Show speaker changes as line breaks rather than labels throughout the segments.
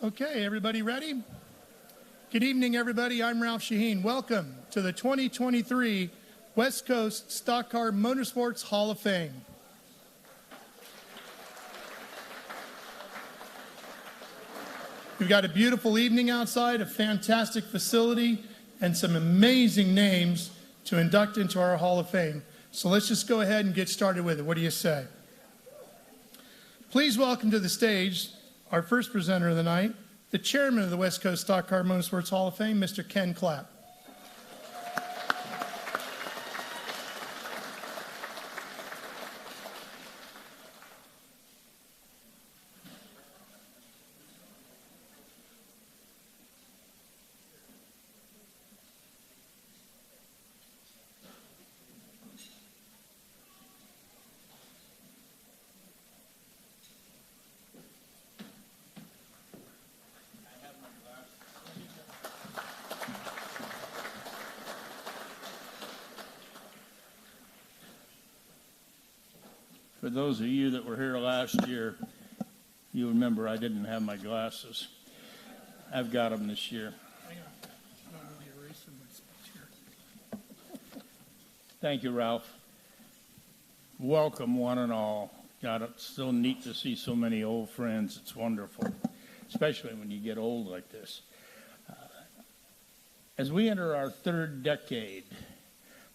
Okay, everybody ready? Good evening, everybody. I'm Ralph Shaheen. Welcome to the 2023 West Coast Stock Car Motorsports Hall of Fame. We've got a beautiful evening outside, a fantastic facility, and some amazing names to induct into our Hall of Fame. So let's just go ahead and get started with it. What do you say? Please welcome to the stage our first presenter of the night, the chairman of the West Coast Stock Car Motorsports Hall of Fame, Mr. Ken Clapp.
For those of you that were here last year, you remember I didn't have my glasses. I've got them this year. Thank you, Ralph. Welcome, one and all. God, it's so neat to see so many old friends. It's wonderful, especially when you get old like this. As we enter our third decade,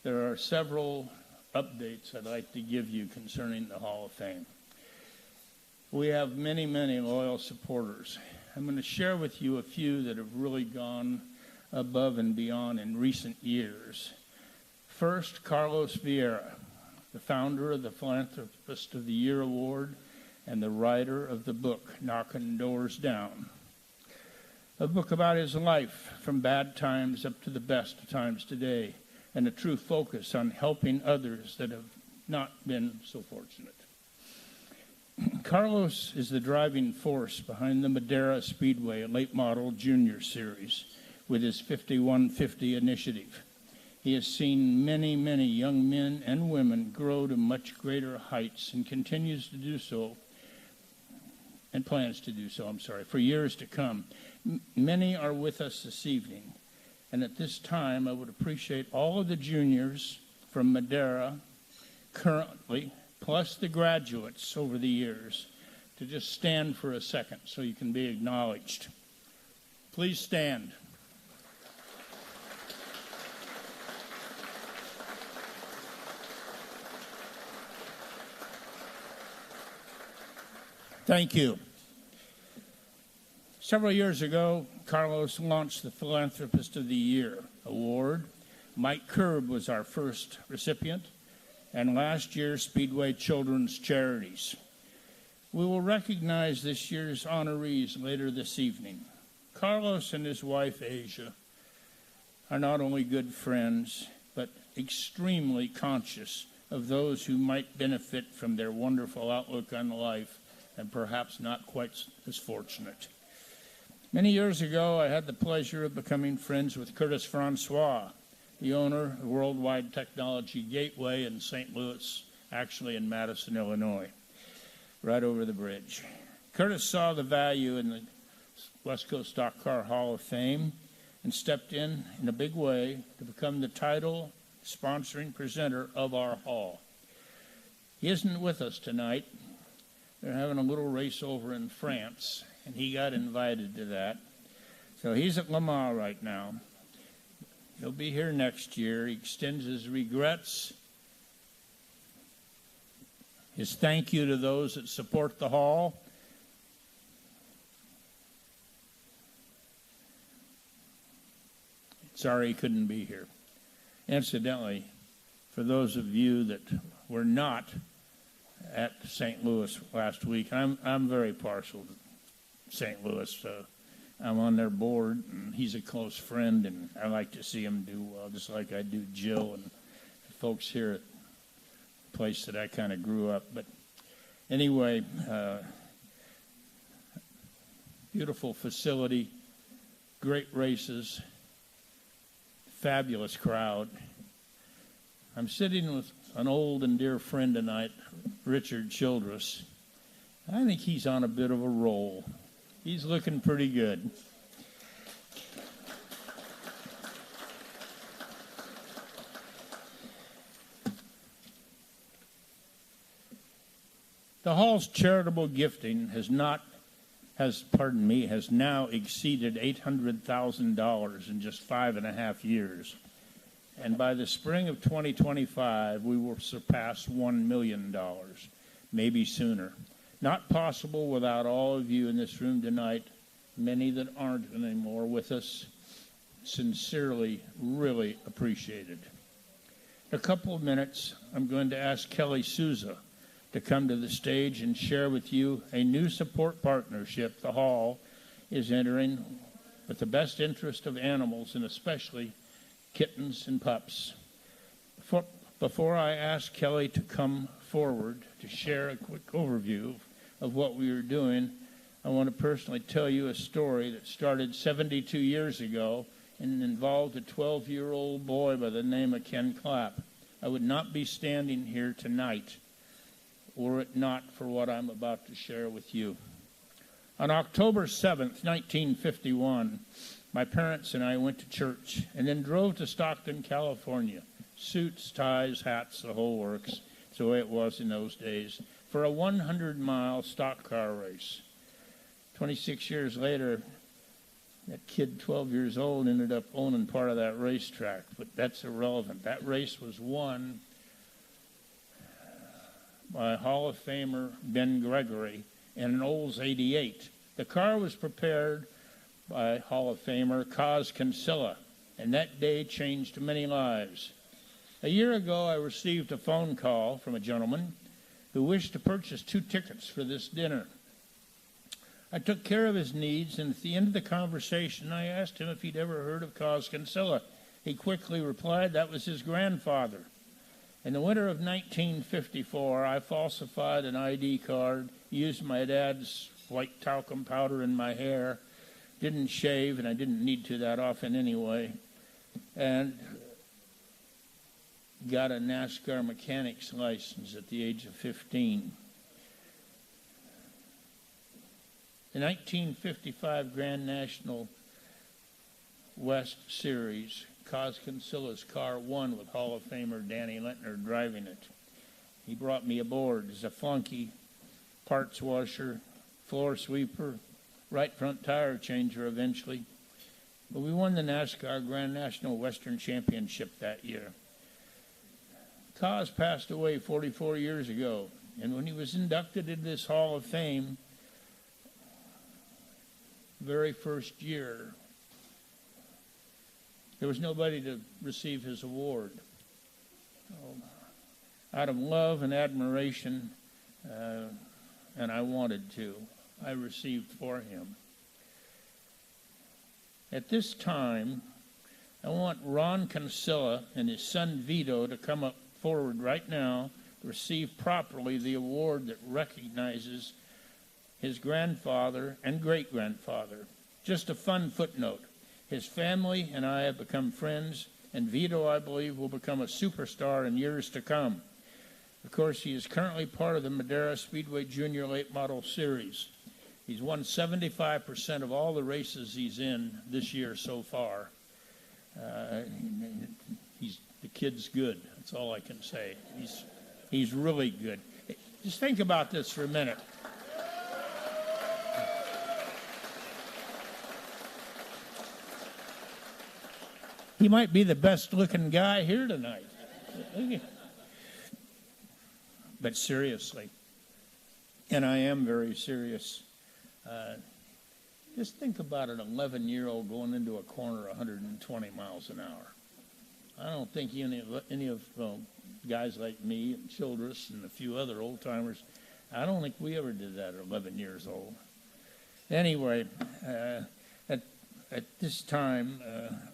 there are several updates I'd like to give you concerning the Hall of Fame. We have many, many loyal supporters. I'm going to share with you a few that have really gone above and beyond in recent years. First, Carlos Vieira, the founder of the Philanthropist of the Year Award and the writer of the book, Knocking Doors Down. A book about his life from bad times up to the best of times today, and a true focus on helping others that have not been so fortunate. Carlos is the driving force behind the Madera Speedway Late Model Junior Series with his 5150 initiative. He has seen many, many young men and women grow to much greater heights and continues to do so, and plans to do so, for years to come. Many are with us this evening. And at this time, I would appreciate all of the juniors from Madera currently, plus the graduates over the years, to just stand for a second so you can be acknowledged. Please stand. Thank you. Several years ago, Carlos launched the Philanthropist of the Year Award. Mike Curb was our first recipient, and last year, Speedway Children's Charities. We will recognize this year's honorees later this evening. Carlos and his wife, Asia, are not only good friends, but extremely conscious of those who might benefit from their wonderful outlook on life and perhaps not quite as fortunate. Many years ago, I had the pleasure of becoming friends with Curtis Francois, the owner of Worldwide Technology Gateway in St. Louis, actually in Madison, Illinois, right over the bridge. Curtis saw the value in the West Coast Stock Car Hall of Fame and stepped in a big way to become the title sponsoring presenter of our hall. He isn't with us tonight. They're having a little race over in France, and he got invited to that. So he's at Le Mans right now. He'll be here next year. He extends his regrets, his thank you to those that support the hall. Sorry he couldn't be here. Incidentally, for those of you that were not at St. Louis last week, I'm very partial to St. Louis. I'm on their board, and he's a close friend, and I like to see him do well, just like I do Jill and the folks here at the place that I kind of grew up. But anyway, beautiful facility, great races, fabulous crowd. I'm sitting with an old and dear friend tonight, Richard Childress. I think he's on a bit of a roll. He's looking pretty good. The Hall's charitable gifting has now exceeded $800,000 in just 5.5 years. And by the spring of 2025, we will surpass $1 million, maybe sooner. Not possible without all of you in this room tonight, many that aren't anymore with us. Sincerely, really appreciated. In a couple of minutes, I'm going to ask Kelly Souza to come to the stage and share with you a new support partnership the Hall is entering with the best interest of animals, and especially kittens and pups. Before I ask Kelly to come forward to share a quick overview of what we are doing, I want to personally tell you a story that started 72 years ago and involved a 12-year-old boy by the name of Ken Clapp. I would not be standing here tonight were it not for what I'm about to share with you. On October 7th, 1951, my parents and I went to church and then drove to Stockton, California. Suits, ties, hats, the whole works. It's the way it was in those days. For a 100-mile stock car race. 26 years later, that kid, 12 years old, ended up owning part of that racetrack. But that's irrelevant. That race was won by Hall of Famer Ben Gregory in an Olds 88. The car was prepared by Hall of Famer Kaz Kinsella, and that day changed many lives. A year ago, I received a phone call from a gentleman who wished to purchase 2 tickets for this dinner. I took care of his needs, and at the end of the conversation, I asked him if he'd ever heard of Kaz Kinsella. He quickly replied that was his grandfather. In the winter of 1954, I falsified an ID card, used my dad's white talcum powder in my hair, didn't shave, and I didn't need to that often anyway, and got a NASCAR mechanic's license at the age of 15. The 1955 Grand National West Series, Kaz Kinsella's car won with Hall of Famer Danny Lentner driving it. He brought me aboard as a flunky, parts washer, floor sweeper, right front tire changer eventually. But we won the NASCAR Grand National Western Championship that year. Kaz passed away 44 years ago, and when he was inducted into this Hall of Fame, very first year, there was nobody to receive his award. Out of love and admiration, and I wanted to, I received for him. At this time, I want Ron Kinsella and his son Vito to come up forward right now to receive properly the award that recognizes his grandfather and great-grandfather. Just a fun footnote. His family and I have become friends, and Vito, I believe, will become a superstar in years to come. Of course, he is currently part of the Madera Speedway Junior Late Model Series. He's won 75% of all the races he's in this year so far. The kid's good. That's all I can say. He's really good. Just think about this for a minute. He might be the best-looking guy here tonight. But seriously, and I am very serious, just think about an 11-year-old going into a corner 120 miles an hour. I don't think any of guys like me and Childress and a few other old-timers, I don't think we ever did that at 11 years old. Anyway, at this time,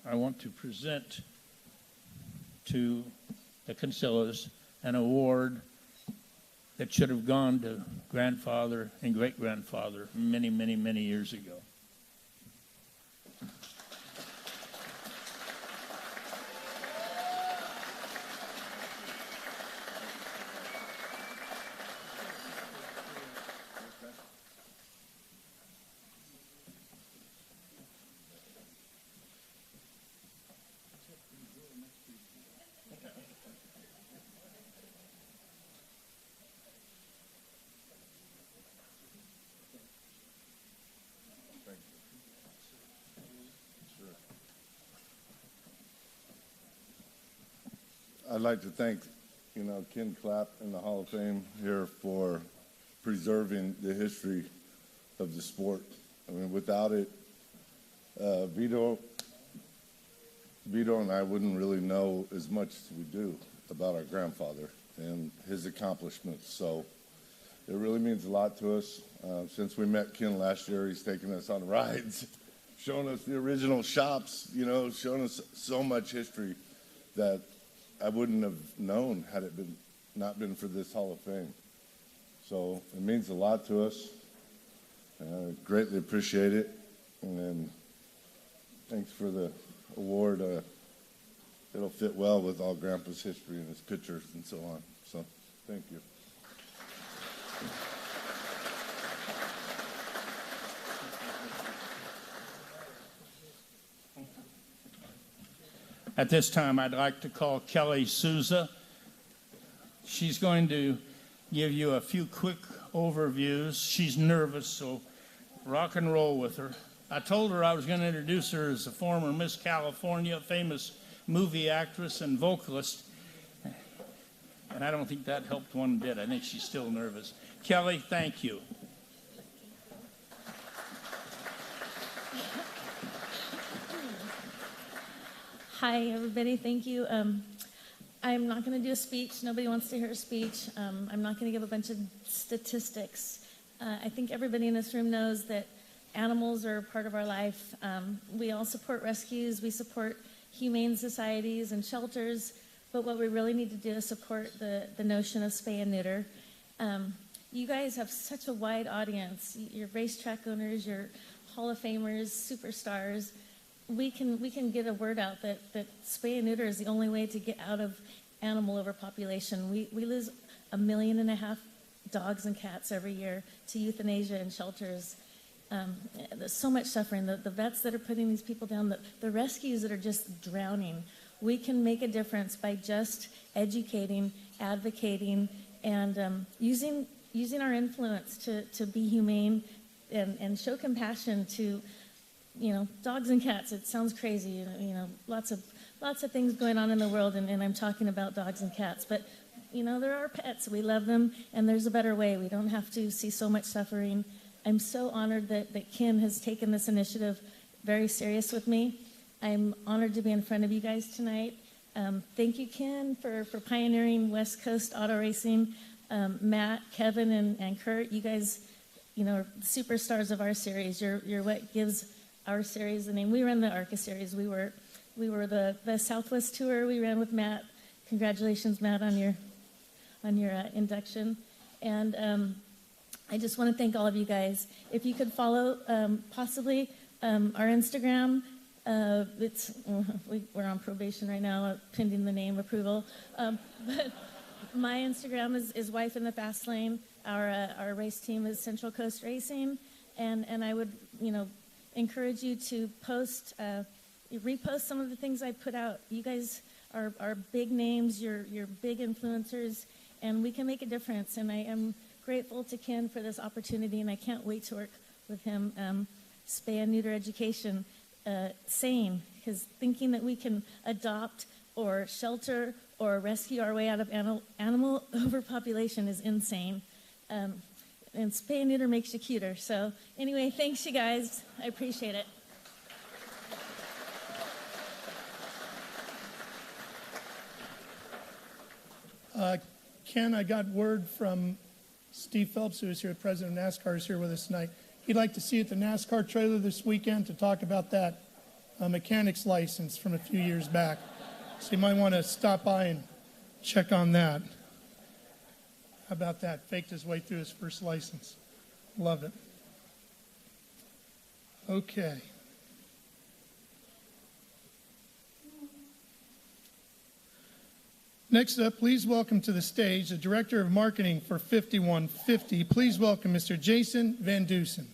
I want to present to the Kinsellas an award that should have gone to grandfather and great-grandfather many, many, many years ago.
I'd like to thank, Ken Clapp and the Hall of Fame here for preserving the history of the sport. I mean, without it, Vito and I wouldn't really know as much as we do about our grandfather and his accomplishments. So it really means a lot to us. Since we met Ken last year, he's taken us on rides, showing us the original shops, showing us so much history that I wouldn't have known had it not been for this Hall of Fame. So it means a lot to us. I greatly appreciate it. And thanks for the award. It'll fit well with all Grandpa's history and his pictures and so on. So thank you.
At this time, I'd like to call Kelly Souza. She's going to give you a few quick overviews. She's nervous, so rock and roll with her. I told her I was going to introduce her as a former Miss California, famous movie actress and vocalist, and I don't think that helped one bit. I think she's still nervous. Kelly, thank you.
Hi, everybody. Thank you. I'm not going to do a speech. Nobody wants to hear a speech. I'm not going to give a bunch of statistics. I think everybody in this room knows that animals are a part of our life. We all support rescues. We support humane societies and shelters. But what we really need to do is support the notion of spay and neuter. You guys have such a wide audience. You're racetrack owners, you're Hall of Famers, superstars. We can get a word out that spay and neuter is the only way to get out of animal overpopulation. We lose 1.5 million dogs and cats every year to euthanasia and shelters. There's so much suffering. The vets that are putting these people down, the rescues that are just drowning. We can make a difference by just educating, advocating, and using our influence to be humane and show compassion to dogs and cats. It sounds crazy, lots of things going on in the world, and I'm talking about dogs and cats. But, there are pets. We love them, and there's a better way. We don't have to see so much suffering. I'm so honored that Ken has taken this initiative very serious with me. I'm honored to be in front of you guys tonight. Thank you, Ken, for pioneering West Coast auto racing. Matt, Kevin, and Kurt, you guys, are superstars of our series. You're what gives our series the name. We ran the ARCA series. We were the Southwest Tour. We ran with Matt. Congratulations, Matt, on your induction. And I just want to thank all of you guys. If you could follow possibly our Instagram. We're on probation right now, pending the name approval. But my Instagram is Wife in the Fast Lane. Our race team is Central Coast Racing, and I would encourage you to repost some of the things I put out. You guys are big names. You're big influencers, and we can make a difference. And I am grateful to Ken for this opportunity, and I can't wait to work with him. Spay and neuter education, sane, because thinking that we can adopt or shelter or rescue our way out of animal overpopulation is insane. And spay and neuter makes you cuter. So anyway, thanks you guys. I appreciate it.
Ken, I got word from Steve Phelps, who is here, president of NASCAR, is here with us tonight. He'd like to see you at the NASCAR trailer this weekend to talk about that mechanic's license from a few years back. So you might want to stop by and check on that. How about that? Faked his way through his first license. Love it. Okay. Next up, please welcome to the stage the Director of Marketing for 5150. Please welcome Mr. Jason Van Dusen.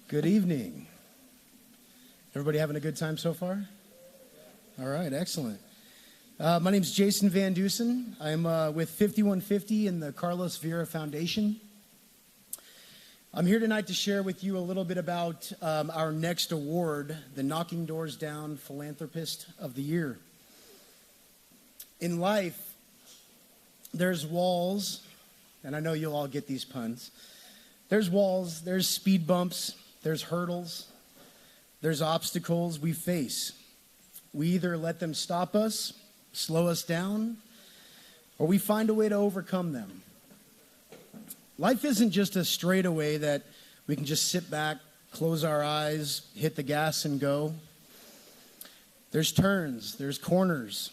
Good evening. Everybody having a good time so far? All right, excellent. My name's Jason Van Dusen. I'm with 5150 and the Carlos Vera Foundation. I'm here tonight to share with you a little bit about our next award, the Knocking Doors Down Philanthropist of the Year. In life, there's walls, and I know you'll all get these puns. There's walls, there's speed bumps, there's hurdles, there's obstacles we face. We either let them stop us, slow us down, or we find a way to overcome them. Life isn't just a straightaway that we can just sit back, close our eyes, hit the gas and go. There's turns, there's corners,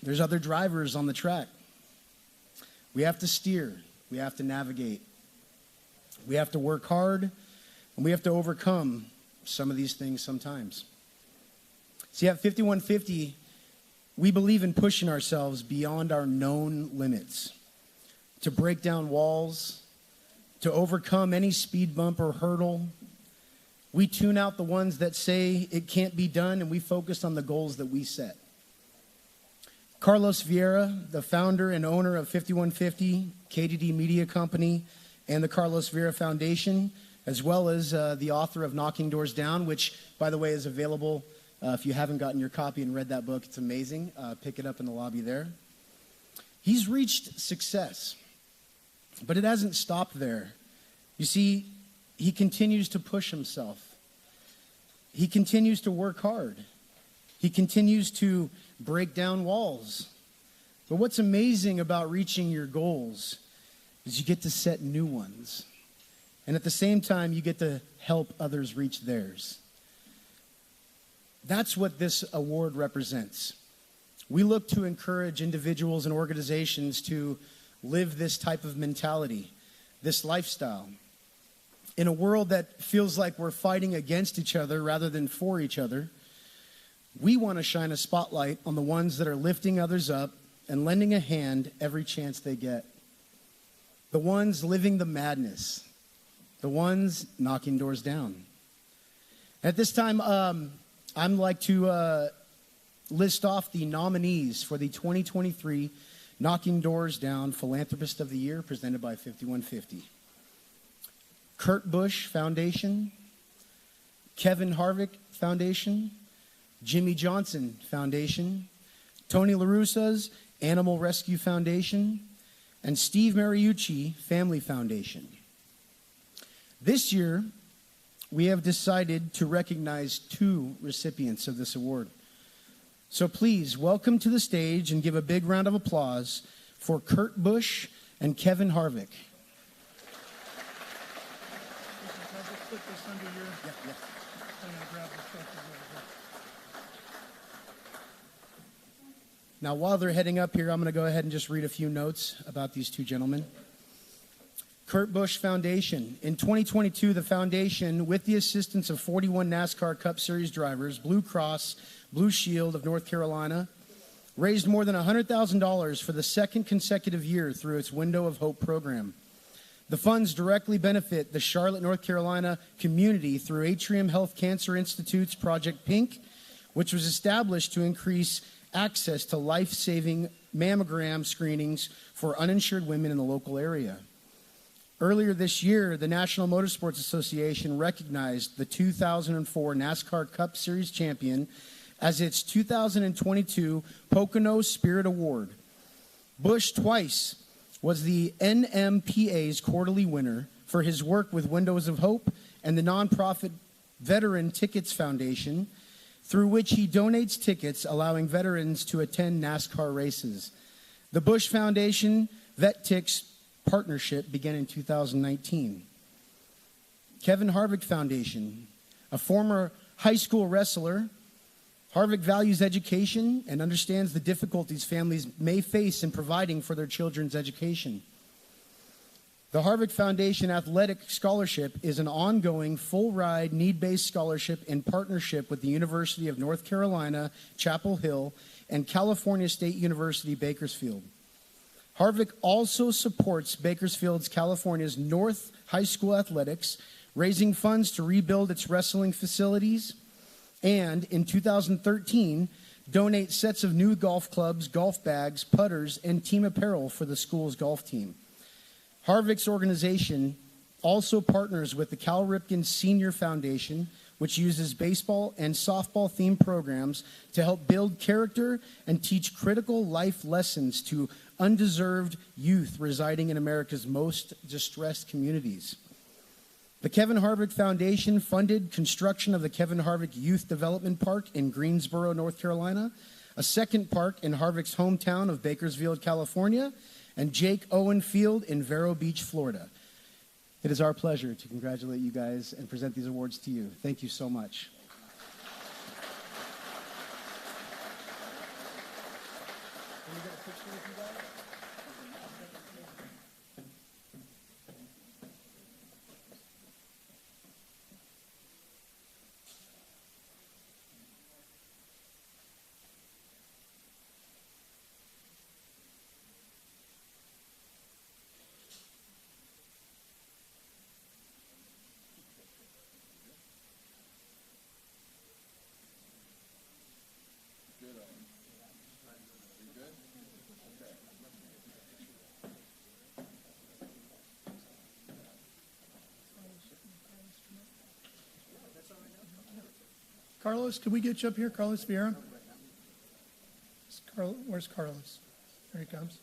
there's other drivers on the track. We have to steer, we have to navigate. We have to work hard, and we have to overcome some of these things sometimes. See, at 5150, we believe in pushing ourselves beyond our known limits, to break down walls, to overcome any speed bump or hurdle. We tune out the ones that say it can't be done, and we focus on the goals that we set. Carlos Vieira, the founder and owner of 5150, KDD Media Company, and the Carlos Vieira Foundation, as well as the author of Knocking Doors Down, which, by the way, is available. If you haven't gotten your copy and read that book, it's amazing. Pick it up in the lobby there. He's reached success, but it hasn't stopped there. You see, he continues to push himself. He continues to work hard. He continues to break down walls. But what's amazing about reaching your goals is you get to set new ones. And at the same time, you get to help others reach theirs. That's what this award represents. We look to encourage individuals and organizations to live this type of mentality, this lifestyle. In a world that feels like we're fighting against each other rather than for each other, we want to shine a spotlight on the ones that are lifting others up and lending a hand every chance they get. The ones living the madness. The ones knocking doors down. At this time, I'd like to list off the nominees for the 2023 Knocking Doors Down Philanthropist of the Year, presented by 5150. Kurt Busch Foundation, Kevin Harvick Foundation, Jimmy Johnson Foundation, Tony La Russa's Animal Rescue Foundation, and Steve Mariucci Family Foundation. This year, we have decided to recognize 2 recipients of this award. So please welcome to the stage and give a big round of applause for Kurt Busch and Kevin Harvick. Now, while they're heading up here, I'm going to go ahead and just read a few notes about these 2 gentlemen. Kurt Busch Foundation. In 2022, the foundation, with the assistance of 41 NASCAR Cup Series drivers, Blue Cross Blue Shield of North Carolina, raised more than $100,000 for the 2nd consecutive year through its Window of Hope program. The funds directly benefit the Charlotte, North Carolina community through Atrium Health Cancer Institute's Project Pink, which was established to increase access to life-saving mammogram screenings for uninsured women in the local area. Earlier this year, the National Motorsports Association recognized the 2004 NASCAR Cup Series champion as its 2022 Pocono Spirit Award. Busch twice was the NMPA's quarterly winner for his work with Windows of Hope and the nonprofit Veteran Tickets Foundation, through which he donates tickets allowing veterans to attend NASCAR races. The Busch Foundation Vet Tix partnership began in 2019. Kevin Harvick Foundation, a former high school wrestler, Harvick values education and understands the difficulties families may face in providing for their children's education. The Harvick Foundation Athletic Scholarship is an ongoing, full-ride, need-based scholarship in partnership with the University of North Carolina, Chapel Hill, and California State University, Bakersfield. Harvick also supports Bakersfield's California's North High School Athletics, raising funds to rebuild its wrestling facilities, and in 2013, donate sets of new golf clubs, golf bags, putters, and team apparel for the school's golf team. Harvick's organization also partners with the Cal Ripken Senior Foundation, which uses baseball and softball themed programs to help build character and teach critical life lessons to undeserved youth residing in America's most distressed communities. The Kevin Harvick Foundation funded construction of the Kevin Harvick Youth Development Park in Greensboro, North Carolina, a second park in Harvick's hometown of Bakersfield, California, and Jake Owen Field in Vero Beach, Florida. It is our pleasure to congratulate you guys and present these awards to you. Thank you so much. Can we get a picture with you guys?
Carlos, could we get you up here? Carlos Vieira? Where's Carlos? There he comes.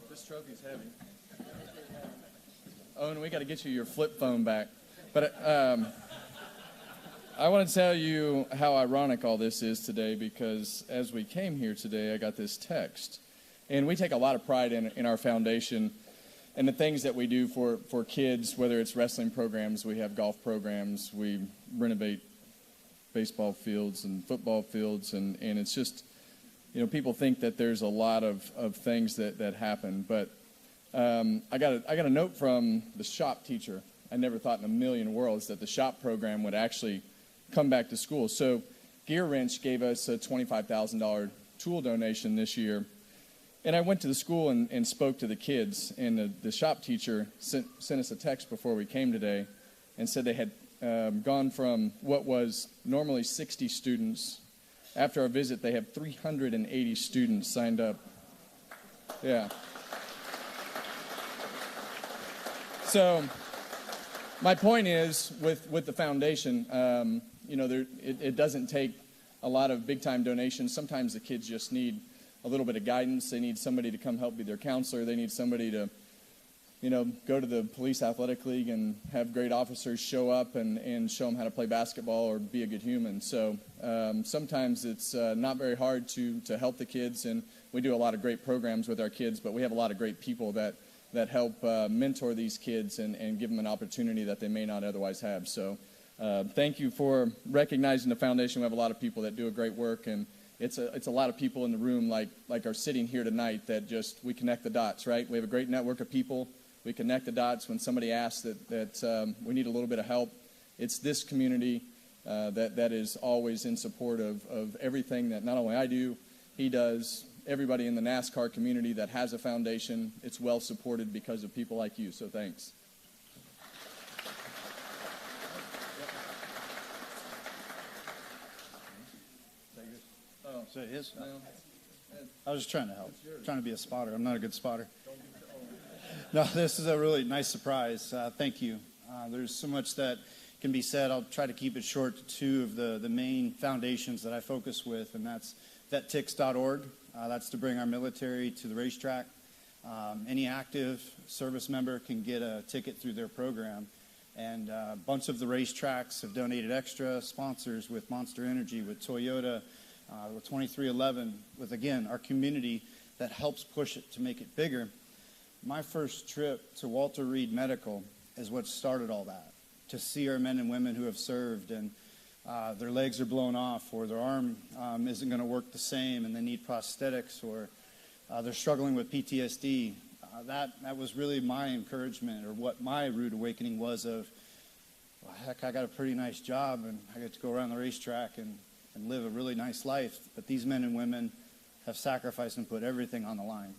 This trophy's heavy. Oh, and we got to get you your flip phone back. But I want to tell you how ironic all this is today, because as we came here today, I got this text. And we take a lot of pride in our foundation and the things that we do for kids, whether it's wrestling programs, we have golf programs, we renovate baseball fields and football fields, and it's just, you know, people think that there's a lot of things that happen, but I got a note from the shop teacher. I never thought in a million worlds that the shop program would actually come back to school. So Gear Wrench gave us a $25,000 tool donation this year, and I went to the school and spoke to the kids, and the shop teacher sent us a text before we came today and said they had gone from what was normally 60 students. After our visit, they have 380 students signed up. Yeah. So my point is, with the foundation, you know, it doesn't take a lot of big-time donations. Sometimes the kids just need a little bit of guidance. They need somebody to come help be their counselor. They need somebody to, you know, go to the police athletic league and have great officers show up and show them how to play basketball or be a good human. So sometimes it's not very hard to help the kids, and we do a lot of great programs with our kids, but we have a lot of great people that help mentor these kids and give them an opportunity that they may not otherwise have. So thank you for recognizing the foundation. We have a lot of people that do a great work, and it's a lot of people in the room like are sitting here tonight that just, we connect the dots, right? We have a great network of people. We connect the dots when somebody asks that we need a little bit of help. It's this community that is always in support of everything that not only I do, he does, everybody in the NASCAR community that has a foundation. It's well supported because of people like you, so thanks.
So it is? I was just trying to help, trying to be a spotter. I'm not a good spotter. No, this is a really nice surprise. Thank you. There's so much that can be said. I'll try to keep it short to two of the main foundations that I focus with, and that's vettix.org. That's to bring our military to the racetrack. Any active service member can get a ticket through their program. And a bunch of the racetracks have donated extra sponsors with Monster Energy, with Toyota, with 2311, with, again, our community that helps push it to make it bigger. My first trip to Walter Reed Medical is what started all that, to see our men and women who have served. And their legs are blown off, or their arm isn't going to work the same and they need prosthetics, or they're struggling with PTSD. That was really my encouragement, or what my rude awakening was of, well, heck, I got a pretty nice job and I get to go around the racetrack and live a really nice life. But these men and women have sacrificed and put everything on the line.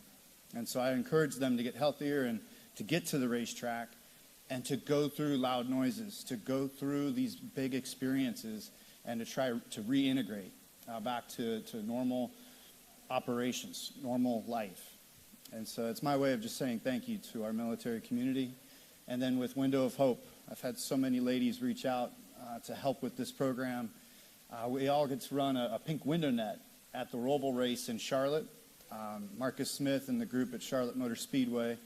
And so I encourage them to get healthier and to get to the racetrack and to go through loud noises, to go through these big experiences, and to try to reintegrate back to normal operations, normal life. And so it's my way of just saying thank you to our military community. And then with Window of Hope, I've had so many ladies reach out to help with this program. We all get to run a pink window net at the Roval race in Charlotte. Marcus Smith and the group at Charlotte Motor Speedway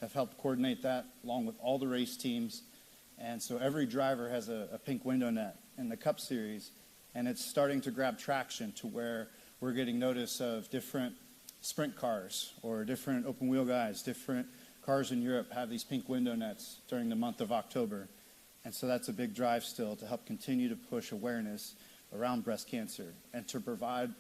have helped coordinate that along with all the race teams. And so every driver has a pink window net in the Cup Series, and it's starting to grab traction to where we're getting notice of different sprint cars or different open wheel guys, different cars in Europe have these pink window nets during the month of October. And so that's a big drive still to help continue to push awareness around breast cancer and to provide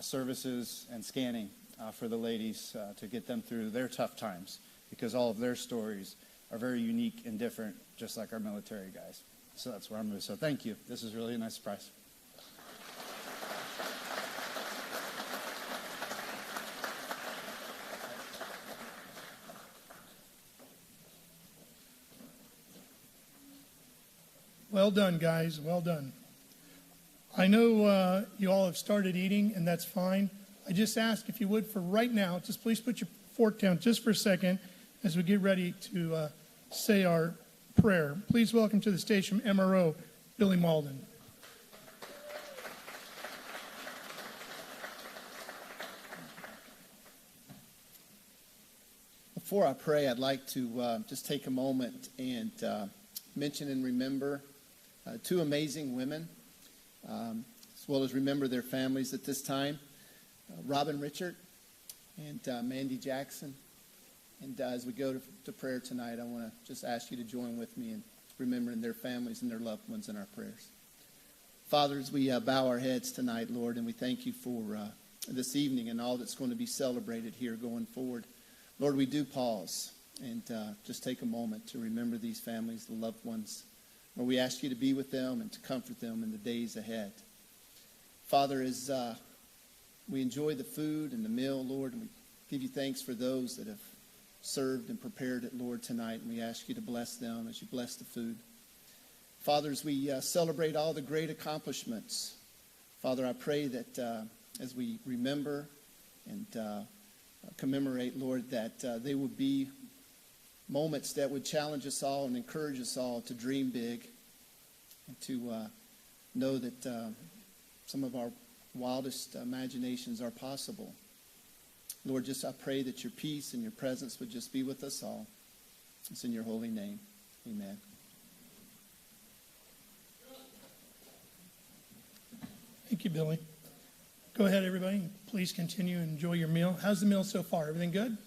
services and scanning for the ladies to get them through their tough times, because all of their stories are very unique and different, just like our military guys. So that's where I'm moving. So thank you. This is really a nice surprise.
Well done, guys. Well done. I know you all have started eating, and that's fine. I just ask if you would, for right now, just please put your fork down just for a second as we get ready to say our prayer. Please welcome to the stage from MRO, Billy Malden.
Before I pray, I'd like to just take a moment and mention and remember two amazing women, as well as remember their families at this time. Robin Richard and Mandy Jackson. And as we go to prayer tonight, I want to just ask you to join with me in remembering their families and their loved ones in our prayers. Father, as we bow our heads tonight, Lord, and we thank you for this evening and all that's going to be celebrated here going forward. Lord, we do pause and just take a moment to remember these families, the loved ones. Lord, we ask you to be with them and to comfort them in the days ahead. Father, as we enjoy the food and the meal, Lord, and we give you thanks for those that have served and prepared it, Lord, tonight, and we ask you to bless them as you bless the food. Father, as we celebrate all the great accomplishments, Father, I pray that as we remember and commemorate, Lord, that they would be moments that would challenge us all and encourage us all to dream big and to know that some of our wildest imaginations are possible. Lord, just I pray that your peace and your presence would just be with us all. It's in your holy name. Amen.
Thank you, Billy. Go ahead, everybody. Please continue and enjoy your meal. How's the meal so far? Everything good?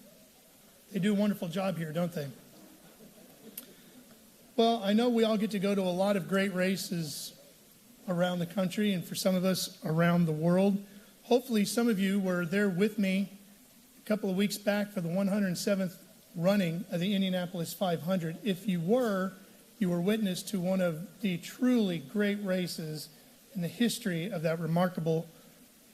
They do a wonderful job here, don't they? Well, I know we all get to go to a lot of great races around the country, and for some of us around the world. Hopefully some of you were there with me a couple of weeks back for the 107th running of the Indianapolis 500. If you were witness to one of the truly great races in the history of that remarkable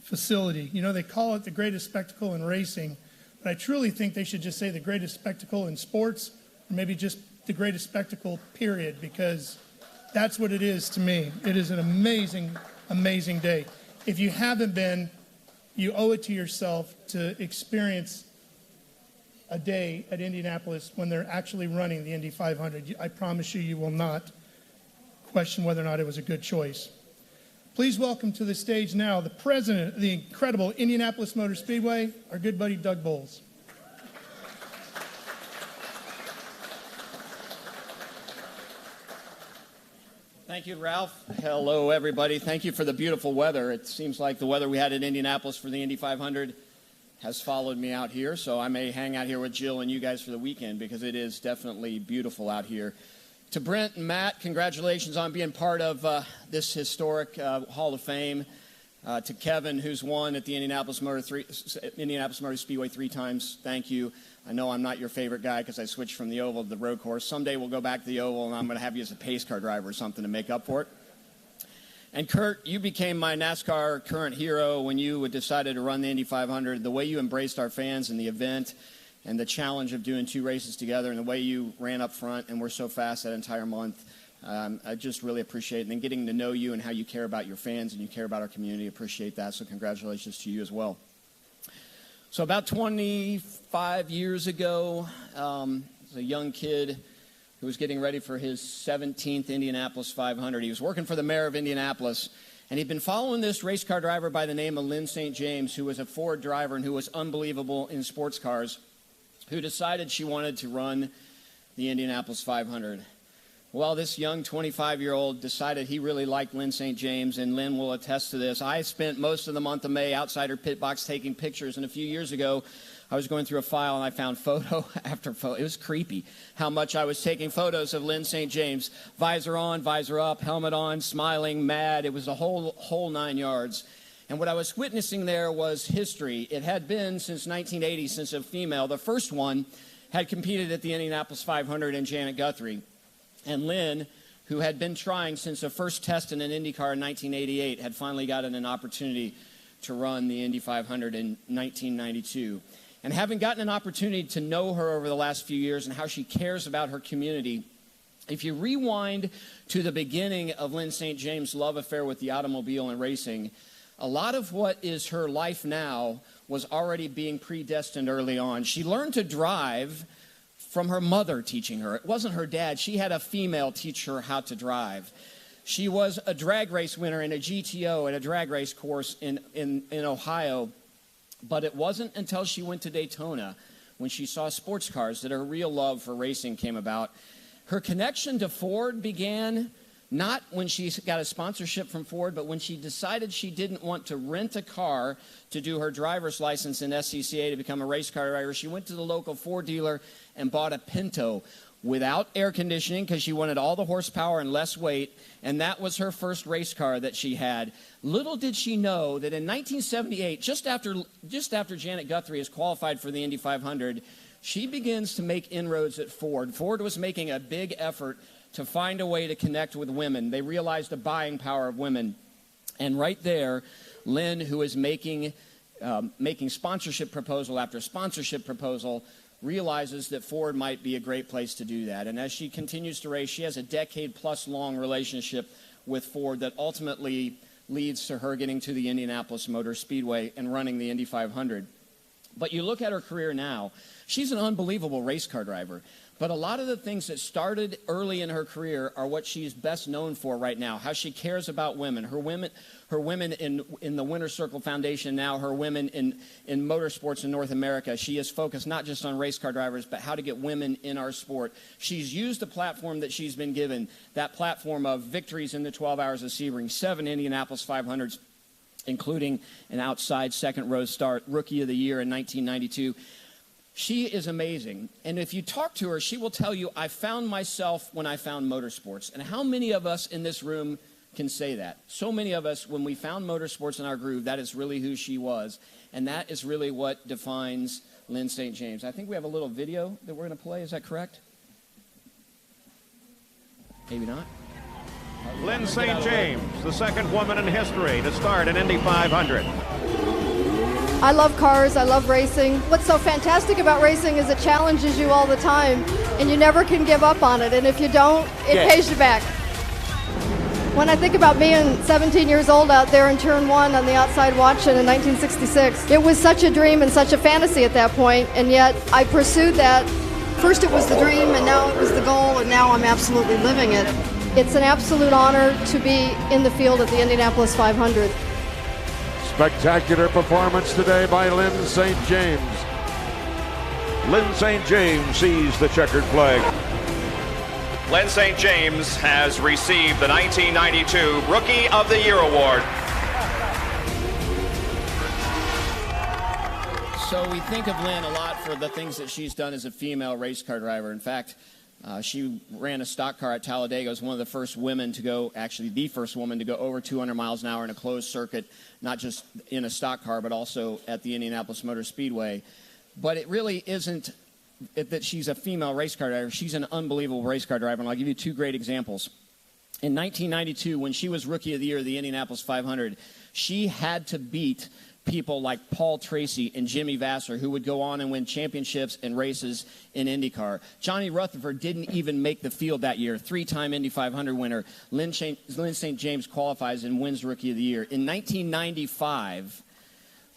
facility. You know, they call it the greatest spectacle in racing, but I truly think they should just say the greatest spectacle in sports, or maybe just the greatest spectacle, period, because that's what it is to me. It is an amazing, amazing day. If you haven't been, you owe it to yourself to experience a day at Indianapolis when they're actually running the Indy 500. I promise you, you will not question whether or not it was a good choice. Please welcome to the stage now the president of the incredible Indianapolis Motor Speedway, our good buddy Doug Bowles.
Thank you, Ralph. Hello, everybody. Thank you for the beautiful weather. It seems like the weather we had at Indianapolis for the Indy 500 has followed me out here, so I may hang out here with Jill and you guys for the weekend because it is definitely beautiful out here. To Brent and Matt, congratulations on being part of this historic Hall of Fame. To Kevin, who's won at the Indianapolis Motor Speedway 3 times, thank you. I know I'm not your favorite guy because I switched from the oval to the road course. Someday we'll go back to the oval, and I'm going to have you as a pace car driver or something to make up for it. And Kurt, you became my NASCAR current hero when you decided to run the Indy 500. The way you embraced our fans and the event and the challenge of doing 2 races together, and the way you ran up front and were so fast that entire month, I just really appreciate it. And then getting to know you and how you care about your fans and you care about our community, appreciate that. So congratulations to you as well. So about 25 years ago, as a young kid who was getting ready for his 17th Indianapolis 500, he was working for the mayor of Indianapolis, and he'd been following this race car driver by the name of Lyn St. James, who was a Ford driver and who was unbelievable in sports cars, who decided she wanted to run the Indianapolis 500. Well, this young 25-year-old decided he really liked Lyn St. James, and Lyn will attest to this. I spent most of the month of May outside her pit box taking pictures, and a few years ago, I was going through a file, and I found photo after photo. It was creepy how much I was taking photos of Lyn St. James. Visor on, visor up, helmet on, smiling, mad. It was a whole 9 yards. And what I was witnessing there was history. It had been since 1980 since a female, the first one, had competed at the Indianapolis 500 in Janet Guthrie. And Lyn, who had been trying since the first test in an IndyCar in 1988, had finally gotten an opportunity to run the Indy 500 in 1992. And having gotten an opportunity to know her over the last few years and how she cares about her community, if you rewind to the beginning of Lyn St. James' love affair with the automobile and racing, a lot of what is her life now was already being predestined early on. She learned to drive from her mother teaching her. It wasn't her dad. She had a female teach her how to drive. She was a drag race winner in a GTO at a drag race course in Ohio. But it wasn't until she went to Daytona, when she saw sports cars, that her real love for racing came about. Her connection to Ford began not when she got a sponsorship from Ford, but when she decided she didn't want to rent a car to do her driver's license in SCCA to become a race car driver. She went to the local Ford dealer and bought a Pinto without air conditioning because she wanted all the horsepower and less weight, and that was her first race car that she had. Little did she know that in 1978, just after Janet Guthrie is qualified for the Indy 500, she begins to make inroads at Ford. Ford was making a big effort to find a way to connect with women. They realized the buying power of women. And right there, Lyn, who is making sponsorship proposal after sponsorship proposal, realizes that Ford might be a great place to do that. And as she continues to race, she has a decade-plus long relationship with Ford that ultimately leads to her getting to the Indianapolis Motor Speedway and running the Indy 500. But you look at her career now, she's an unbelievable race car driver. But a lot of the things that started early in her career are what she's best known for right now, how she cares about women. Her women in the Winner's Circle Foundation now, her women in motorsports in North America. She is focused not just on race car drivers, but how to get women in our sport. She's used the platform that she's been given, that platform of victories in the 12 Hours of Sebring, 7 Indianapolis 500s, including an outside second row start, Rookie of the Year in 1992. She is amazing. And if you talk to her, she will tell you, I found myself when I found motorsports. And how many of us in this room can say that? So many of us, when we found motorsports in our groove, that is really who she was. And that is really what defines Lyn St. James. I think we have a little video that we're going to play. Is that correct? Maybe not.
Lyn St. James, the second woman in history to start an Indy 500.
I love cars, I love racing. What's so fantastic about racing is it challenges you all the time, and you never can give up on it, and if you don't, it pays you back. When I think about being 17 years old out there in turn 1 on the outside watching in 1966, it was such a dream and such a fantasy at that point, and yet I pursued that. First it was the dream, and now it was the goal, and now I'm absolutely living it. It's an absolute honor to be in the field at the Indianapolis 500.
Spectacular performance today by Lyn St. James. Lyn St. James sees the checkered flag.
Lyn St. James has received the 1992 Rookie of the Year award.
So we think of Lyn a lot for the things that she's done as a female race car driver. In fact, She ran a stock car at Talladega, was one of the first women to go, actually the first woman to go over 200 miles an hour in a closed circuit, not just in a stock car, but also at the Indianapolis Motor Speedway. But it really isn't that she's a female race car driver. She's an unbelievable race car driver, and I'll give you two great examples. In 1992, when she was Rookie of the Year of the Indianapolis 500, she had to beat people like Paul Tracy and Jimmy Vasser, who would go on and win championships and races in IndyCar. Johnny Rutherford didn't even make the field that year. Three-time Indy 500 winner. Lyn St. James qualifies and wins Rookie of the Year. In 1995,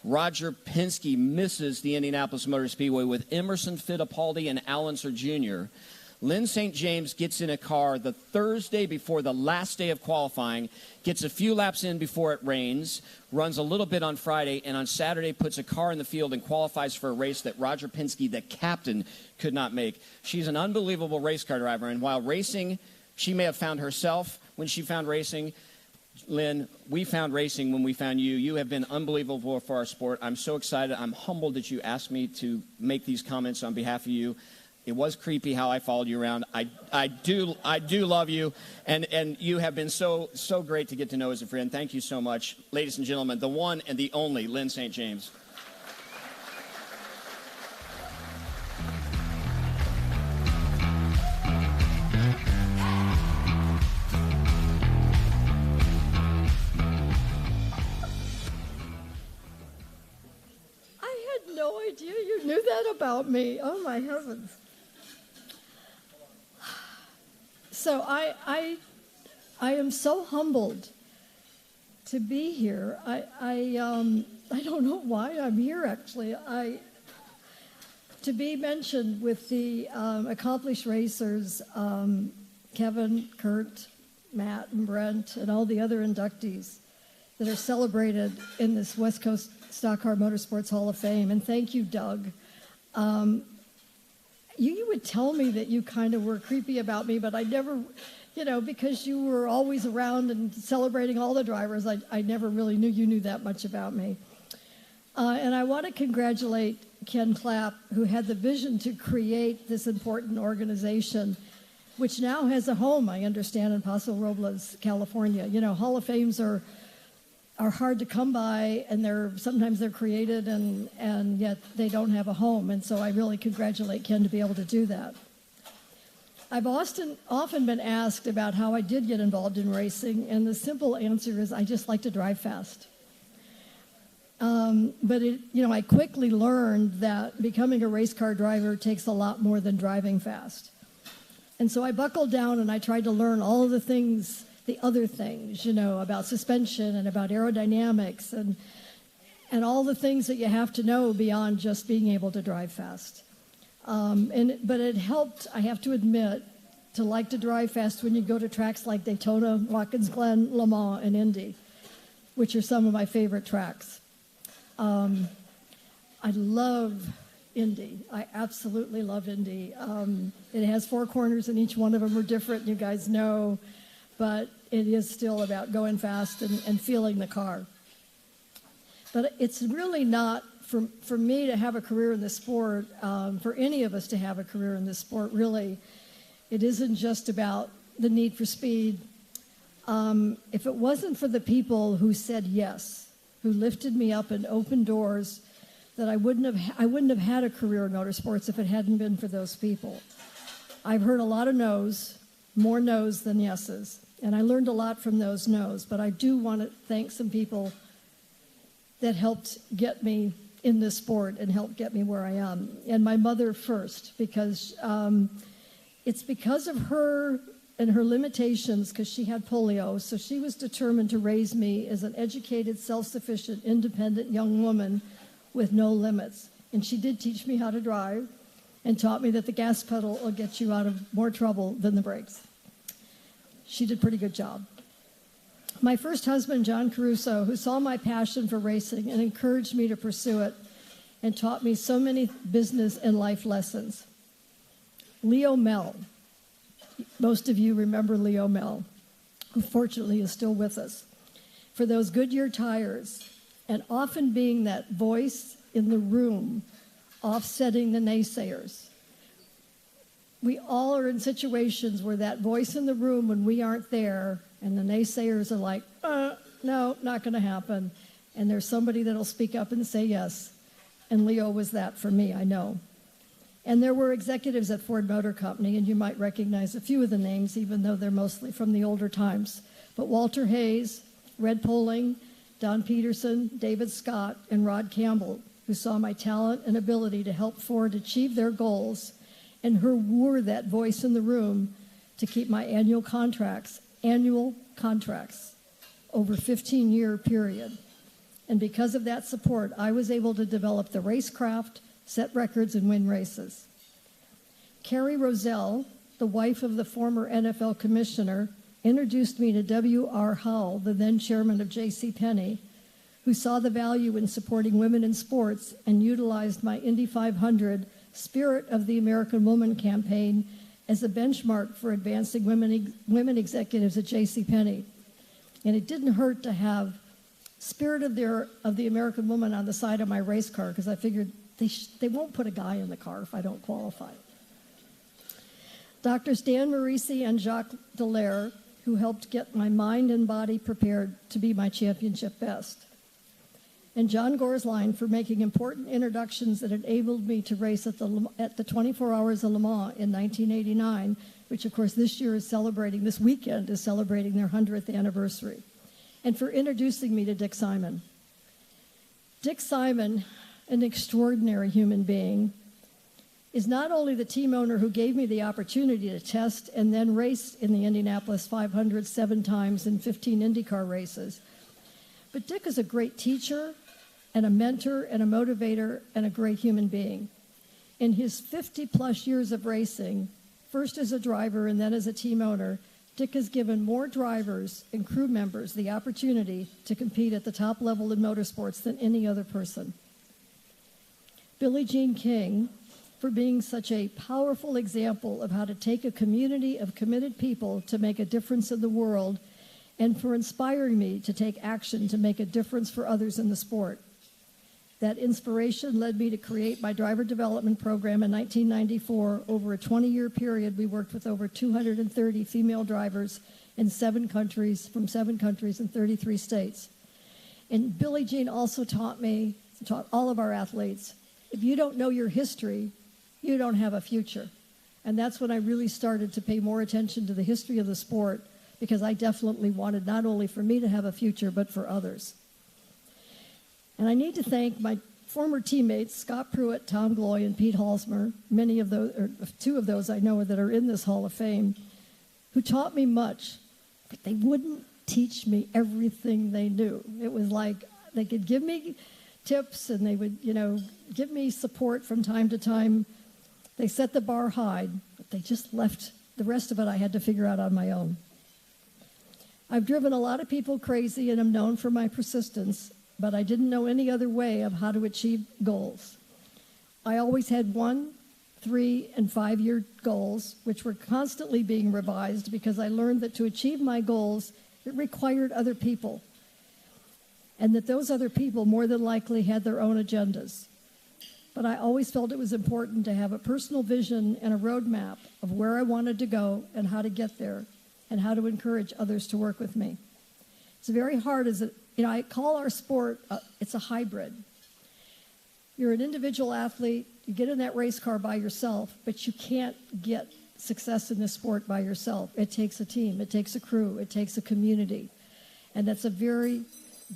Roger Penske misses the Indianapolis Motor Speedway with Emerson Fittipaldi and Al Unser Jr. Lyn St. James gets in a car the Thursday before the last day of qualifying, gets a few laps in before it rains, runs a little bit on Friday, and on Saturday puts a car in the field and qualifies for a race that Roger Penske, the captain, could not make. She's an unbelievable race car driver, and while racing, she may have found herself when she found racing. Lyn, we found racing when we found you. You have been unbelievable for our sport. I'm so excited. I'm humbled that you asked me to make these comments on behalf of you. It was creepy how I followed you around. I do love you, and you have been so great to get to know as a friend. Thank you so much. Ladies and gentlemen, the one and the only Lyn St. James.
I had no idea you knew that about me. Oh, my heavens. So I am so humbled to be here. I don't know why I'm here, actually. To be mentioned with the accomplished racers, Kevin, Kurt, Matt, and Brent, and all the other inductees that are celebrated in this West Coast Stock Car Motorsports Hall of Fame. And thank you, Doug. You would tell me that you kind of were creepy about me, but I never, because you were always around and celebrating all the drivers, I never really knew you knew that much about me. And I want to congratulate Ken Clapp, who had the vision to create this important organization, which now has a home, I understand, in Paso Robles, California. Hall of Fames are hard to come by, and sometimes they're created, and yet they don't have a home. And so I really congratulate Ken to be able to do that. I've often been asked about how I did get involved in racing, and the simple answer is I just like to drive fast. But I quickly learned that becoming a race car driver takes a lot more than driving fast. And so I buckled down and I tried to learn all of the other things, about suspension and about aerodynamics and all the things that you have to know beyond just being able to drive fast. But it helped, I have to admit, to like to drive fast when you go to tracks like Daytona, Watkins Glen, Le Mans, and Indy, which are some of my favorite tracks. I love Indy. I absolutely love Indy. It has 4 corners, and each one of them are different, you guys know. But it is still about going fast and feeling the car. But it's really not, for me to have a career in this sport, for any of us to have a career in this sport, really, it isn't just about the need for speed. If it wasn't for the people who said yes, who lifted me up and opened doors, that I wouldn't have had a career in motorsports if it hadn't been for those people. I've heard a lot of no's, more no's than yeses. And I learned a lot from those no's, but I do want to thank some people that helped get me in this sport and helped get me where I am. And my mother first, because it's because of her and her limitations, because she had polio, so she was determined to raise me as an educated, self-sufficient, independent young woman with no limits. And she did teach me how to drive and taught me that the gas pedal will get you out of more trouble than the brakes. She did a pretty good job. My first husband, John Caruso, who saw my passion for racing and encouraged me to pursue it and taught me so many business and life lessons. Leo Mell. Most of you remember Leo Mell, who fortunately is still with us. For those Goodyear tires, and often being that voice in the room, offsetting the naysayers. we all are in situations where that voice in the room when we aren't there and the naysayers are like, no, not going to happen. And there's somebody that'll speak up and say yes. And Leo was that for me, I know. And there were executives at Ford Motor Company, and you might recognize a few of the names, even though they're mostly from the older times. But Walter Hayes, Red Poling, Don Peterson, David Scott, and Rod Campbell, who saw my talent and ability to help Ford achieve their goals, and who were that voice in the room to keep my annual contracts over a 15-year period. And because of that support, I was able to develop the racecraft, set records, and win races. Carrie Rozelle, the wife of the former NFL commissioner, introduced me to W.R. Howell, the then chairman of JCPenney, who saw the value in supporting women in sports and utilized my Indy 500 Spirit of the American Woman campaign as a benchmark for advancing women executives at JCPenney. And it didn't hurt to have Spirit of the American Woman on the side of my race car, because I figured they won't put a guy in the car if I don't qualify. Doctors Dan Marisi and Jacques Dallaire, who helped get my mind and body prepared to be my championship best. And John Gorsline for making important introductions that enabled me to race at the 24 Hours of Le Mans in 1989, which of course this weekend is celebrating their 100th anniversary. And for introducing me to Dick Simon. Dick Simon, an extraordinary human being, is not only the team owner who gave me the opportunity to test and then race in the Indianapolis 500 7 times in 15 IndyCar races, but Dick is a great teacher and a mentor and a motivator and a great human being. In his 50-plus years of racing, first as a driver and then as a team owner, Dick has given more drivers and crew members the opportunity to compete at the top level in motorsports than any other person. Billie Jean King, for being such a powerful example of how to take a community of committed people to make a difference in the world, and for inspiring me to take action to make a difference for others in the sport. That inspiration led me to create my driver development program in 1994. Over a 20-year period, we worked with over 230 female drivers in 7 countries, from 7 countries in 33 states. And Billie Jean also taught all of our athletes, if you don't know your history, you don't have a future. And that's when I really started to pay more attention to the history of the sport, because I definitely wanted not only for me to have a future, but for others. And I need to thank my former teammates, Scott Pruitt, Tom Gloy, and Pete Halsmer, many of those, or 2 of those I know that are in this Hall of Fame, who taught me much, but they wouldn't teach me everything they knew. It was like they could give me tips and they would, give me support from time to time. They set the bar high, but they just left the rest of it I had to figure out on my own. I've driven a lot of people crazy and am known for my persistence, but I didn't know any other way of how to achieve goals. I always had 1, 3, and 5-year goals, which were constantly being revised because I learned that to achieve my goals, it required other people, and that those other people more than likely had their own agendas. But I always felt it was important to have a personal vision and a roadmap of where I wanted to go and how to get there, and how to encourage others to work with me. It's very hard I call our sport, it's a hybrid. You're an individual athlete, you get in that race car by yourself, but you can't get success in this sport by yourself. It takes a team, it takes a crew, it takes a community. And that's a very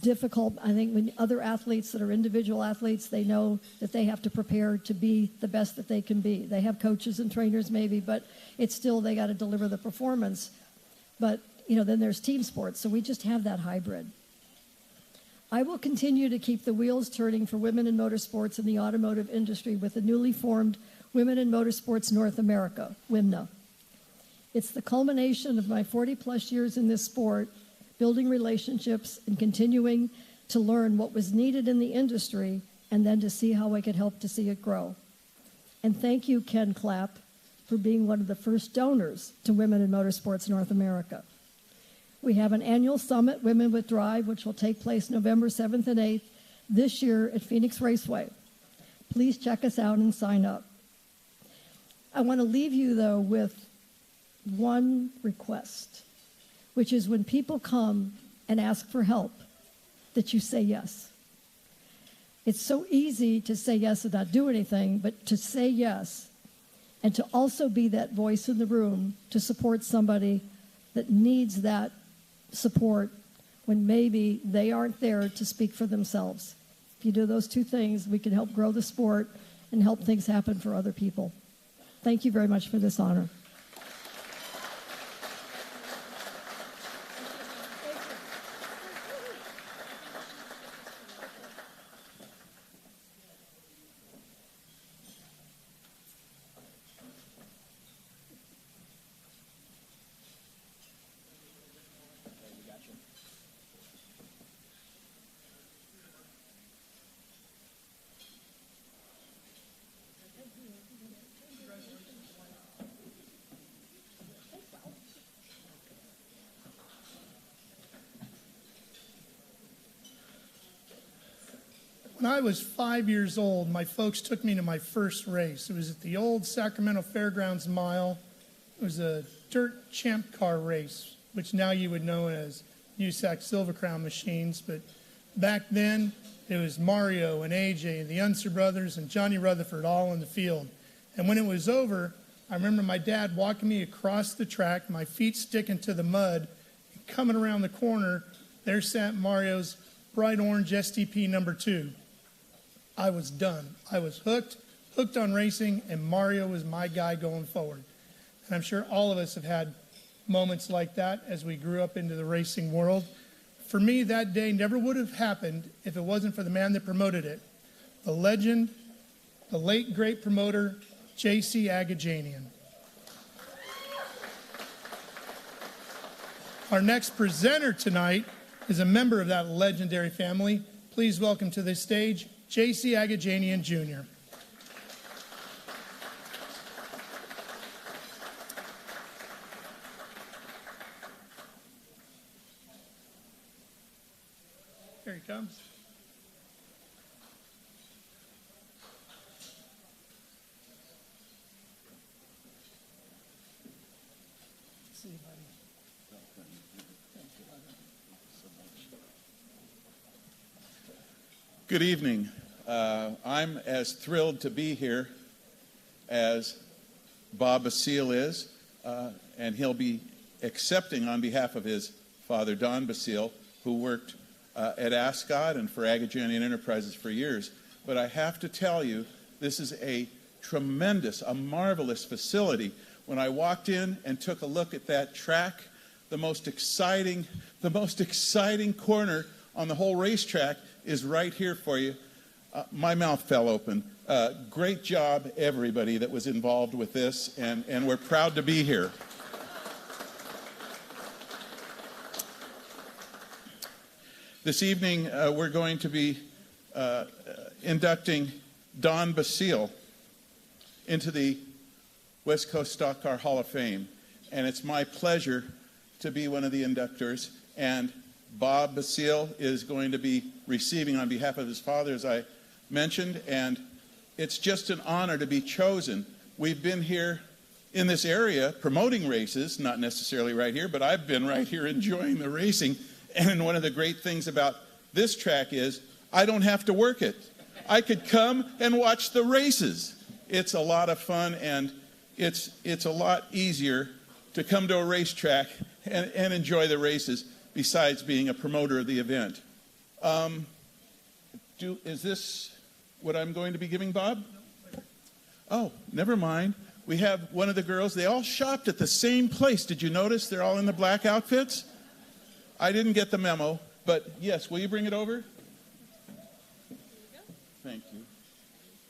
difficult, I think, when other athletes that are individual athletes, they know that they have to prepare to be the best that they can be. They have coaches and trainers maybe, but it's still, they got to deliver the performance. But, then there's team sports, so we just have that hybrid. I will continue to keep the wheels turning for women in motorsports in the automotive industry with the newly formed Women in Motorsports North America, WIMNA. It's the culmination of my 40-plus years in this sport, building relationships and continuing to learn what was needed in the industry and then to see how I could help to see it grow. And thank you, Ken Clapp, for being one of the first donors to Women in Motorsports North America. We have an annual summit, Women with Drive, which will take place November 7th and 8th this year at Phoenix Raceway. Please check us out and sign up. I want to leave you, though, with one request, which is when people come and ask for help, that you say yes. It's so easy to say yes and not do anything, but to say yes and to also be that voice in the room to support somebody that needs that support when maybe they aren't there to speak for themselves. If you do those two things, we can help grow the sport and help things happen for other people. Thank you very much for this honor.
When I was 5 years old, my folks took me to my first race. It was at the old Sacramento Fairgrounds Mile. It was a dirt champ car race, which now you would know as USAC Silver Crown machines. But back then, it was Mario and AJ and the Unser brothers and Johnny Rutherford all in the field. And when it was over, I remember my dad walking me across the track, my feet sticking to the mud, and coming around the corner, there sat Mario's bright orange STP number 2. I was done. I was hooked on racing, and Mario was my guy going forward. And I'm sure all of us have had moments like that as we grew up into the racing world. For me, that day never would have happened if it wasn't for the man that promoted it, the legend, the late great promoter, J.C. Agajanian. Our next presenter tonight is a member of that legendary family. Please welcome to the stage J.C. Agajanian Jr. Here he comes.
See you, buddy. Good evening. I'm as thrilled to be here as Bob Basile is, and he'll be accepting on behalf of his father, Don Basile, who worked at Ascot and for Agajanian Enterprises for years. But I have to tell you, this is a tremendous, a marvelous facility. When I walked in and took a look at that track, the most exciting corner on the whole racetrack is right here for you. My mouth fell open. Great job, everybody that was involved with this, and we're proud to be here. This evening, we're going to be inducting Don Basile into the West Coast Stock Car Hall of Fame. And it's my pleasure to be one of the inductors. And Bob Basile is going to be receiving on behalf of his father, as I mentioned. And it's just an honor to be chosen. We've been here in this area promoting races, not necessarily right here, but I've been right here enjoying the racing. And one of the great things about this track is I don't have to work it. I could come and watch the races. It's a lot of fun, and it's a lot easier to come to a racetrack and enjoy the races besides being a promoter of the event. Is this what I'm going to be giving Bob? Oh, never mind. We have one of the girls. They all shopped at the same place. Did you notice they're all in the black outfits? I didn't get the memo, but yes, will you bring it over? Thank you.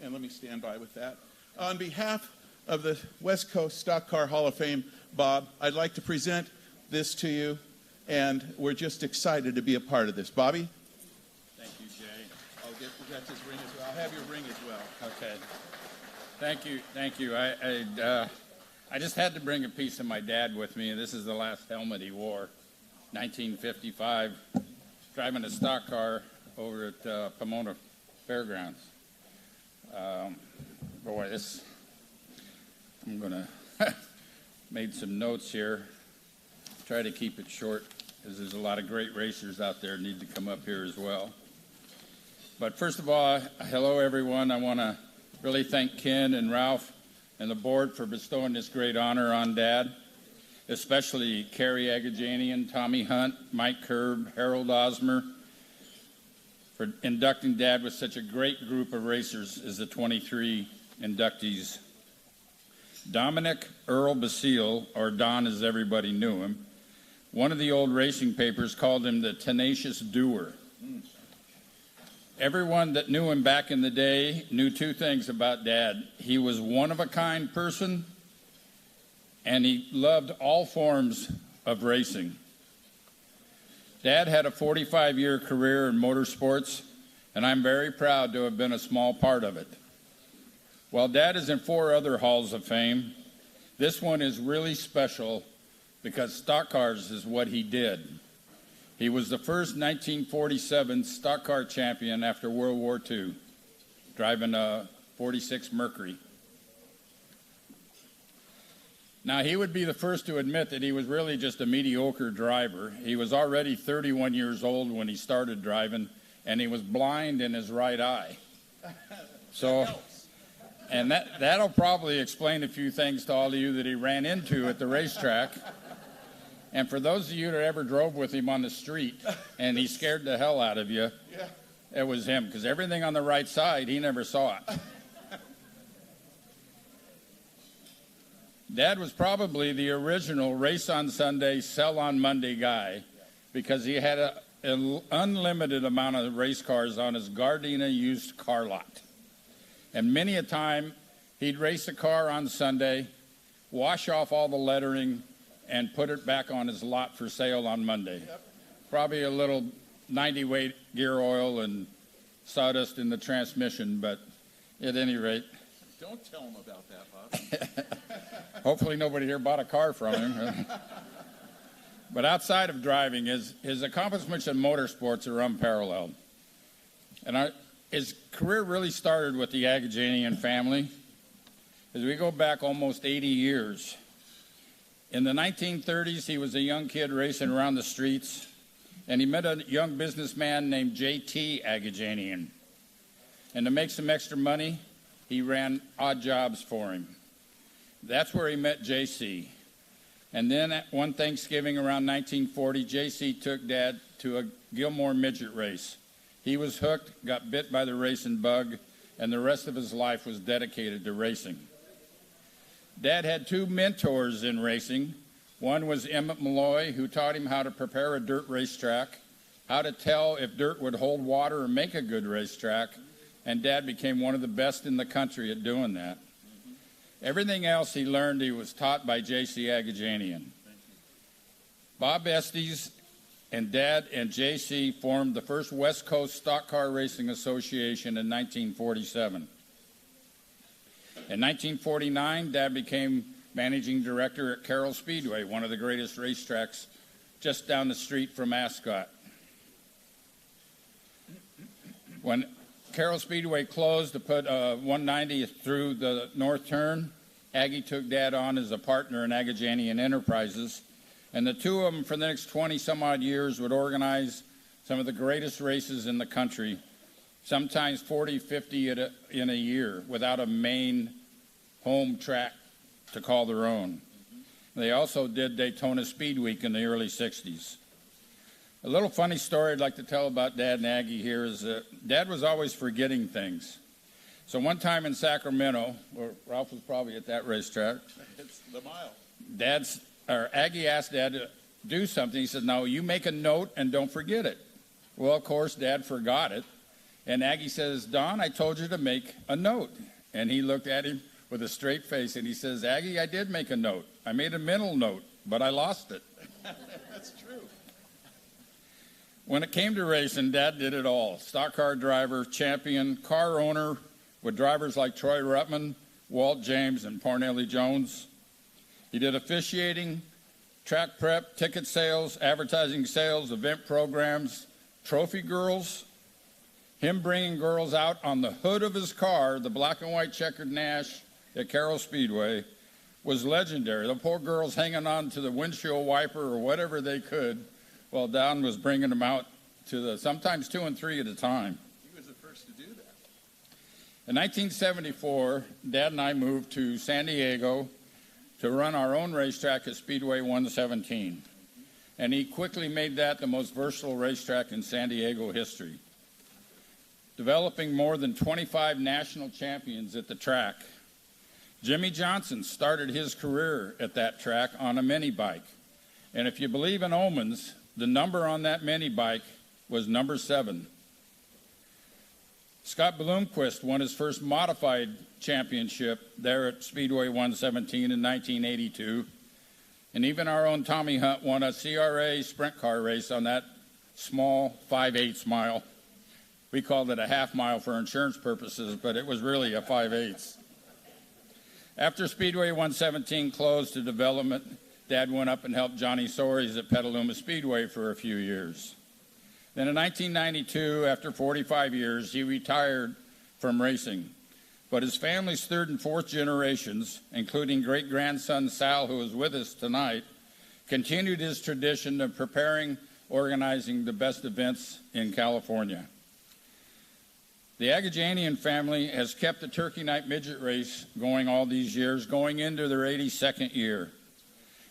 And let me stand by with that. On behalf of the West Coast Stock Car Hall of Fame, Bob, I'd like to present this to you, and we're just excited to be a part of this. Bobby?
Thank you, Jay.
I'll get his ring as well. I'll have your ring as well.
Okay. Thank you. I just had to bring a piece of my dad with me, and this is the last helmet he wore, 1955, driving a stock car over at Pomona Fairgrounds. Boy,
I'm going to made some notes here. Try to keep it short, because there's a lot of great racers out there need to come up here as well. But first of all, hello everyone. I want to really thank Ken and Ralph and the board for bestowing this great honor on Dad, especially Kerry Agajanian, Tommy Hunt, Mike Kerb, Harold Osmer, for inducting Dad with such a great group of racers as the 23 inductees. Dominic Earl Basile, or Don as everybody knew him, one of the old racing papers called him the tenacious doer. Everyone that knew him back in the day knew two things about Dad. He was one-of-a-kind person, and he loved all forms of racing. Dad had a 45-year career in motorsports, and I'm very proud to have been a small part of it. While Dad is in 4 other halls of fame, this one is really special because stock cars is what he did. He was the first 1947 stock car champion after World War II, driving a 46 Mercury. Now, he would be the first to admit that he was really just a mediocre driver. He was already 31 years old when he started driving, and he was blind in his right eye. So, and that'll probably explain a few things to all of you that he ran into at the racetrack. And for those of you that ever drove with him on the street and he scared the hell out of you, it was him, because everything on the right side, he never saw it. Dad was probably the original race on Sunday, sell on Monday guy, because he had an unlimited amount of race cars on his Gardena used car lot. And many a time, he'd race a car on Sunday, wash off all the lettering, and put it back on his lot for sale on Monday. Yep. Probably a little 90-weight gear oil and sawdust in the transmission, but at any rate.
Don't tell him about that, Bob.
Hopefully nobody here bought a car from him. But outside of driving, his accomplishments in motorsports are unparalleled. And his career really started with the Agajanian family. As we go back almost 80 years, in the 1930s, he was a young kid racing around the streets, and he met a young businessman named J.T. Agajanian. And to make some extra money, he ran odd jobs for him. That's where he met J.C. And then at one Thanksgiving around 1940, J.C. took Dad to a Gilmore midget race. He was hooked, got bit by the racing bug, and the rest of his life was dedicated to racing. Dad had 2 mentors in racing. One was Emmett Malloy, who taught him how to prepare a dirt racetrack, how to tell if dirt would hold water or make a good racetrack, and Dad became one of the best in the country at doing that. Everything else he learned, he was taught by J.C. Agajanian. Bob Estes and Dad and J.C. formed the first West Coast Stock Car Racing Association in 1947. In 1949, Dad became managing director at Carroll Speedway, one of the greatest racetracks just down the street from Ascot. When Carroll Speedway closed to put 190 through the north turn, Aggie took Dad on as a partner in Agajanian Enterprises, and the two of them for the next 20-some-odd years would organize some of the greatest races in the country, sometimes 40, 50 in a year, without a main home track to call their own. They also did Daytona Speed Week in the early 60s. A little funny story I'd like to tell about Dad and Aggie here is that Dad was always forgetting things. So one time in Sacramento, where Ralph was probably at that racetrack,
It's the mile.
Aggie asked Dad to do something. He said, "No, you make a note and don't forget it." Well, of course, Dad forgot it. And Aggie says, "Don, I told you to make a note." And he looked at him with a straight face and he says, "Aggie, I did make a note. I made a mental note, but I lost it."
That's true.
When it came to racing, Dad did it all. Stock car driver, champion, car owner, with drivers like Troy Ruttman, Walt James, and Parnelli Jones. He did officiating, track prep, ticket sales, advertising sales, event programs, trophy girls, him bringing girls out on the hood of his car, the black and white checkered Nash at Carroll Speedway, was legendary. The poor girls hanging on to the windshield wiper or whatever they could while Don was bringing them out to the sometimes 2 and 3 at a time.
He was the first to do that.
In 1974, Dad and I moved to San Diego to run our own racetrack at Speedway 117. And he quickly made that the most versatile racetrack in San Diego history, developing more than 25 national champions at the track. Jimmy Johnson started his career at that track on a mini bike. And if you believe in omens, the number on that mini bike was number 7. Scott Bloomquist won his first modified championship there at Speedway 117 in 1982. And even our own Tommy Hunt won a CRA sprint car race on that small 5/8 mile. We called it a half mile for insurance purposes, but it was really a 5/8. After Speedway 117 closed to development, Dad went up and helped Johnny Soares at Petaluma Speedway for a few years. Then in 1992, after 45 years, he retired from racing. But his family's 3rd and 4th generations, including great-grandson Sal, who is with us tonight, continued his tradition of organizing the best events in California. The Agajanian family has kept the Turkey Night Midget Race going all these years, going into their 82nd year.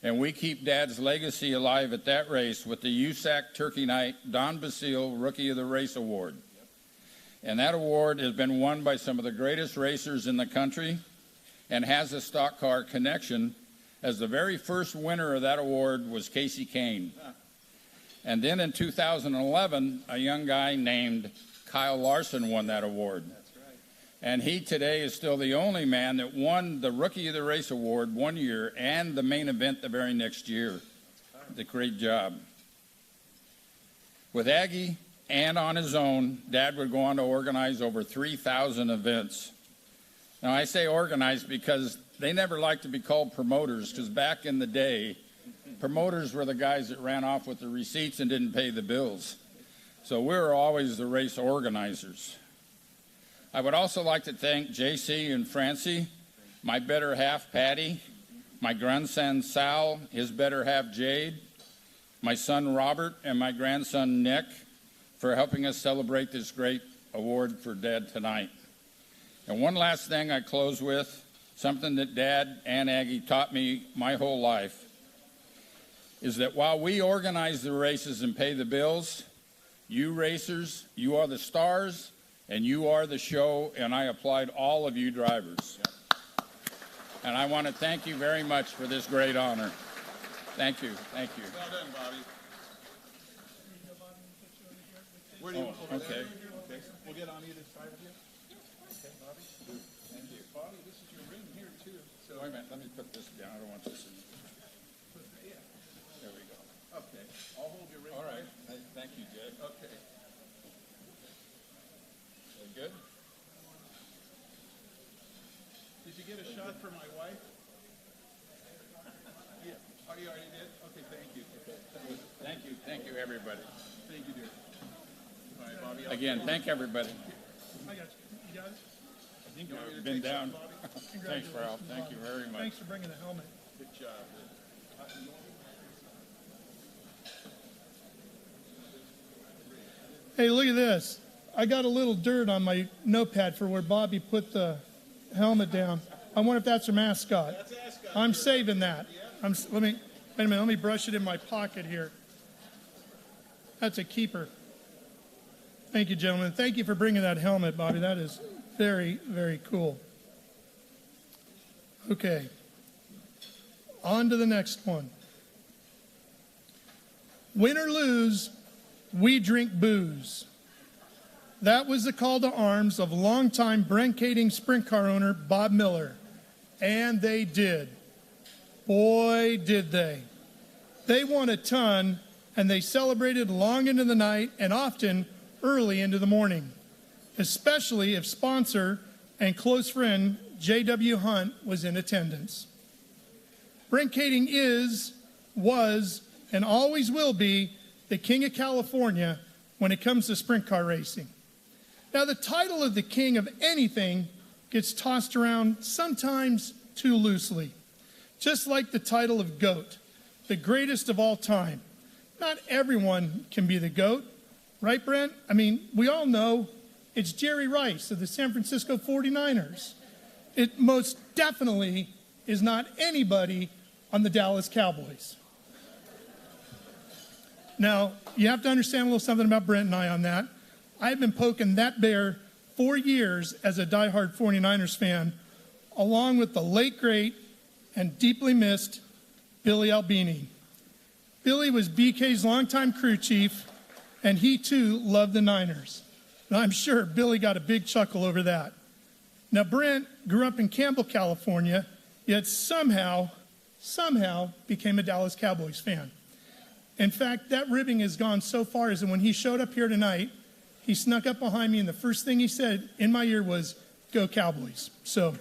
And we keep Dad's legacy alive at that race with the USAC Turkey Night Don Basile Rookie of the Race Award. And that award has been won by some of the greatest racers in the country and has a stock car connection, as the very first winner of that award was Casey Kane. And then in 2011, a young guy named Kyle Larson won that award. That's right. And he today is still the only man that won the Rookie of the Race Award one year and the main event the very next year. Did a great job. With Aggie and on his own, Dad would go on to organize over 3,000 events. Now, I say organize because they never liked to be called promoters, because back in the day, promoters were the guys that ran off with the receipts and didn't pay the bills. So we were always the race organizers. I would also like to thank JC and Francie, my better half Patty, my grandson Sal, his better half Jade, my son Robert, and my grandson Nick for helping us celebrate this great award for Dad tonight. And one last thing I close with, something that Dad and Aggie taught me my whole life, is that while we organize the races and pay the bills, you racers, you are the stars, and you are the show, and I applaud all of you drivers. And I want to thank you very much for this great honor. Thank you. Thank you.
Well done, Bobby. Where do you
okay.
Okay. We'll get on either side of you. Okay, Bobby. Thank you. Bobby, this is your ring here, too.
So wait a minute. Let me put this down. I don't want this in. There we go.
Okay. I'll hold your ring.
All right. Thank you, Jay.
Okay.
Good?
Did you get a shot for my wife? Yeah. Oh, you already did? Okay, thank you.
Thank you. Thank you, everybody.
Thank you, dear. All right, Bobby.
Again, thank everybody.
I got you. You got it?
I think I've been down. Thanks, Ralph. Thank you very much.
Thanks for bringing the helmet.
Good job.
Hey, look at this. I got a little dirt on my notepad for where Bobby put the helmet down. I wonder if that's a mascot.
That's Ascot.
I'm saving that. Wait a minute. Let me brush it in my pocket here. That's a keeper. Thank you, gentlemen. Thank you for bringing that helmet, Bobby. That is very, very cool. Okay. On to the next one. Win or lose, we drink booze. That was the call to arms of longtime Brent Kaeding sprint car owner Bob Miller. And they did. Boy, did they. They won a ton, and they celebrated long into the night and often early into the morning, especially if sponsor and close friend J.W. Hunt was in attendance. Brent Kaeding was, and always will be the king of California when it comes to sprint car racing. Now, the title of the king of anything gets tossed around sometimes too loosely. Just like the title of GOAT, the greatest of all time. Not everyone can be the GOAT, right, Brent? I mean, we all know it's Jerry Rice of the San Francisco 49ers. It most definitely is not anybody on the Dallas Cowboys. Now, you have to understand a little something about Brent and I on that. I've been poking that bear for years as a diehard 49ers fan, along with the late, great, and deeply missed Billy Albini. Billy was BK's longtime crew chief, and he too loved the Niners. And I'm sure Billy got a big chuckle over that. Now, Brent grew up in Campbell, California, yet somehow became a Dallas Cowboys fan. In fact, that ribbing has gone so far as that when he showed up here tonight, he snuck up behind me, and the first thing he said in my ear was, "Go Cowboys." So,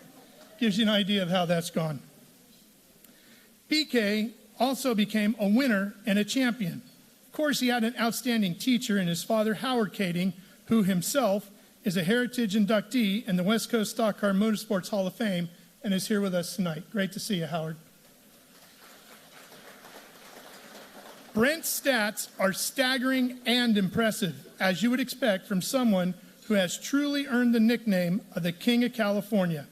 gives you an idea of how that's gone. BK also became a winner and a champion. Of course, he had an outstanding teacher in his father, Howard Kaeding, who himself is a heritage inductee in the West Coast Stock Car Motorsports Hall of Fame and is here with us tonight. Great to see you, Howard. Brent's stats are staggering and impressive, as you would expect from someone who has truly earned the nickname of the King of California.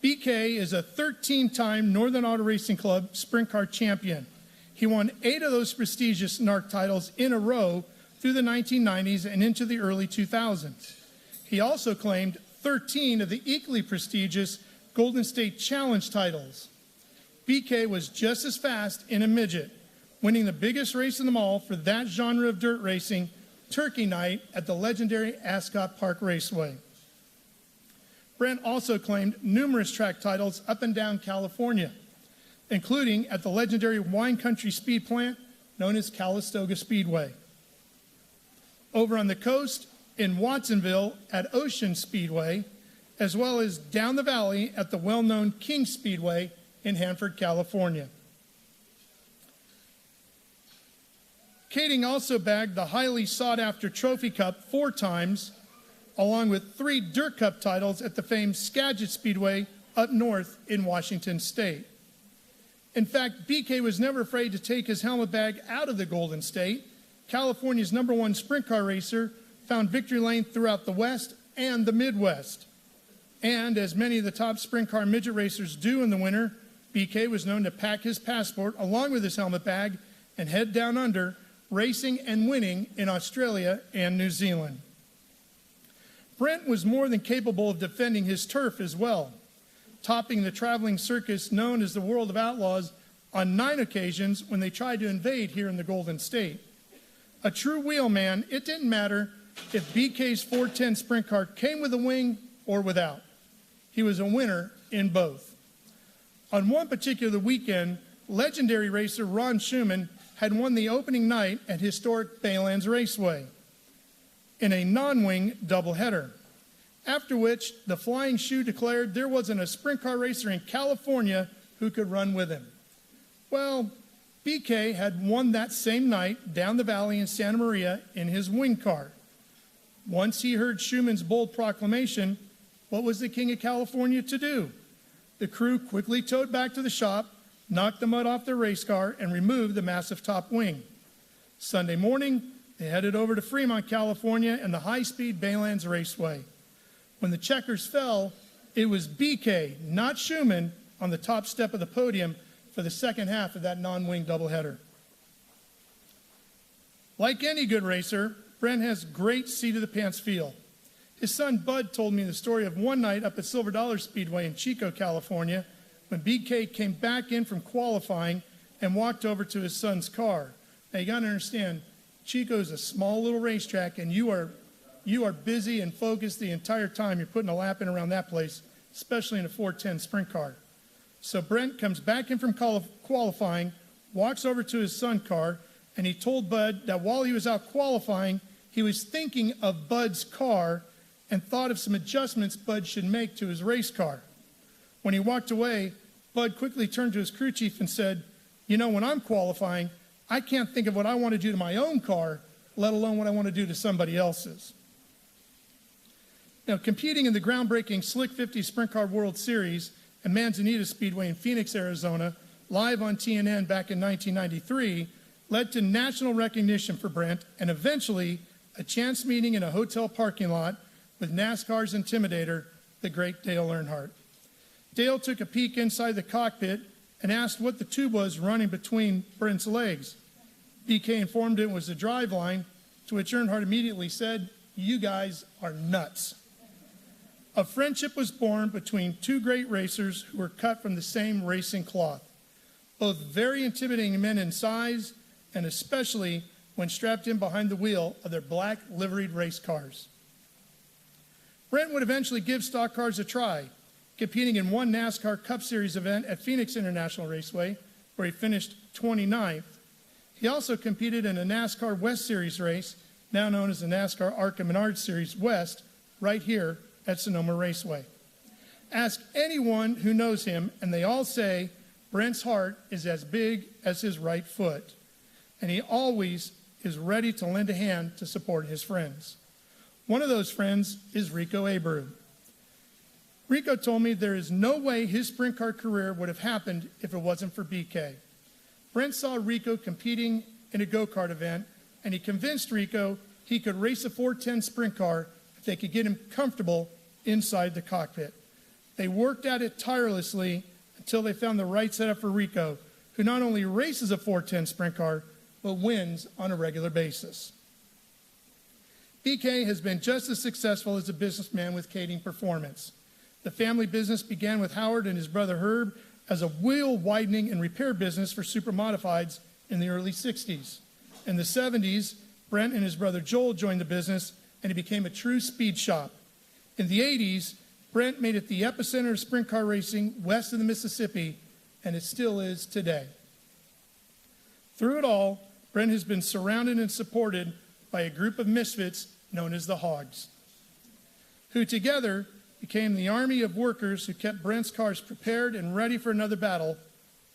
BK is a 13-time Northern Auto Racing Club Sprint Car champion. He won 8 of those prestigious NARC titles in a row through the 1990s and into the early 2000s. He also claimed 13 of the equally prestigious Golden State Challenge titles. BK was just as fast in a midget, winning the biggest race in them all for that genre of dirt racing, Turkey Night at the legendary Ascot Park Raceway. Brent also claimed numerous track titles up and down California, including at the legendary wine country speed plant known as Calistoga Speedway. Over on the coast, in Watsonville at Ocean Speedway, as well as down the valley at the well-known King Speedway in Hanford, California. Kaeding also bagged the highly sought-after Trophy Cup 4 times, along with 3 Dirt Cup titles at the famed Skagit Speedway up north in Washington State. In fact, BK was never afraid to take his helmet bag out of the Golden State. California's #1 sprint car racer, found victory lane throughout the West and the Midwest. And as many of the top sprint car midget racers do in the winter, BK was known to pack his passport along with his helmet bag and head down under, racing and winning in Australia and New Zealand. Brent was more than capable of defending his turf as well, topping the traveling circus known as the World of Outlaws on 9 occasions when they tried to invade here in the Golden State. A true wheelman, it didn't matter if BK's 410 sprint car came with a wing or without. He was a winner in both. On one particular weekend, legendary racer Ron Schumann had won the opening night at historic Baylands Raceway in a non-wing doubleheader, after which the Flying Shoe declared there wasn't a sprint car racer in California who could run with him. Well, BK had won that same night down the valley in Santa Maria in his wing car. Once he heard Schumann's bold proclamation, what was the King of California to do? The crew quickly towed back to the shop, knocked the mud off their race car, and removed the massive top wing. Sunday morning, they headed over to Fremont, California, and the high-speed Baylands Raceway. When the checkers fell, it was BK, not Schumann, on the top step of the podium for the second half of that non-wing doubleheader. Like any good racer, Brent has great seat-of-the-pants feel. His son Bud told me the story of one night up at Silver Dollar Speedway in Chico, California, when BK came back in from qualifying and walked over to his son's car. Now, you got to understand, Chico is a small little racetrack, and you are busy and focused the entire time you're putting a lap in around that place, especially in a 410 sprint car. So Brent comes back in from qualifying, walks over to his son's car, and he told Bud that while he was out qualifying, he was thinking of Bud's car and thought of some adjustments Bud should make to his race car. When he walked away, Bud quickly turned to his crew chief and said, "You know, when I'm qualifying, I can't think of what I want to do to my own car, let alone what I want to do to somebody else's." Now, competing in the groundbreaking Slick 50 Sprint Car World Series at Manzanita Speedway in Phoenix, Arizona, live on TNN back in 1993 led to national recognition for Brent and eventually a chance meeting in a hotel parking lot with NASCAR's intimidator, the great Dale Earnhardt. Dale took a peek inside the cockpit and asked what the tube was running between Brent's legs. BK informed it was the driveline, to which Earnhardt immediately said, "You guys are nuts." A friendship was born between two great racers who were cut from the same racing cloth, both very intimidating men in size and especially when strapped in behind the wheel of their black liveried race cars. Brent would eventually give stock cars a try, competing in one NASCAR Cup Series event at Phoenix International Raceway, where he finished 29th. He also competed in a NASCAR West Series race, now known as the NASCAR ARCA Menard Series West, right here at Sonoma Raceway. Ask anyone who knows him, and they all say Brent's heart is as big as his right foot, and he always is ready to lend a hand to support his friends. One of those friends is Rico Abreu. Rico told me there is no way his sprint car career would have happened if it wasn't for BK. Brent saw Rico competing in a go-kart event, and he convinced Rico he could race a 410 sprint car if they could get him comfortable inside the cockpit. They worked at it tirelessly until they found the right setup for Rico, who not only races a 410 sprint car, but wins on a regular basis. BK has been just as successful as a businessman with Kaeding Performance. The family business began with Howard and his brother Herb as a wheel widening and repair business for super modifieds in the early 60s. In the 70s, Brent and his brother Joel joined the business, and it became a true speed shop. In the 80s, Brent made it the epicenter of sprint car racing west of the Mississippi, and it still is today. Through it all, Brent has been surrounded and supported by a group of misfits known as the Hogs, who together became the army of workers who kept Brent's cars prepared and ready for another battle,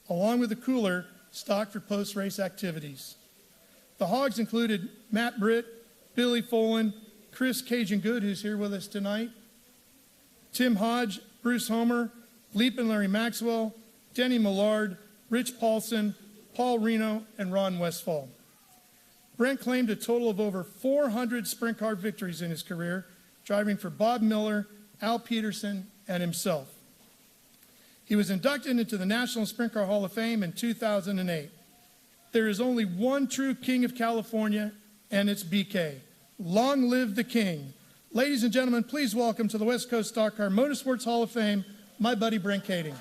along with a cooler stocked for post-race activities. The Hogs included Matt Britt, Billy Folan, Chris Cajun Good, who's here with us tonight, Tim Hodge, Bruce Homer, Leap and Larry Maxwell, Denny Millard, Rich Paulson, Paul Reno, and Ron Westfall. Brent claimed a total of over 400 sprint car victories in his career, driving for Bob Miller, Al Peterson, and himself. He was inducted into the National Sprint Car Hall of Fame in 2008. There is only one true king of California, and it's BK. Long live the king. Ladies and gentlemen, please welcome to the West Coast Stock Car Motorsports Hall of Fame, my buddy Brent Kaeding.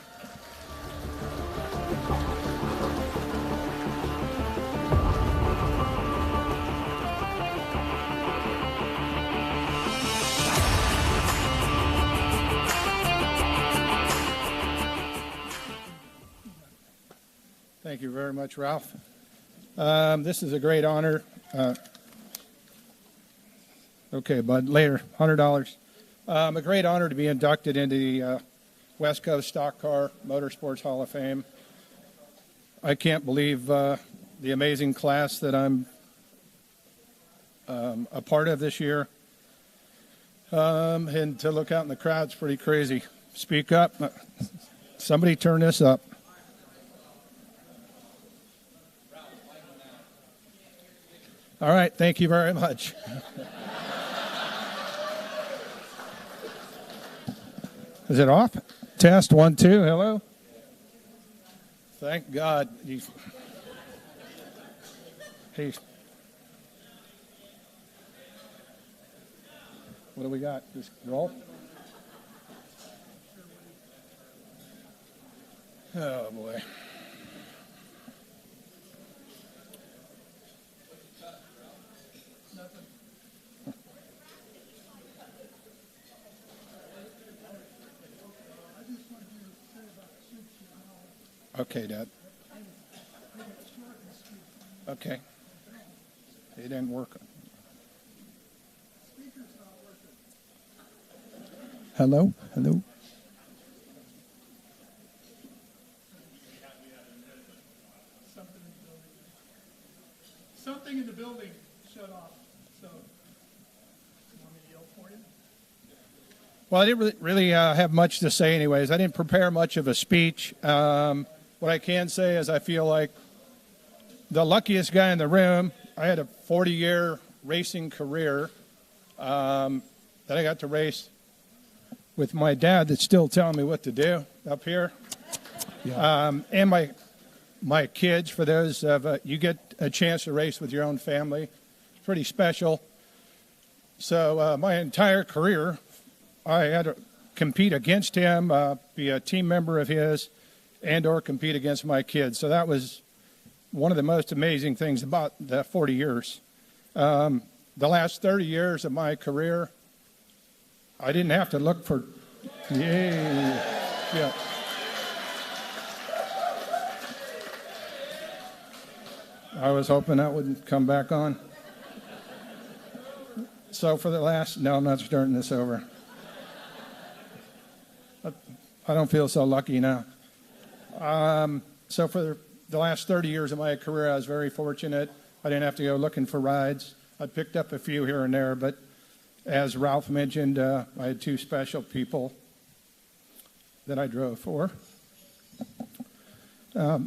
Thank you very much, Ralph. This is a great honor. Okay, bud, later, $100. A great honor to be inducted into the West Coast Stock Car Motorsports Hall of Fame. I can't believe the amazing class that I'm a part of this year. And to look out in the crowd's pretty crazy. Speak up. Somebody turn this up. All right, thank you very much. Is it off? Test, 1, 2, hello? Thank God. Hey. What do we got? Just roll? Oh, boy. Okay, Dad. Okay. It didn't work. Hello? Hello?
Something in the building shut off, so you want me to yell for you?
Well, I didn't really have much to say anyways. I didn't prepare much of a speech. what I can say is I feel like the luckiest guy in the room. I had a 40-year racing career that I got to race with my dad that's still telling me what to do up here. And my kids, for those of you get a chance to race with your own family. It's pretty special. So my entire career, I had to compete against him, be a team member of his, and or compete against my kids. So that was one of the most amazing things about the 40 years. The last 30 years of my career, I didn't have to look for... Yeah. I was hoping that wouldn't come back on. So for the last... No, I'm not starting this over. I don't feel so lucky now. So for the last 30 years of my career, I was very fortunate. I didn't have to go looking for rides. I picked up a few here and there, but as Ralph mentioned, I had two special people that I drove for. Hello.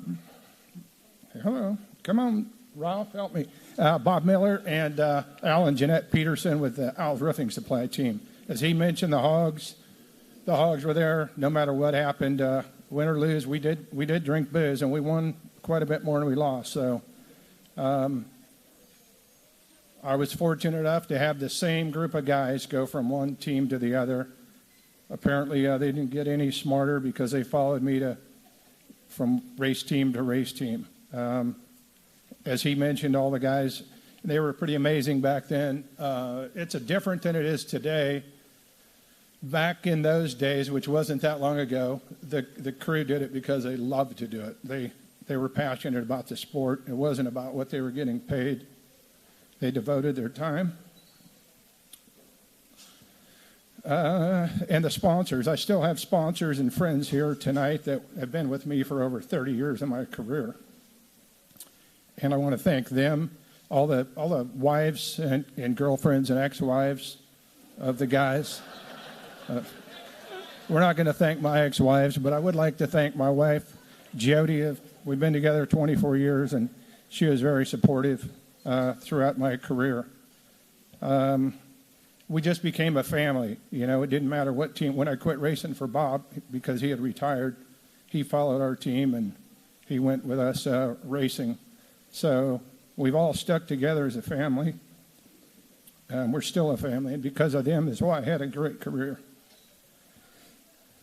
Come on, Ralph, help me. Bob Miller and Al and Jeanette Peterson with the Al's Roofing Supply team. As he mentioned, the Hogs were there no matter what happened. Win or lose, we did drink booze, and we won quite a bit more than we lost. So I was fortunate enough to have the same group of guys go from one team to the other. Apparently, they didn't get any smarter because they followed me from race team to race team. As he mentioned, all the guys, they were pretty amazing back then. It's different than it is today. Back in those days, which wasn't that long ago, the crew did it because they loved to do it. They were passionate about the sport. It wasn't about what they were getting paid. They devoted their time. And the sponsors. I still have sponsors and friends here tonight that have been with me for over 30 years in my career. And I want to thank them, all the wives and girlfriends and ex-wives of the guys. We're not going to thank my ex-wives, but I would like to thank my wife, Jody. We've been together 24 years, and she was very supportive throughout my career. We just became a family. You know, it didn't matter what team. When I quit racing for Bob, because he had retired, he followed our team, and he went with us racing. So we've all stuck together as a family. We're still a family, and because of them is why I had a great career.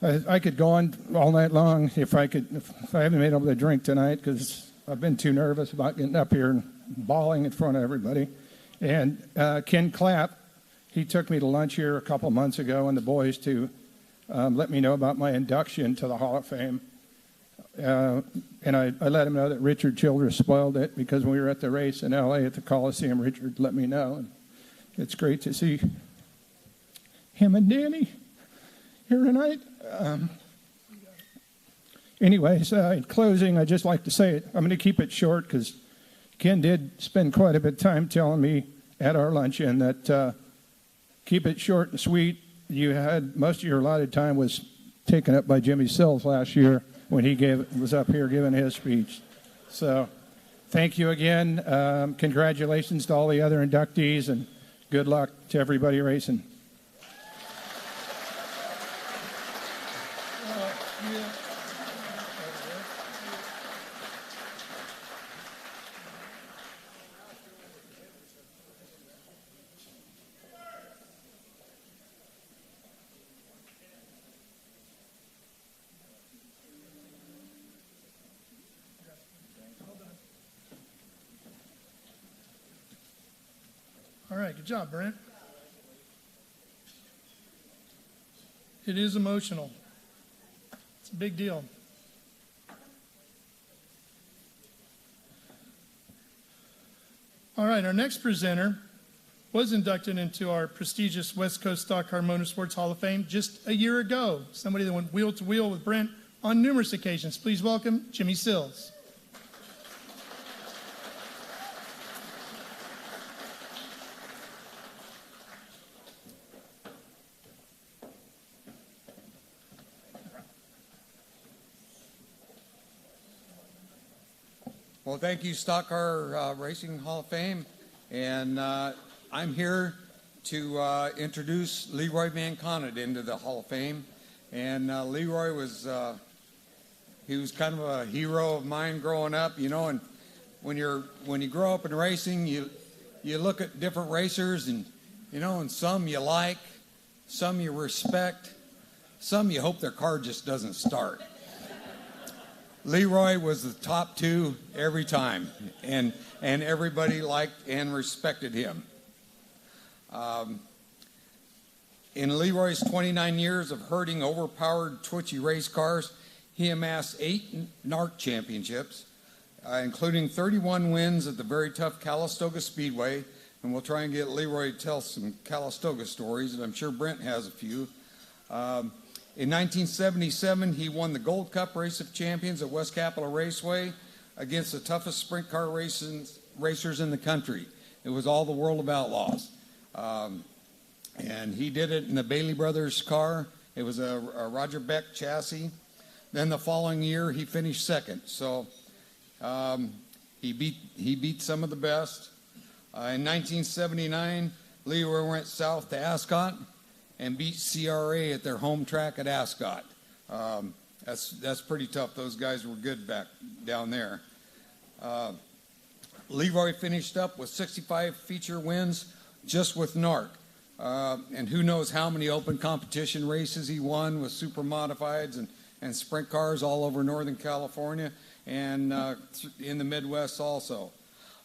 I could go on all night long if I haven't been able to drink tonight because I've been too nervous about getting up here and bawling in front of everybody. And Ken Clapp, he took me to lunch here a couple months ago, and the boys to let me know about my induction to the Hall of Fame. And I let him know that Richard Childress spoiled it because when we were at the race in L.A. at the Coliseum, Richard let me know. And it's great to see him and Danny here tonight. Anyways, in closing, I'd just like to say I'm going to keep it short because Ken did spend quite a bit of time telling me at our luncheon that keep it short and sweet. You had most of your allotted time was taken up by Jimmy Sills last year when he was up here giving his speech. So thank you again. Congratulations to all the other inductees, and good luck to everybody racing.
All right, good job, Brent. It is emotional. It's a big deal. All right, our next presenter was inducted into our prestigious West Coast Stock Car Motorsports Hall of Fame just a year ago. Somebody that went wheel to wheel with Brent on numerous occasions. Please welcome Jimmy Sills.
Well, thank you, Stock Car Racing Hall of Fame. And I'm here to introduce Leroy Van Connet into the Hall of Fame. And Leroy was, he was kind of a hero of mine growing up, you know, and when you grow up in racing, you look at different racers and, you know, and some you like, some you respect, some you hope their car just doesn't start. Leroy was the top two every time, and everybody liked and respected him. In Leroy's 29 years of herding overpowered, twitchy race cars, he amassed 8 NARC championships, including 31 wins at the very tough Calistoga Speedway. And we'll try and get Leroy to tell some Calistoga stories, and I'm sure Brent has a few. In 1977, he won the Gold Cup Race of Champions at West Capitol Raceway against the toughest sprint car racers in the country. It was all the World of Outlaws. And he did it in the Bailey Brothers car. It was a Roger Beck chassis. Then the following year, he finished second. So he beat some of the best. In 1979, Leroy went south to Ascot and beat CRA at their home track at Ascot. That's pretty tough. Those guys were good back down there. Leroy finished up with 65 feature wins just with NARC. And who knows how many open competition races he won with super modifieds and sprint cars all over Northern California and in the Midwest also.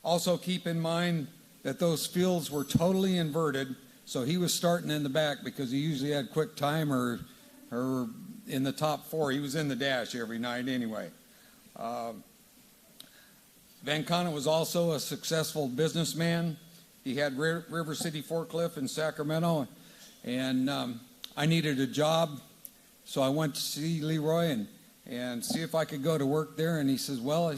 Also keep in mind that those fields were totally inverted, so he was starting in the back because he usually had quick time or in the top 4. He was in the dash every night anyway. Van Connet was also a successful businessman. He had River City Forklift in Sacramento, and I needed a job, so I went to see Leroy and see if I could go to work there. And he says, "Well,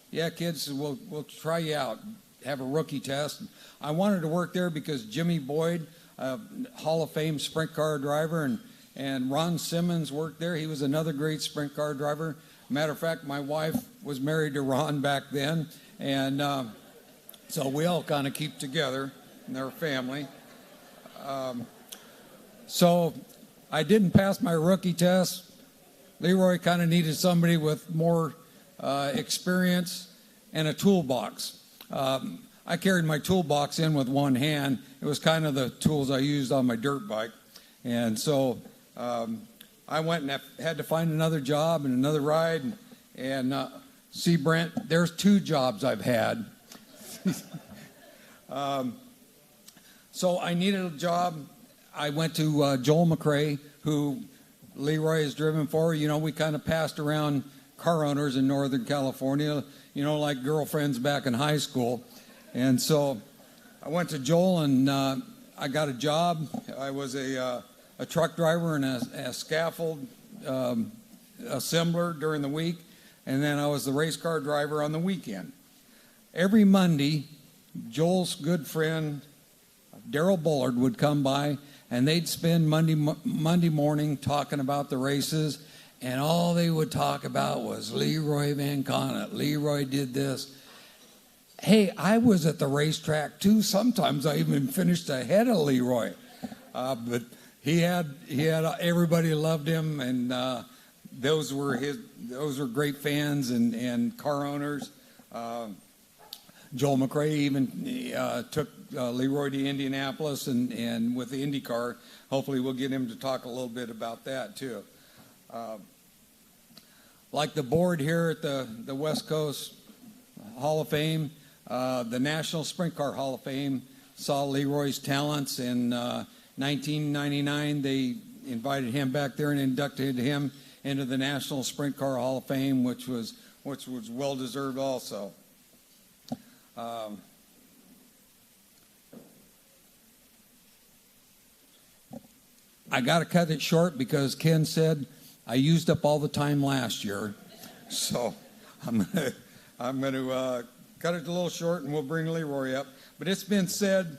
yeah, kids, we'll try you out. Have a rookie test." I wanted to work there because Jimmy Boyd, Hall of Fame sprint car driver, and Ron Simmons worked there. He was another great sprint car driver. Matter of fact, my wife was married to Ron back then, and so we all kind of keep together in their family. So I didn't pass my rookie test. Leroy kind of needed somebody with more experience and a toolbox. I carried my toolbox in with one hand. It was kind of the tools I used on my dirt bike. And so I went and had to find another job and another ride. And see, Brent, there's 2 jobs I've had. So I needed a job. I went to Joel McRae, who Leroy has driven for. You know, we kind of passed around car owners in Northern California, you know, like girlfriends back in high school. And so I went to Joel and I got a job. I was a truck driver and a scaffold assembler during the week. And then I was the race car driver on the weekend. Every Monday, Joel's good friend, Daryl Bullard, would come by, and they'd spend Monday morning talking about the races, and all they would talk about was Leroy Van Connet. Leroy did this. Hey, I was at the racetrack too. Sometimes I even finished ahead of Leroy. But he had everybody loved him, and those were great fans and car owners. Joel McRae even took Leroy to Indianapolis and with the IndyCar. Hopefully we'll get him to talk a little bit about that too. Like the board here at the West Coast Hall of Fame, the National Sprint Car Hall of Fame saw Leroy's talents. In 1999, they invited him back there and inducted him into the National Sprint Car Hall of Fame, which was well deserved also. I got to cut it short because Ken said I used up all the time last year, so I'm going to cut it a little short, and we'll bring Leroy up. But it's been said,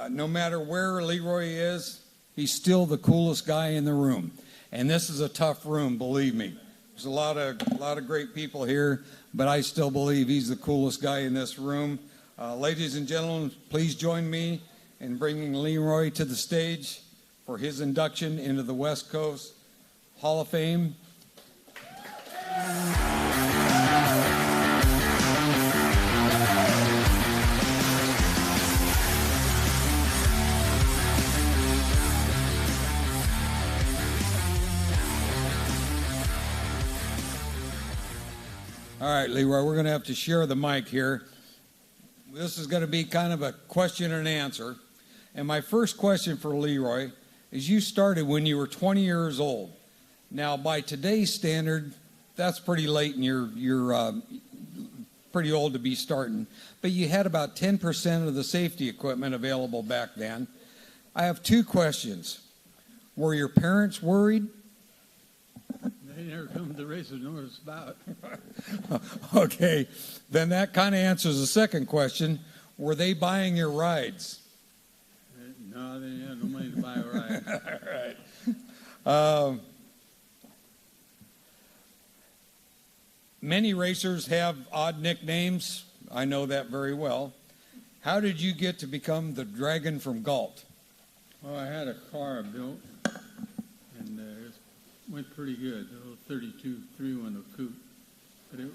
no matter where Leroy is, he's still the coolest guy in the room. And this is a tough room, believe me. There's a lot of great people here, but I still believe he's the coolest guy in this room. Ladies and gentlemen, please join me in bringing Leroy to the stage for his induction into the West Coast Hall of Fame. All right, Leroy, we're going to have to share the mic here. This is going to be kind of a question and answer. And my first question for Leroy is, you started when you were 20 years old. Now, by today's standard, that's pretty late and you're pretty old to be starting. But you had about 10% of the safety equipment available back then. I have two questions. Were your parents worried?
They never come to the races, know what it's about.
Okay, then that kind of answers the second question. Were they buying your rides?
No, they didn't have no money to buy a ride.
All right. Many racers have odd nicknames. I know that very well. How did you get to become the Dragon from Galt?
Well, I had a car I built, and it went pretty good. A little 32 three-window coupe, but it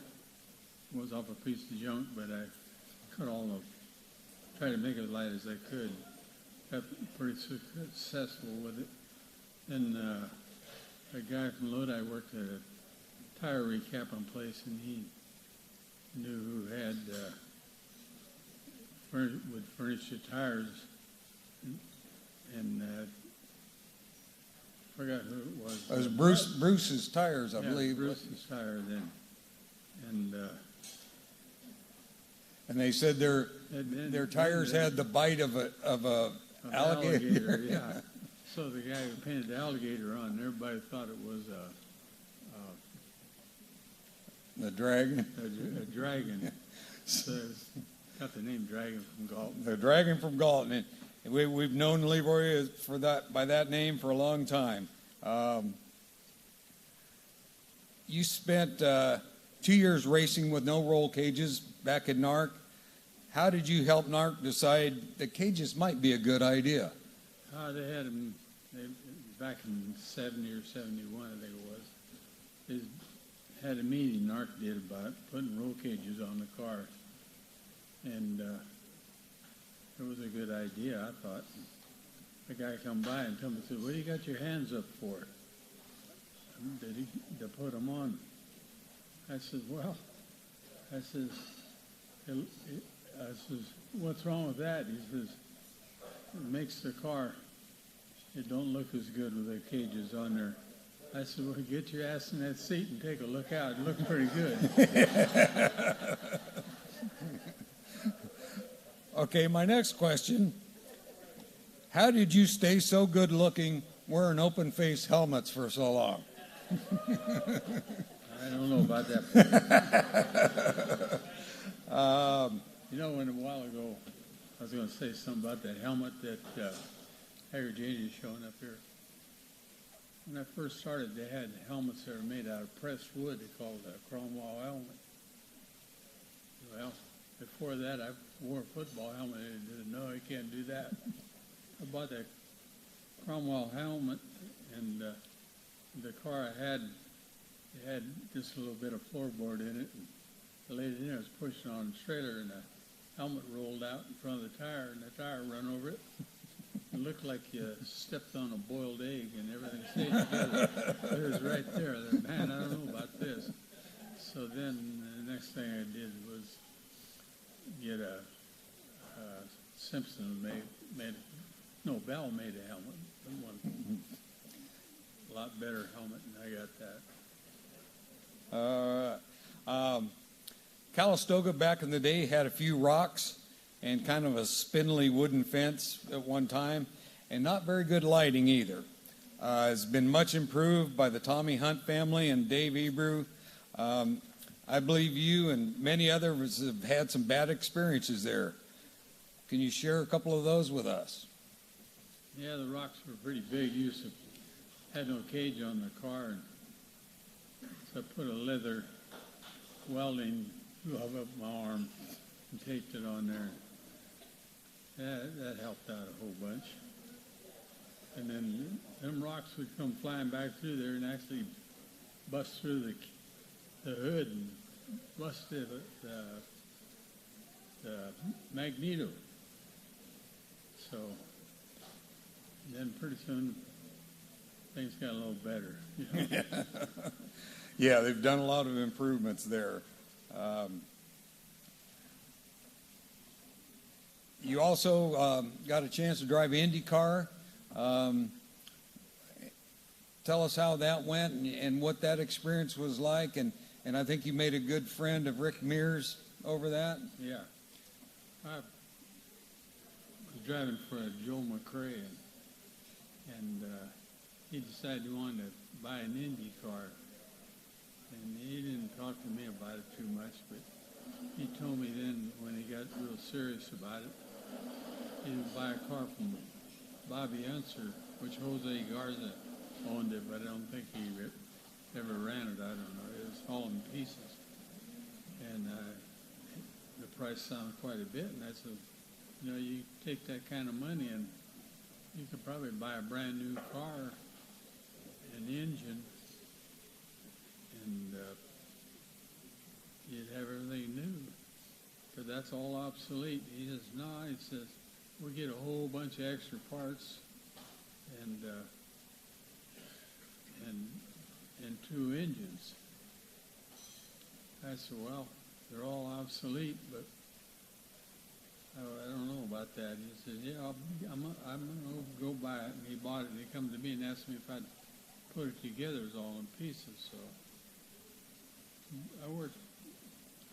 was off a piece of junk. But I tried to make it as light as I could. Got pretty successful with it. Then a guy from Lodi worked at a tire recapping place, and he knew who had would furnish the tires, and forgot who it was.
It was Bruce's Tires, I believe.
Bruce's Tire then,
and they said their tires had the bite of a alligator.
Yeah. So the guy who painted the alligator on, everybody thought it was
the dragon.
A dragon. So it's got the name Dragon from Galt.
The Dragon from Galt. And we've known Leroy by that name for a long time. You spent 2 years racing with no roll cages back in NARC. How did you help NARC decide that cages might be a good idea?
They had them back in 70 or 71, I think it was. They had a meeting NARC did about putting roll cages on the car. And it was a good idea, I thought. The guy come by and told me, said, "What do you got your hands up for?" To put them on. I said, "Well," I says, "What's wrong with that?" He says, "It makes the car, it don't look as good with the cages on there." I said, "Well, get your ass in that seat and take a look out. It looks pretty good."
Okay, my next question. How did you stay so good looking wearing open face helmets for so long?
I don't know about that. When a while ago, I was going to say something about that helmet that Hager J.J. is showing up here. When I first started, they had helmets that were made out of pressed wood. They called it a Cromwell helmet. Well, before that, I wore a football helmet. I didn't know you can't do that. I bought that Cromwell helmet, and the car I had, it had just a little bit of floorboard in it. And the lady in there was pushing on the trailer, and the helmet rolled out in front of the tire, and the tire ran over it. It looked like you stepped on a boiled egg, and everything stayed together. It was right there. I said, "Man, I don't know about this." So then the next thing I did was get Simpson Bell made a helmet. One a lot better helmet, and I got that.
Calistoga back in the day had a few rocks and kind of a spindly wooden fence at one time, and not very good lighting either. It's been much improved by the Tommy Hunt family and Dave Ebrew. I believe you and many others have had some bad experiences there. Can you share a couple of those with us?
Yeah, the rocks were pretty big. You had no cage on the car, and So I put a leather welding glove up my arm and taped it on there. That helped out a whole bunch. And then them rocks would come flying back through there and actually bust through the hood and bust the magneto. So then pretty soon things got a little better. You know?
Yeah, they've done a lot of improvements there. You also got a chance to drive IndyCar. Tell us how that went and what that experience was like. And I think you made a good friend of Rick Mears over that.
Yeah. I was driving for Joe McRae, and he decided he wanted to buy an Indy car. And he didn't talk to me about it too much, but he told me then when he got real serious about it, he would buy a car from Bobby Unser, which Jose Garza owned it, but I don't think he ever ran it. I don't know. It was all in pieces. And the price sounded quite a bit, and I said, you know, you take that kind of money and you could probably buy a brand new car, an engine, and you'd have everything new. But that's all obsolete. He says, no, he says, we get a whole bunch of extra parts and 2 engines. I said, well, they're all obsolete, but I don't know about that. He said, yeah, I'm going to go buy it. And he bought it, and he come to me and asked me if I'd put it together. It was all in pieces. So I worked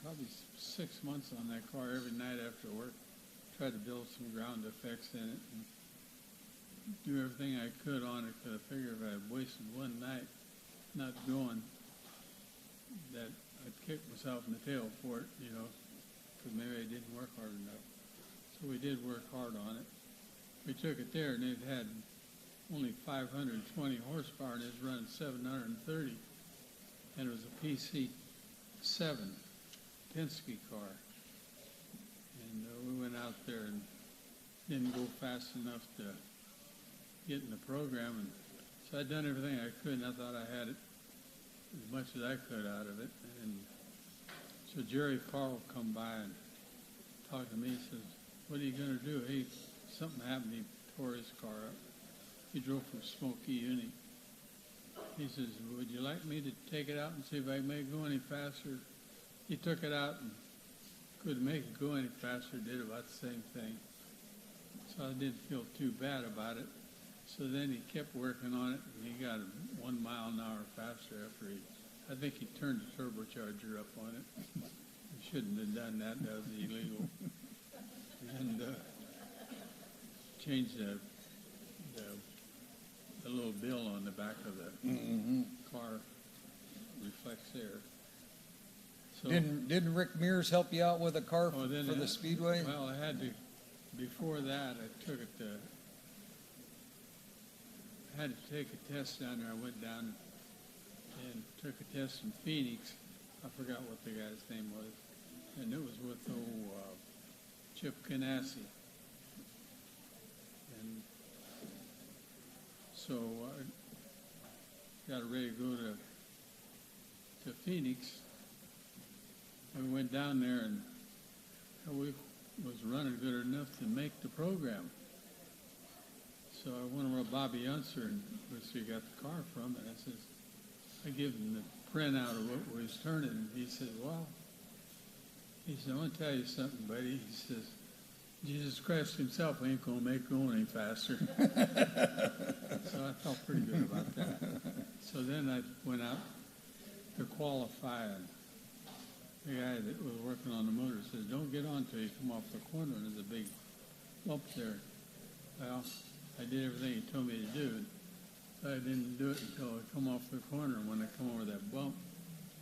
probably 6 months on that car every night after work. Tried to build some ground effects in it and do everything I could on it, because I figured if I had wasted one night not going, that I'd kick myself in the tail for it, you know, because maybe I didn't work hard enough. So we did work hard on it. We took it there, and it had only 520 horsepower, and it was running 730, and it was a PC7 Penske car. And we went out there and didn't go fast enough to get in the program. And so I'd done everything I could, and I thought I had it as much as I could out of it. And so Jerry Carl come by and talked to me. He says, what are you going to do? Hey, something happened. He tore his car up. He drove from Smoky Uni. He says, would you like me to take it out and see if I can make it go any faster? He took it out and couldn't make it go any faster, did about the same thing. So I didn't feel too bad about it. So then he kept working on it, and he got it 1 mile an hour faster after I think he turned the turbocharger up on it. He shouldn't have done that. That was illegal. And changed the little bill on the back of the car reflects air. So,
didn't Rick Mears help you out with a car for the Speedway?
Well, I had to. Before that, I had to take a test down there. I went down and took a test in Phoenix. I forgot what the guy's name was, and it was with Chip Ganassi. And so I got ready to go to Phoenix. And we went down there, and we was running good enough to make the program. So I went over to Bobby Unser, and which he got the car from, and I give him the printout of what we was turning, and he said, well, he said, I want to tell you something, buddy. He says, Jesus Christ himself ain't going to make it go any faster. So I felt pretty good about that. So then I went out to qualify, and the guy that was working on the motor says, don't get on till you come off the corner, and there's a big bump there. Well, I did everything he told me to do. I didn't do it until I come off the corner, and when I come over that bump,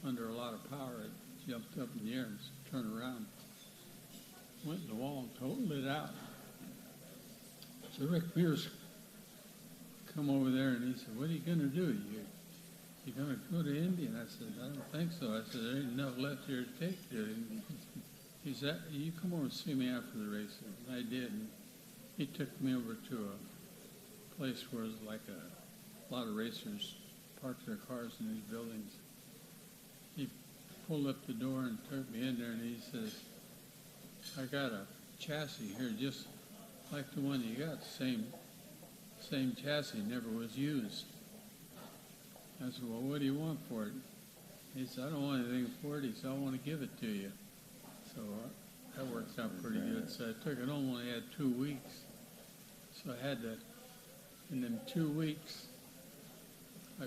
under a lot of power, it jumped up in the air and turned around. Went in the wall and totaled it out. So Rick Pierce come over there, and he said, what are you going to do? you going to go to Indy? And I said, I don't think so. I said, there ain't enough left here to take to it. He said, you come over and see me after the race. And I did. And he took me over to a place where it was like a lot of racers parked their cars in these buildings. He pulled up the door and took me in there, and he says, I got a chassis here just like the one you got, same chassis, never was used. I said, well, what do you want for it? He said, I don't want anything for it. He said, I want to give it to you. So that worked out pretty good. So I took it home, only had 2 weeks. So I had that. In them 2 weeks, I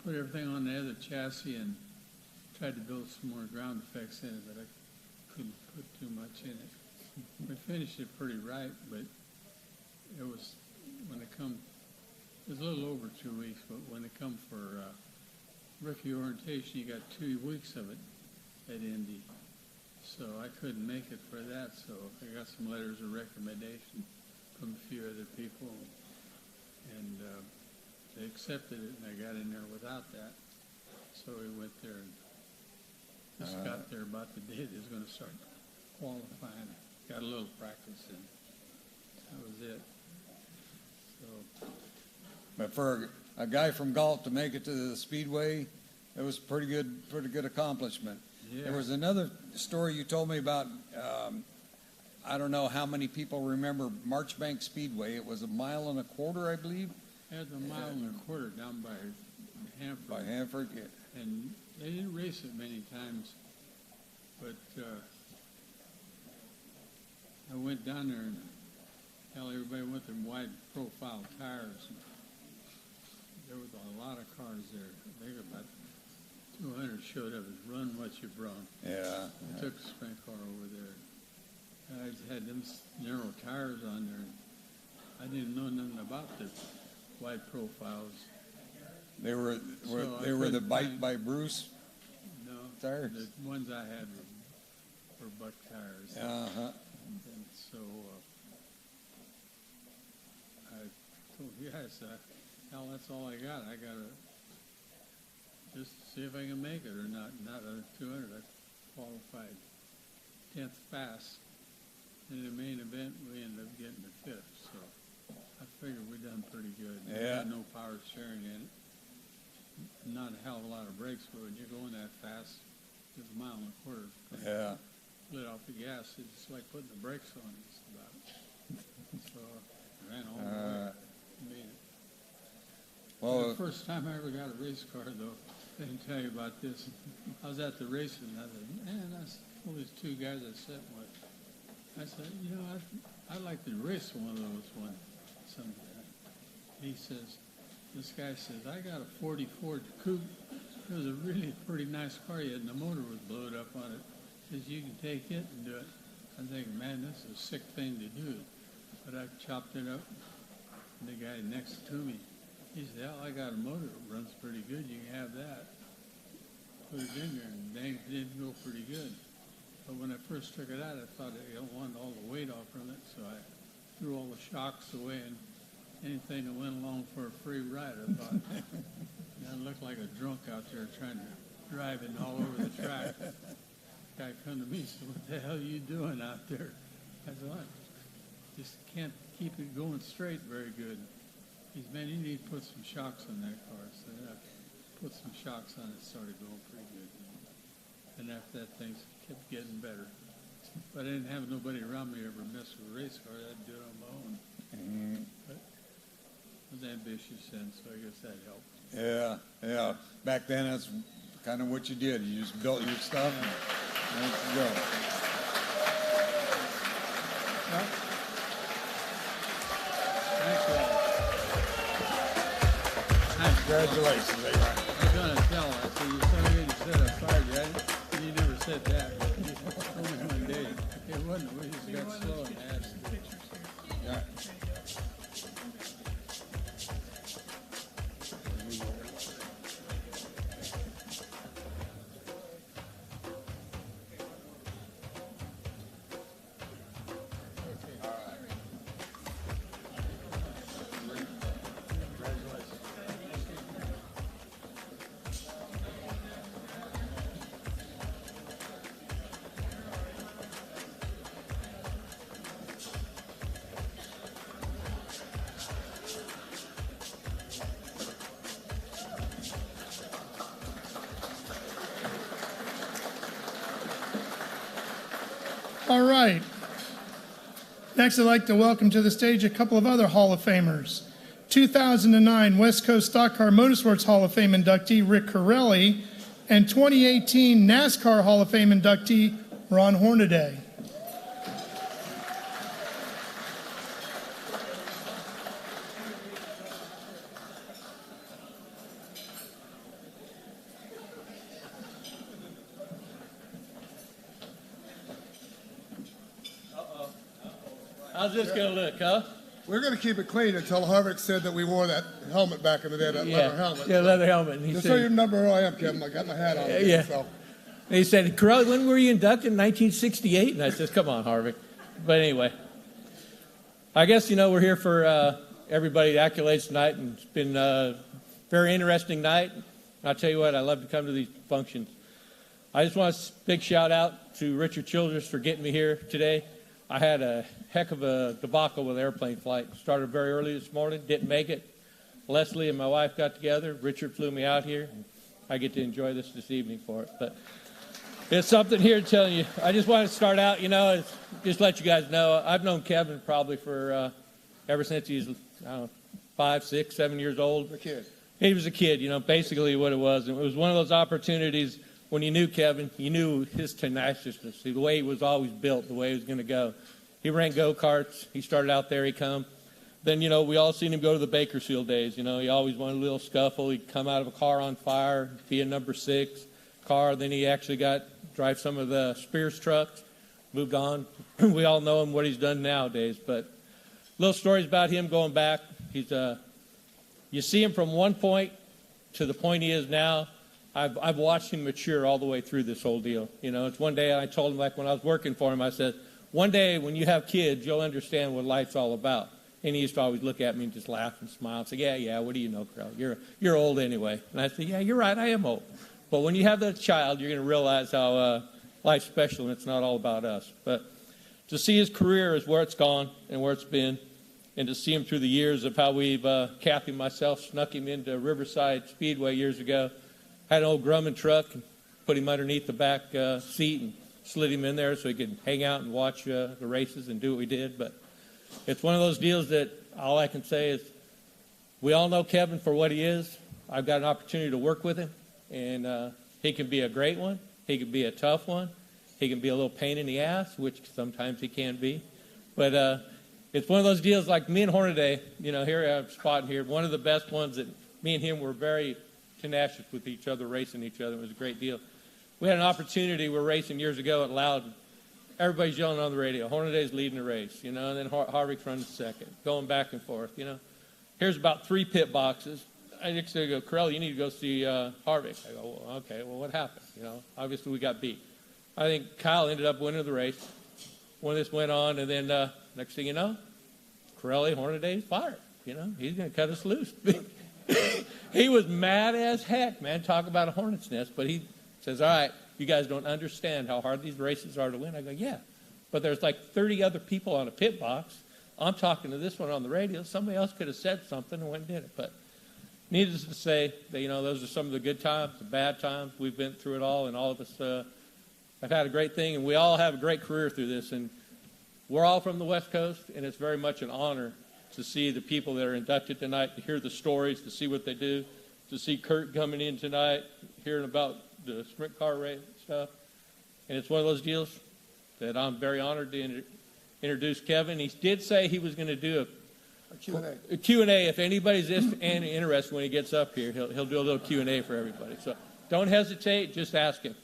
put everything on the other chassis and tried to build some more ground effects in it, but I couldn't put too much in it. We finished it pretty right, but it was, when it come, it was a little over 2 weeks, but when it come for rookie orientation, you got 2 weeks of it at Indy. So I couldn't make it for that, so I got some letters of recommendation from a few other people, and they accepted it, and I got in there without that. So we went there and just got there about the day they was going to start qualifying. Got a little practice, and that was it. So,
But for a guy from Galt to make it to the Speedway, it was pretty good accomplishment.
Yeah.
There was another story you told me about. I don't know how many people remember Marchbank Speedway. It was 1.25 miles, I believe.
it was 1.25 miles down by Hanford.
By Hanford, yeah.
And they didn't race it many times, but I went down there and hell, everybody went with them wide profile tires. There was a lot of cars there. I think about 200 showed up as run what you brought.
Yeah.
I took a sprint car over there. I just had them narrow tires on there. I didn't know nothing about the wide profiles.
They were the Bite by Bruce
No,
tires.
the ones I had were buck tires.
Uh-huh.
And so I told the guys, hell, that's all I got. I got to just see if I can make it or not. Not a 200. I qualified 10th fast. In the main event, we ended up getting the 5th. So I figured we done pretty good. We
Yeah.
had no power steering in it. Not a hell of a lot of brakes, but when you're going that fast, it's 1.25 miles.
Yeah.
Let off the gas, it's like putting the brakes on just about. So I ran all the way. Made it.
Well,
The first time I ever got a race car, though, I didn't tell you about this. I was at the race, and I said, man, I told these 2 guys I sat with, I said, you know, I'd like to race one of those one sometime. He says, this guy says, I got a 40 Ford Coupe. It was a really pretty nice car yet, and the motor was blowed up on it. He says, you can take it and do it. I'm thinking, man, this is a sick thing to do. But I chopped it up, and the guy next to me, he said, hell, I got a motor that runs pretty good. You can have that. Put it in there, and dang, it didn't go pretty good. But when I first took it out, I thought I wanted all the weight off from it, so I threw all the shocks away, and anything that went along for a free ride, I thought. I looked like a drunk out there trying to drive it all over the track. Guy come to me and said, what the hell are you doing out there? I said, I just can't keep it going straight very good. He said, man, you need to put some shocks on that car. So I put some shocks on it, started going pretty good. And after that, things kept getting better. But I didn't have nobody around me to ever mess with a race car. I'd do it on my own.
Mm-hmm.
But I was ambitious then, so I guess that helped.
Yeah. Back then, that's kind of what you did. You just built your stuff and let it go.
Congratulations. I was going to tell her, I said, you told me you said I fired you. And you never said that. Only one day. It wasn't. We just got slow and asked.
Yeah.
All right. Next, I'd like to welcome to the stage a couple of other Hall of Famers. 2009 West Coast Stock Car Motorsports Hall of Fame inductee Rick Corelli and 2018 NASCAR Hall of Fame inductee Ron Hornaday.
How's this going to look, huh?
We're going to keep it clean until Harvick said that we wore that helmet back in the day, that leather helmet.
Yeah, leather helmet. And he
Just
said,
so you remember who I am, Kevin, I got my hat on.
Yeah.
So.
And he said, Corelli, when were you inducted? In 1968? And I said, come on, Harvick. But anyway, I guess, we're here for everybody the accolades tonight, and it's been a very interesting night. I'll tell you what, I love to come to these functions. I just want a big shout out to Richard Childress for getting me here today. I had a heck of a debacle with airplane flight. Started very early this morning, didn't make it. Leslie and my wife got together. Richard flew me out here. I get to enjoy this evening for it. But it's something here telling you. I just want to start out, just let you guys know. I've known Kevin probably for ever since he's, 5, 6, 7 years old.
A kid.
He was a kid, basically what it was. And it was one of those opportunities when you knew Kevin, you knew his tenaciousness, the way he was always built, the way he was going to go. He ran go-karts. He started out there. He come. Then, we all seen him go to the Bakersfield days. He always wanted a little scuffle. He'd come out of a car on fire, be a number 6 car. Then he actually drive some of the Spears trucks, moved on. We all know him, what he's done nowadays. But little stories about him going back. He's you see him from one point to the point he is now. I've watched him mature all the way through this whole deal. It's one day I told him, like when I was working for him, I said, one day when you have kids, you'll understand what life's all about. And he used to always look at me and just laugh and smile and say, yeah, what do you know, Carl? You're old anyway. And I said, yeah, you're right, I am old. But when you have that child, you're going to realize how life's special and it's not all about us. But to see his career is where it's gone and where it's been, and to see him through the years of how we've, Kathy and myself, snuck him into Riverside Speedway years ago. Had an old Grumman truck and put him underneath the back seat and slid him in there so he could hang out and watch the races and do what we did. But it's one of those deals that all I can say is we all know Kevin for what he is. I've got an opportunity to work with him, and he can be a great one. He can be a tough one. He can be a little pain in the ass, which sometimes he can be. But it's one of those deals like me and Hornaday, here I'm spotting here, one of the best ones that me and him were very tenacious with each other, racing each other. It was a great deal. We had an opportunity. We were racing years ago at Loudon. Everybody's yelling on the radio. Hornaday's leading the race, and then Harvick's running second, going back and forth, Here's about 3 pit boxes. I just go, Corelli, you need to go see Harvick. I go, well, okay, well, what happened? Obviously we got beat. I think Kyle ended up winning the race when this went on, and then next thing you know, Corelli, Hornaday's fired. He's going to cut us loose. He was mad as heck, man. Talk about a hornet's nest. But he says, all right, you guys don't understand how hard these races are to win. I go, yeah. But there's like 30 other people on a pit box. I'm talking to this one on the radio. Somebody else could have said something and went and did it. But needless to say, that, those are some of the good times, the bad times. We've been through it all, and all of us have had a great thing. And we all have a great career through this. And we're all from the West Coast, and it's very much an honor to see the people that are inducted tonight, to hear the stories, to see what they do, to see Kurt coming in tonight, hearing about the sprint car race stuff. And it's one of those deals that I'm very honored to introduce Kevin. He did say he was going to do a Q&A. If anybody's interested when he gets up here, he'll do a little Q&A for everybody. So don't hesitate, just ask him.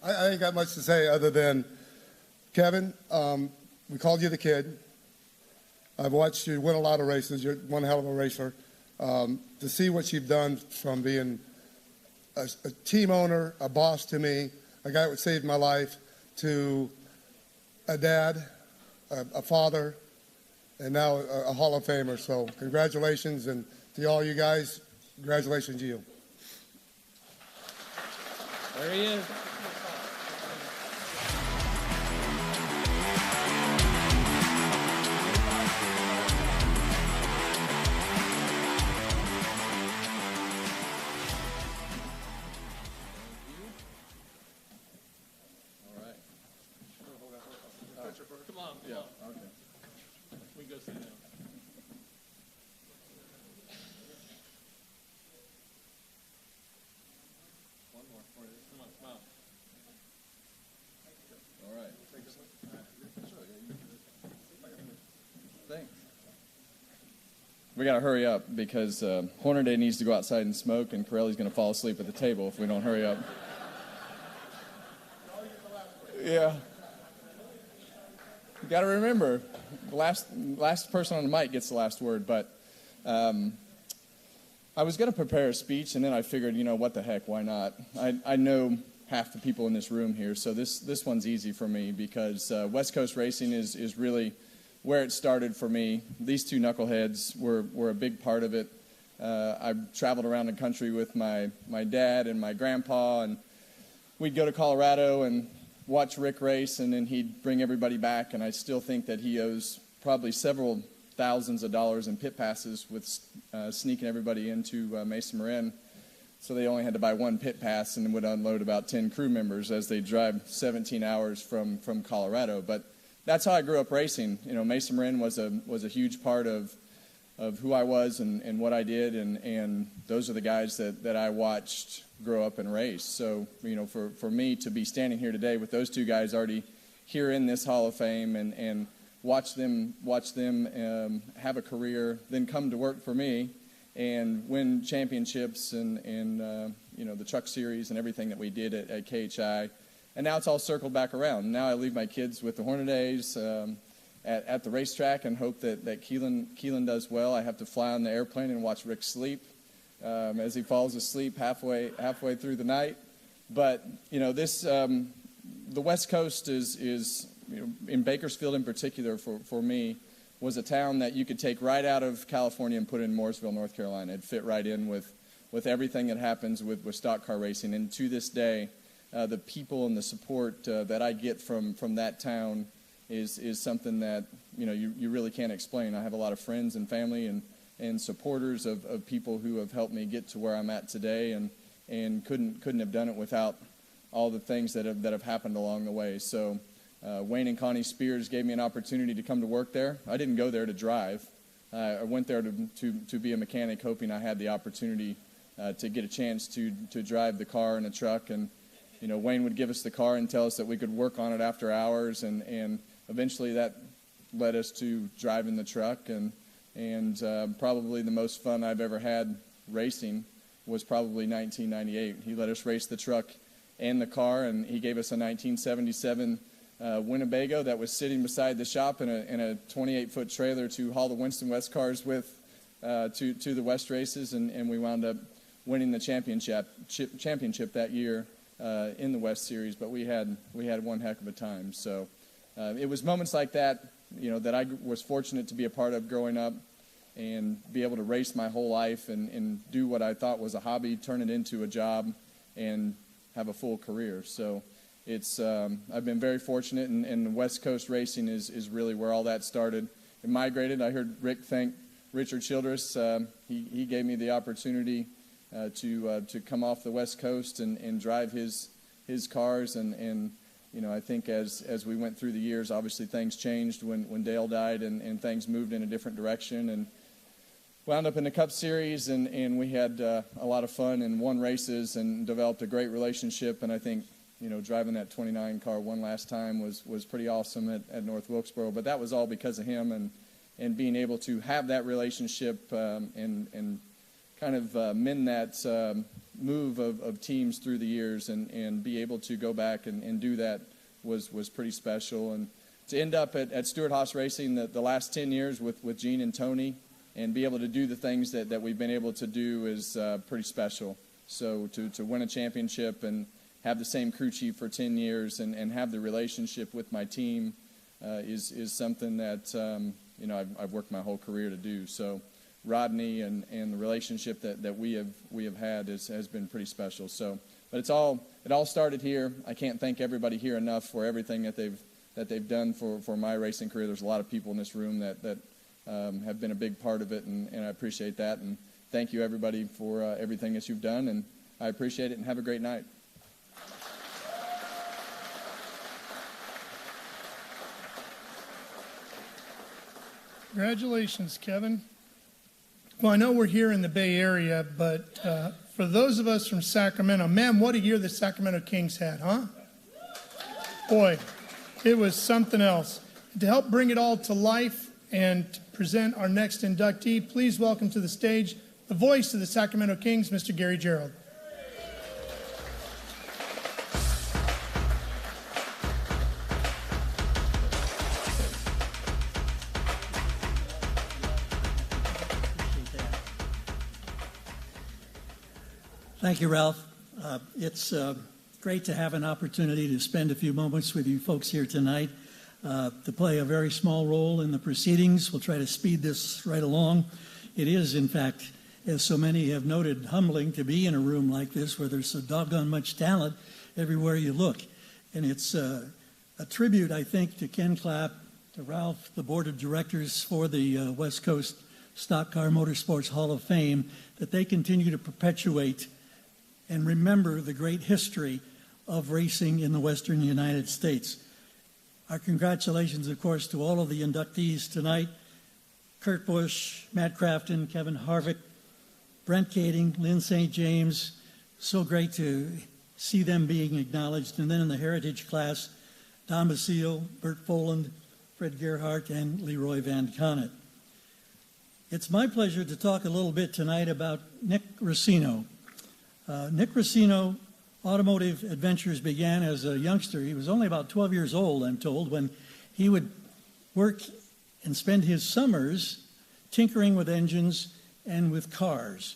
I ain't got much to say other than, Kevin, we called you the kid. I've watched you win a lot of races. You're one hell of a racer. To see what you've done from being a team owner, a boss to me, a guy that saved my life, to a dad, a father, and now a Hall of Famer. So congratulations, and to all you guys, congratulations to you.
There he is.
Yeah, okay.
We go sit down.
One more for you. Come on, smile. All right. Thanks. We got to hurry up because Hornaday needs to go outside and smoke, and Corelli's going to fall asleep at the table if we don't hurry up. Yeah. You got to remember, the last person on the mic gets the last word. But I was going to prepare a speech, and then I figured, what the heck, why not? I know half the people in this room here, so this one's easy for me because West Coast racing is really where it started for me. These two knuckleheads were a big part of it. I traveled around the country with my dad and my grandpa, and we'd go to Colorado and watch Rick race, and then he'd bring everybody back, and I still think that he owes probably several thousands of dollars in pit passes with sneaking everybody into Mesa Marin. So they only had to buy one pit pass and would unload about 10 crew members as they drive 17 hours from Colorado. But that's how I grew up racing. Mesa Marin was a huge part of who I was and what I did, and those are the guys that I watched grow up and race. So, for me to be standing here today with those two guys already here in this Hall of Fame and watch them have a career, then come to work for me and win championships and the truck series and everything that we did at KHI. And now it's all circled back around. Now I leave my kids with the Hornadays at the racetrack and hope that Keelan does well. I have to fly on the airplane and watch Rick sleep as he falls asleep halfway through the night. But the West Coast is in Bakersfield in particular for me was a town that you could take right out of California and put in Mooresville, North Carolina. It fit right in with everything that happens with stock car racing. And to this day, the people and the support that I get from that town is something that you really can't explain. I have a lot of friends and family and supporters of people who have helped me get to where I'm at today, and couldn't have done it without all the things that have happened along the way. So Wayne and Connie Spears gave me an opportunity to come to work there. I didn't go there to drive. I went there to be a mechanic, hoping I had the opportunity to get a chance to drive the car and a truck. And Wayne would give us the car and tell us that we could work on it after hours, and eventually that led us to driving the truck. And probably the most fun I've ever had racing was probably 1998. He let us race the truck and the car, and he gave us a 1977 Winnebago that was sitting beside the shop in a 28-foot trailer to haul the Winston West cars with to the West races, and we wound up winning the championship that year in the West Series. But we had one heck of a time. So it was moments like that, that I was fortunate to be a part of growing up, and be able to race my whole life and do what I thought was a hobby, turn it into a job, and have a full career. So it's I've been very fortunate, and West Coast racing is really where all that started. It migrated. I heard Rick thank Richard Childress. He gave me the opportunity to come off the West Coast and drive his cars, and I think as we went through the years, obviously things changed when Dale died, and things moved in a different direction, and wound up in the Cup Series, and we had a lot of fun and won races and developed a great relationship. And I think driving that 29 car one last time was pretty awesome at North Wilkesboro. But that was all because of him, and being able to have that relationship and kind of mend that move of teams through the years, and be able to go back and do that was pretty special. And to end up at Stewart-Haas Racing the last 10 years with Gene and Tony, and be able to do the things that we've been able to do is pretty special. So to win a championship and have the same crew chief for 10 years and have the relationship with my team is something that I've worked my whole career to do. So Rodney and the relationship that we have had has been pretty special. So, but it all started here. I can't thank everybody here enough for everything that they've done for my racing career. There's a lot of people in this room that have been a big part of it, and I appreciate that. And thank you, everybody, for everything that you've done, and I appreciate it, and have a great night.
Congratulations, Kevin. Well, I know we're here in the Bay Area, but for those of us from Sacramento, man, what a year the Sacramento Kings had, huh? Boy, it was something else. To help bring it all to life and to present our next inductee, please welcome to the stage the voice of the Sacramento Kings, Mr. Gary Gerald.
Thank you, Ralph. It's great to have an opportunity to spend a few moments with you folks here tonight to play a very small role in the proceedings. We'll try to speed this right along. It is, in fact, as so many have noted, humbling to be in a room like this where there's so doggone much talent everywhere you look. And it's a tribute, I think, to Ken Clapp, to Ralph, the board of directors for the West Coast Stock Car Motorsports Hall of Fame, that they continue to perpetuate and remember the great history of racing in the Western United States. Our congratulations, of course, to all of the inductees tonight: Kurt Busch, Matt Crafton, Kevin Harvick, Brent Kaeding, Lyn St. James. So great to see them being acknowledged. And then in the heritage class, Don Basile, Bert Foland, Fred Gerhardt, and Leroy Van Connet. It's my pleasure to talk a little bit tonight about Nick Racino. Nick Racino automotive adventures began as a youngster. He was only about 12 years old, I'm told, when he would work and spend his summers tinkering with engines and with cars.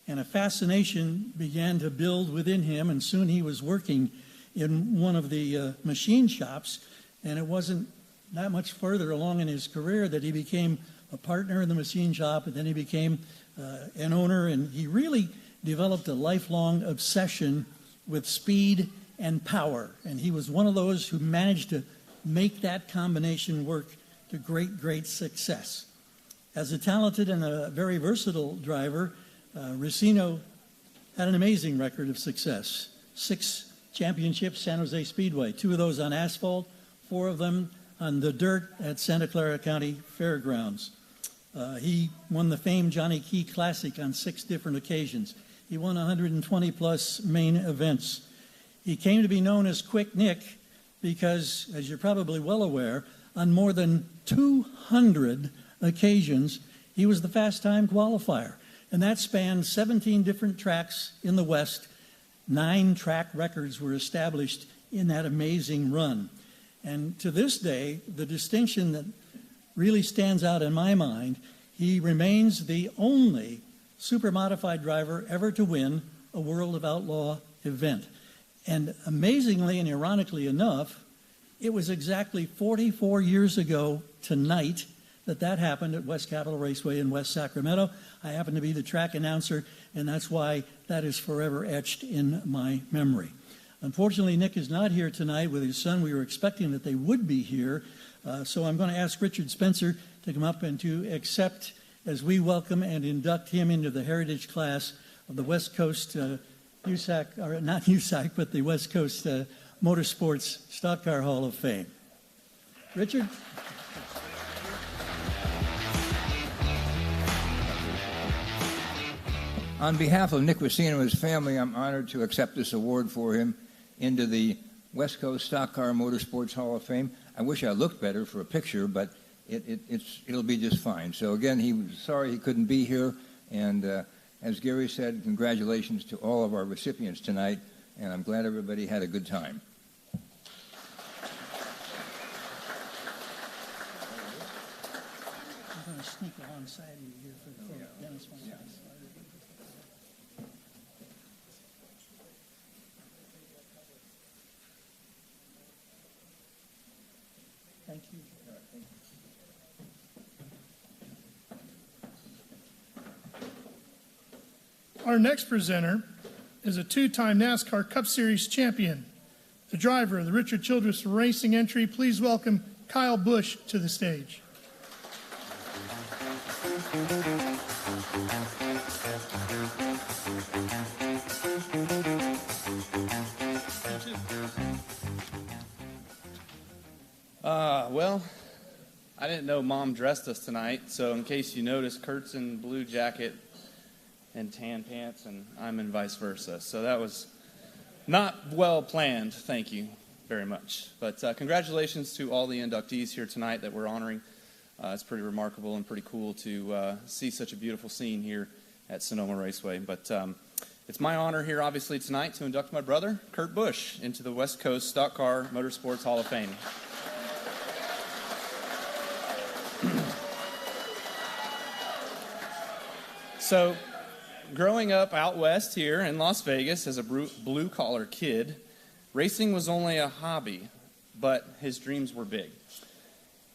And a fascination began to build within him, and soon he was working in one of the machine shops, and it wasn't that much further along in his career that he became a partner in the machine shop, and then he became an owner, and he really developed a lifelong obsession with speed and power. And he was one of those who managed to make that combination work to great, great success. As a talented and a very versatile driver, Racino had an amazing record of success. 6 championships, San Jose Speedway, 2 of those on asphalt, 4 of them on the dirt at Santa Clara County Fairgrounds. He won the famed Johnny Key Classic on 6 different occasions. He won 120-plus main events. He came to be known as Quick Nick because, as you're probably well aware, on more than 200 occasions, he was the fast-time qualifier. And that spanned 17 different tracks in the West. 9 track records were established in that amazing run. And to this day, the distinction that really stands out in my mind, he remains the only super modified driver ever to win a World of Outlaw event. And amazingly and ironically enough, it was exactly 44 years ago tonight that happened at West Capitol Raceway in West Sacramento. I happen to be the track announcer, and that's why that is forever etched in my memory. Unfortunately, Nick is not here tonight with his son. We were expecting that they would be here. So I'm going to ask Richard Spencer to come up and to accept as we welcome and induct him into the heritage class of the West Coast USAC, or not USAC, but the West Coast Motorsports Stock Car Hall of Fame. Richard?
On behalf of Nick Racino and his family, I'm honored to accept this award for him into the West Coast Stock Car Motorsports Hall of Fame. I wish I looked better for a picture, but it'll be just fine. So again, he was sorry he couldn't be here, and as Gary said, congratulations to all of our recipients tonight, and I'm glad everybody had a good time.
I'm going to sneak alongside you here for the photo. Dennis wants to. Thank you.
Our next presenter is a 2-time NASCAR Cup Series champion, the driver of the Richard Childress Racing entry. Please welcome Kyle Busch to the stage.
Well,
I didn't know Mom dressed us tonight, so in case you noticed, Kurt's in blue jacket and tan pants, and I'm in vice versa. So that was not well planned. Thank you very much. But congratulations to all the inductees here tonight that we're honoring. It's pretty remarkable and pretty cool to see such a beautiful scene here at Sonoma Raceway. But it's my honor here, obviously, tonight to induct my brother, Kurt Busch, into the West Coast Stock Car Motorsports Hall of Fame. So, growing up out west here in Las Vegas as a blue-collar kid, racing was only a hobby, but his dreams were big.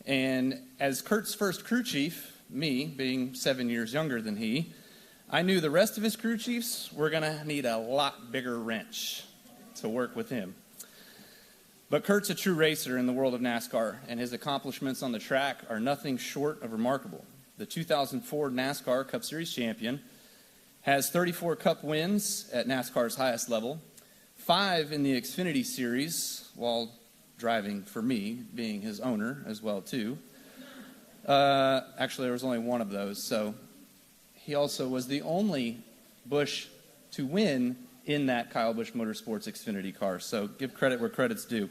And as Kurt's first crew chief, me being 7 years younger than he, I knew the rest of his crew chiefs were going to need a lot bigger wrench to work with him. But Kurt's a true racer in the world of NASCAR, and his accomplishments on the track are nothing short of remarkable. The 2004 NASCAR Cup Series champion has 34 Cup wins at NASCAR's highest level, 5 in the Xfinity Series, while driving for me, being his owner as well, too. Actually, there was only one of those, so he also was the only Busch to win in that Kyle Busch Motorsports Xfinity car, so give credit where credit's due.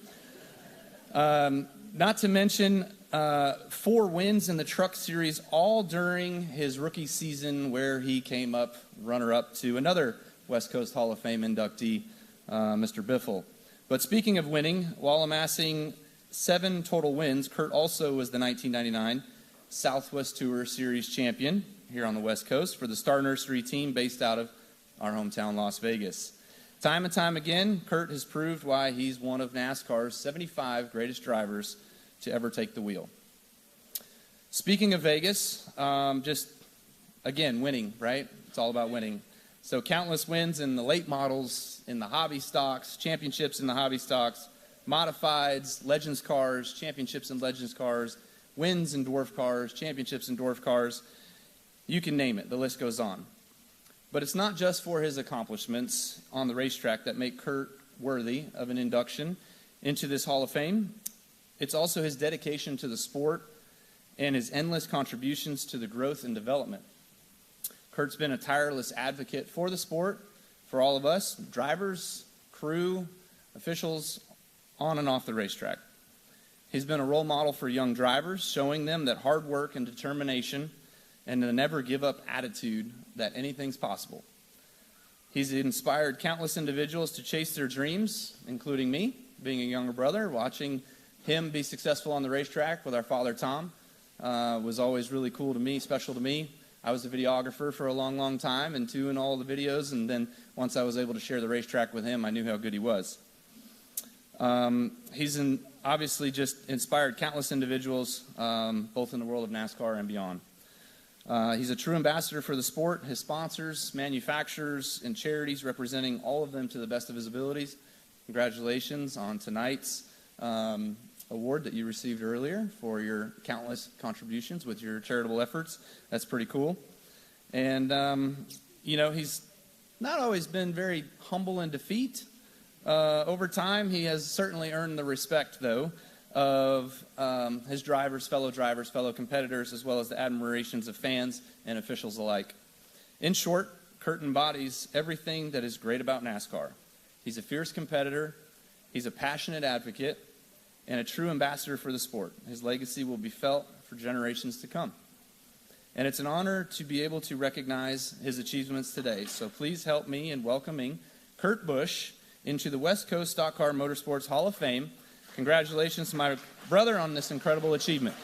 Not to mention 4 wins in the Truck Series, all during his rookie season where he came up runner-up to another West Coast Hall of Fame inductee, Mr. Biffle. But speaking of winning, while amassing 7 total wins, Kurt also was the 1999 Southwest Tour Series champion here on the West Coast for the Star Nursery team based out of our hometown, Las Vegas. Time and time again, Kurt has proved why he's one of NASCAR's 75 greatest drivers to ever take the wheel. Speaking of Vegas, just, again, winning, right? It's all about winning. So countless wins in the late models, in the hobby stocks, championships in the hobby stocks, modifieds, Legends cars, championships in Legends cars, wins in dwarf cars, championships in dwarf cars. You can name it. The list goes on. But it's not just for his accomplishments on the racetrack that make Kurt worthy of an induction into this Hall of Fame. It's also his dedication to the sport and his endless contributions to the growth and development. Kurt's been a tireless advocate for the sport, for all of us, drivers, crew, officials, on and off the racetrack. He's been a role model for young drivers, showing them that hard work and determination and a never give up attitude that anything's possible. He's inspired countless individuals to chase their dreams, including me, being a younger brother. Watching him be successful on the racetrack with our father, Tom, was always really cool to me, special to me. I was a videographer for a long, long time and doing all the videos, and then once I was able to share the racetrack with him, I knew how good he was. He's obviously just inspired countless individuals, both in the world of NASCAR and beyond. He's a true ambassador for the sport, his sponsors, manufacturers, and charities, representing all of them to the best of his abilities. Congratulations on tonight's award that you received earlier for your countless contributions with your charitable efforts. That's pretty cool. And, he's not always been very humble in defeat. Over time, he has certainly earned the respect, though, of his drivers, fellow competitors, as well as the admirations of fans and officials alike. In short, Kurt embodies everything that is great about NASCAR. He's a fierce competitor, he's a passionate advocate, and a true ambassador for the sport. His legacy will be felt for generations to come. And it's an honor to be able to recognize his achievements today. So please help me in welcoming Kurt Busch into the West Coast Stock Car Motorsports Hall of Fame. Congratulations to my brother on this incredible achievement.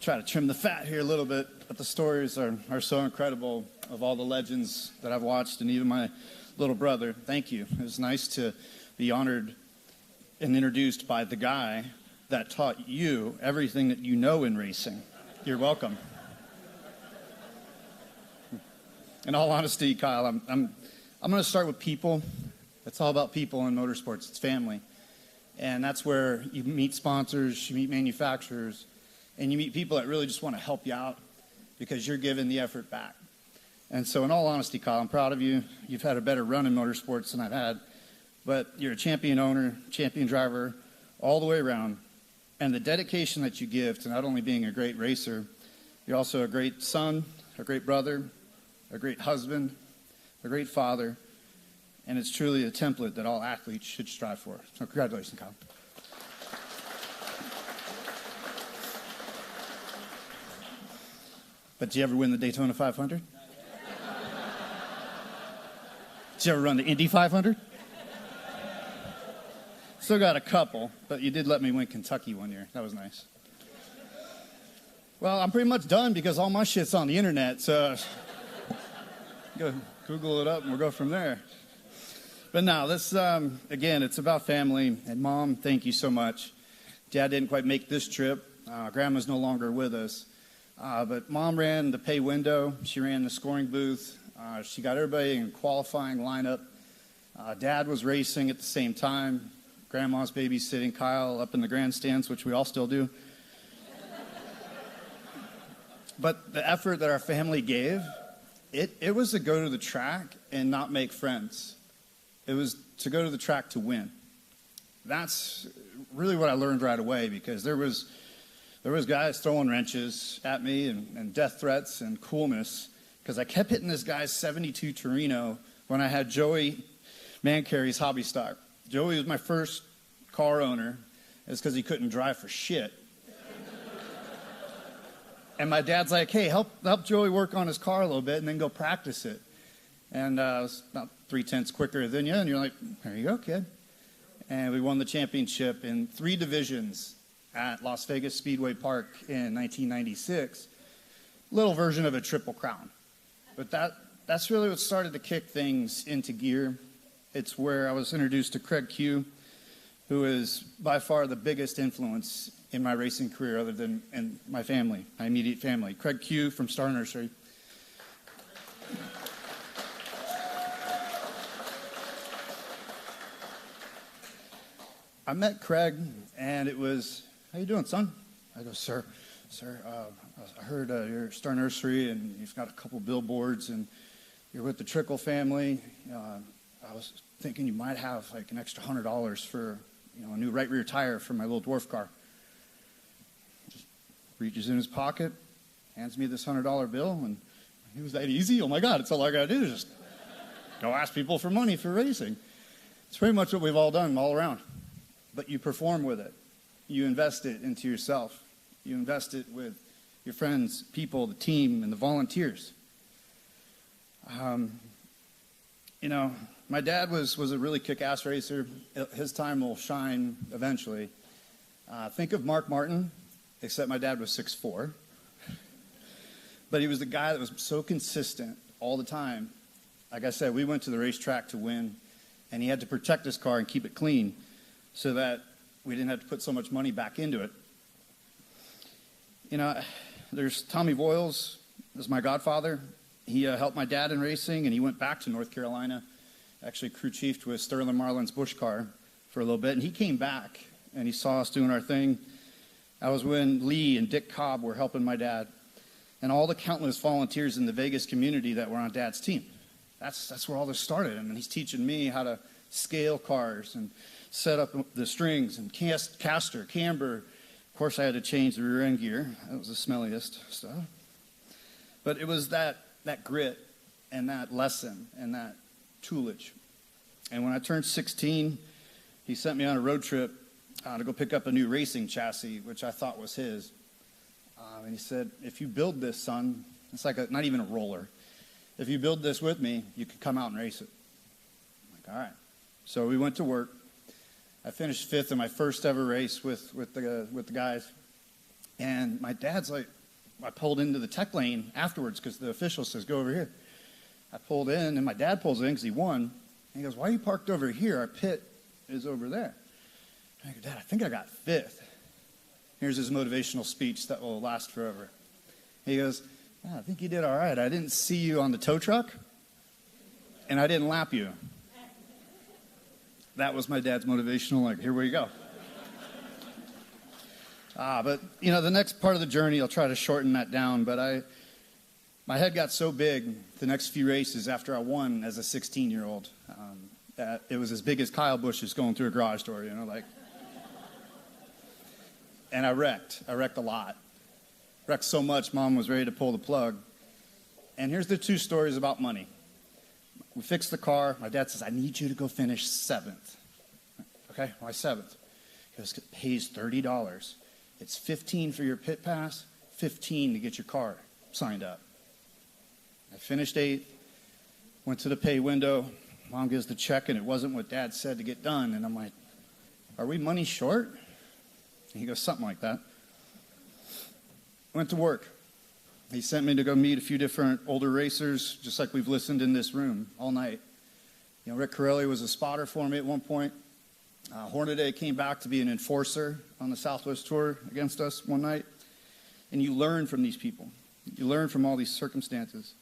try to trim the fat here a little bit, but the stories are so incredible of all the legends that I've watched, and even my little brother. Thank you. It was nice to be honored and introduced by the guy that taught you everything that you know in racing. You're welcome. In all honesty, Kyle, I'm going to start with people. It's all about people in motorsports. It's family. And that's where you meet sponsors, you meet manufacturers, and you meet people that really just want to help you out because you're giving the effort back. And so in all honesty, Kyle, I'm proud of you. You've had a better run in motorsports than I've had. But you're a champion owner, champion driver, all the way around. And the dedication that you give to not only being a great racer, you're also a great son, a great brother, a great husband, a great father. And it's truly a template that all athletes should strive for. So congratulations, Kyle. But did you ever win the Daytona 500? Did you ever run the Indy 500? Still got a couple, but you did let me win Kentucky one year. That was nice. Well, I'm pretty much done because all my shit's on the internet, so go Google it up and we'll go from there. But now, this, again, it's about family. And Mom, thank you so much. Dad didn't quite make this trip. Grandma's no longer with us. But Mom ran the pay window. She ran the scoring booth. She got everybody in qualifying lineup. Dad was racing at the same time. Grandma's babysitting Kyle up in the grandstands, which we all still do. But the effort that our family gave, it was to go to the track and not make friends. It was to go to the track to win. That's really what I learned right away, because there was guys throwing wrenches at me and death threats and coolness, because I kept hitting this guy's 72 Torino when I had Joey Mancarey's hobby stock. Joey was my first car owner. It's because he couldn't drive for shit. And my dad's like, hey, help Joey work on his car a little bit and then go practice it. And I was about 3/10 quicker than you, and you're like, there you go, kid. And we won the championship in 3 divisions at Las Vegas Speedway Park in 1996. Little version of a Triple Crown. But that's really what started to kick things into gear. It's where I was introduced to Craig Q, who is by far the biggest influence in my racing career other than in my family, my immediate family. Craig Q from Star Nursery. I met Craig, and it was, how you doing, son? I go, sir, I heard you're Star Nursery, and you've got a couple billboards, and you're with the Trickle family. I was thinking you might have like an extra $100 for, a new right rear tire for my little dwarf car. Just reaches in his pocket, hands me this $100 bill, and it was that easy. Oh my God, it's all I got to do is just go ask people for money for racing. It's pretty much what we've all done all around. But you perform with it. You invest it into yourself. You invest it with your friends, people, the team, and the volunteers. My dad was a really kick-ass racer. His time will shine eventually. Think of Mark Martin, except my dad was 6'4". But he was the guy that was so consistent all the time. Like I said, we went to the racetrack to win, and he had to protect his car and keep it clean so that we didn't have to put so much money back into it. There's Tommy Voiles, is my godfather. He helped my dad in racing, and he went back to North Carolina, actually crew chiefed with Sterling Marlin's Busch car for a little bit, and he came back, and he saw us doing our thing. That was when Lee and Dick Cobb were helping my dad, and all the countless volunteers in the Vegas community that were on Dad's team. That's where all this started. I mean, he's teaching me how to scale cars and set up the strings and caster, camber. Of course, I had to change the rear end gear. That was the smelliest stuff. But it was that grit and that lesson and that toolage. And when I turned 16, he sent me on a road trip to go pick up a new racing chassis, which I thought was his. And he said, if you build this, son, it's like not even a roller. If you build this with me, you can come out and race it. I'm like, all right. So we went to work. I finished 5th in my first ever race with the guys. And my dad's like, I pulled into the tech lane afterwards because the official says, go over here. I pulled in, and my dad pulls in because he won. And he goes, why are you parked over here? Our pit is over there. And I go, Dad, I think I got 5th. Here's his motivational speech that will last forever. He goes, yeah, I think you did all right. I didn't see you on the tow truck, and I didn't lap you. That was my dad's motivational, like, here we go. But, you know, the next part of the journey, I'll try to shorten that down, but my head got so big the next few races after I won as a 16-year-old that it was as big as Kyle Busch's going through a garage door, you know, like. And I wrecked. I wrecked a lot. Wrecked so much, Mom was ready to pull the plug. And here's the 2 stories about money. We fixed the car. My dad says, I need you to go finish 7th. Okay, why 7th? Because it pays $30. It's $15 for your pit pass, $15 to get your car signed up. I finished 8th, went to the pay window. Mom gives the check, and it wasn't what Dad said to get done. And I'm like, are we money short? And he goes, something like that. Went to work. He sent me to go meet a few different older racers, just like we've listened in this room all night. You know, Rick Corelli was a spotter for me at one point. Hornaday came back to be an enforcer on the Southwest Tour against us one night. And you learn from these people. You learn from all these circumstances.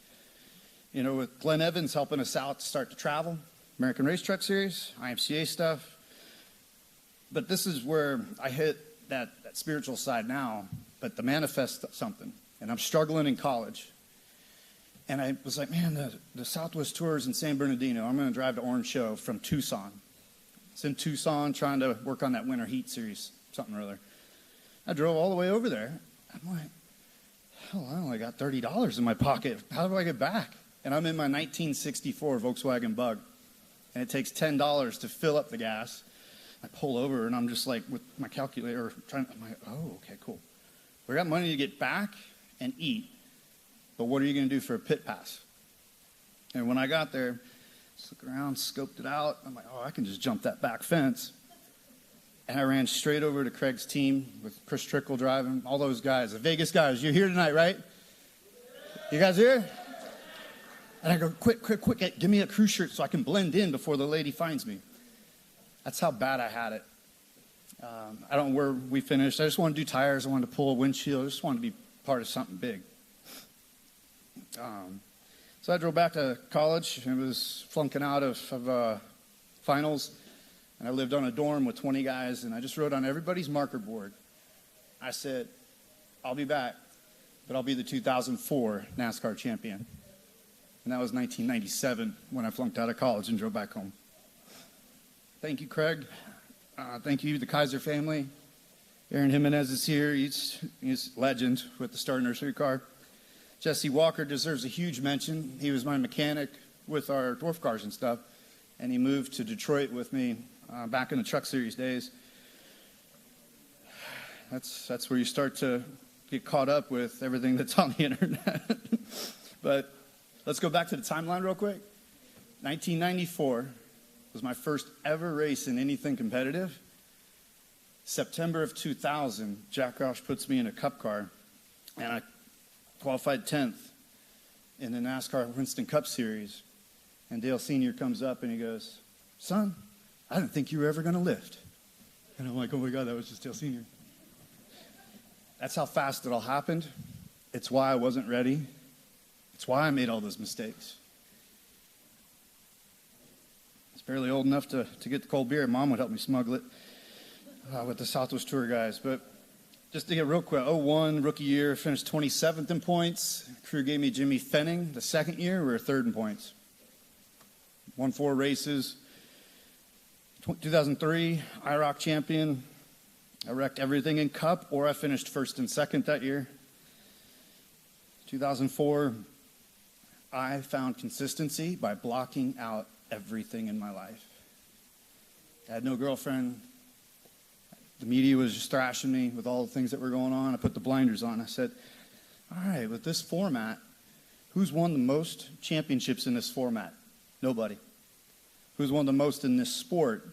You know, with Glenn Evans helping us out to start to travel, American Race Truck Series, IMCA stuff. But this is where I hit that spiritual side now, but the manifest something. And I'm struggling in college. And I was like, man, the Southwest Tour is in San Bernardino. I'm going to drive to Orange Show from Tucson. It's in Tucson trying to work on that winter heat series, something or other. I drove all the way over there. I'm like, hell, I only got $30 in my pocket. How do I get back? And I'm in my 1964 Volkswagen Bug. And it takes $10 to fill up the gas. I pull over, and I'm just like, with my calculator, I'm like, oh, okay, cool. We got money to get back and eat, but what are you going to do for a pit pass? And when I got there, just looked around, scoped it out. I'm like, oh, I can just jump that back fence. And I ran straight over to Craig's team with Chris Trickle driving, all those guys, the Vegas guys. You're here tonight, right? You guys here? And I go, quick, give me a crew shirt so I can blend in before the lady finds me. That's how bad I had it. I don't know where we finished. I just wanted to do tires. I wanted to pull a windshield. I just wanted to be part of something big. So I drove back to college. I was flunking out of finals. And I lived on a dorm with 20 guys. And I just wrote on everybody's marker board. I said, I'll be back, but I'll be the 2004 NASCAR champion. And that was 1997 when I flunked out of college and drove back home. Thank you, Craig. Thank you, the Kaiser family. Aaron Jimenez is here. He's a legend with the Star Nursery car. Jesse Walker deserves a huge mention. He was my mechanic with our dwarf cars and stuff, and he moved to Detroit with me back in the Truck Series days. That's where you start to get caught up with everything that's on the internet. But let's go back to the timeline real quick. 1994 was my first ever race in anything competitive. September of 2000, Jack Roush puts me in a Cup car, and I qualified 10th in the NASCAR Winston Cup Series. And Dale Sr. comes up and he goes, son, I didn't think you were ever going to lift. And I'm like, oh my God, that was just Dale Sr. That's how fast it all happened. It's why I wasn't ready. It's why I made all those mistakes. I was barely old enough to get the cold beer. Mom would help me smuggle it with the Southwest Tour guys. But just to get real quick, 01, rookie year, finished 27th in points. Crew gave me Jimmy Fenning. The second year, we were third in points. Won 4 races. 2003, IROC champion. I wrecked everything in Cup, or I finished first and second that year. 2004, I found consistency by blocking out everything in my life. I had no girlfriend. The media was just thrashing me with all the things that were going on. I put the blinders on. I said, all right, with this format, who's won the most championships in this format? Nobody. Who's won the most in this sport?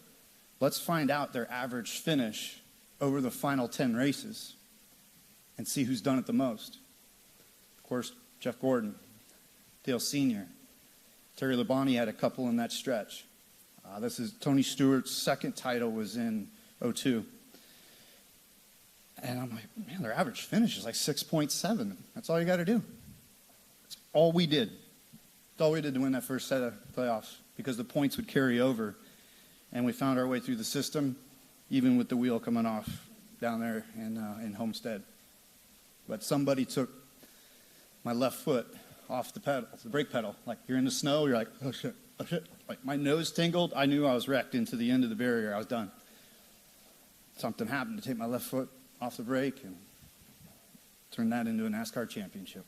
Let's find out their average finish over the final 10 races. and see who's done it the most. Of course, Jeff Gordon, Dale Sr., Terry Labonte had a couple in that stretch. This is Tony Stewart's second title was in 02. And I'm like, man, their average finish is like 6.7. That's all you got to do. That's all we did. That's all we did to win that first set of playoffs, because the points would carry over. And we found our way through the system, even with the wheel coming off down there in Homestead. But somebody took my left foot off the pedal, the brake pedal. Like, you're in the snow, you're like, oh shit, oh shit. Like, my nose tingled. I knew I was wrecked into the end of the barrier. I was done. Something happened to take my left foot off the brake and turn that into a NASCAR championship.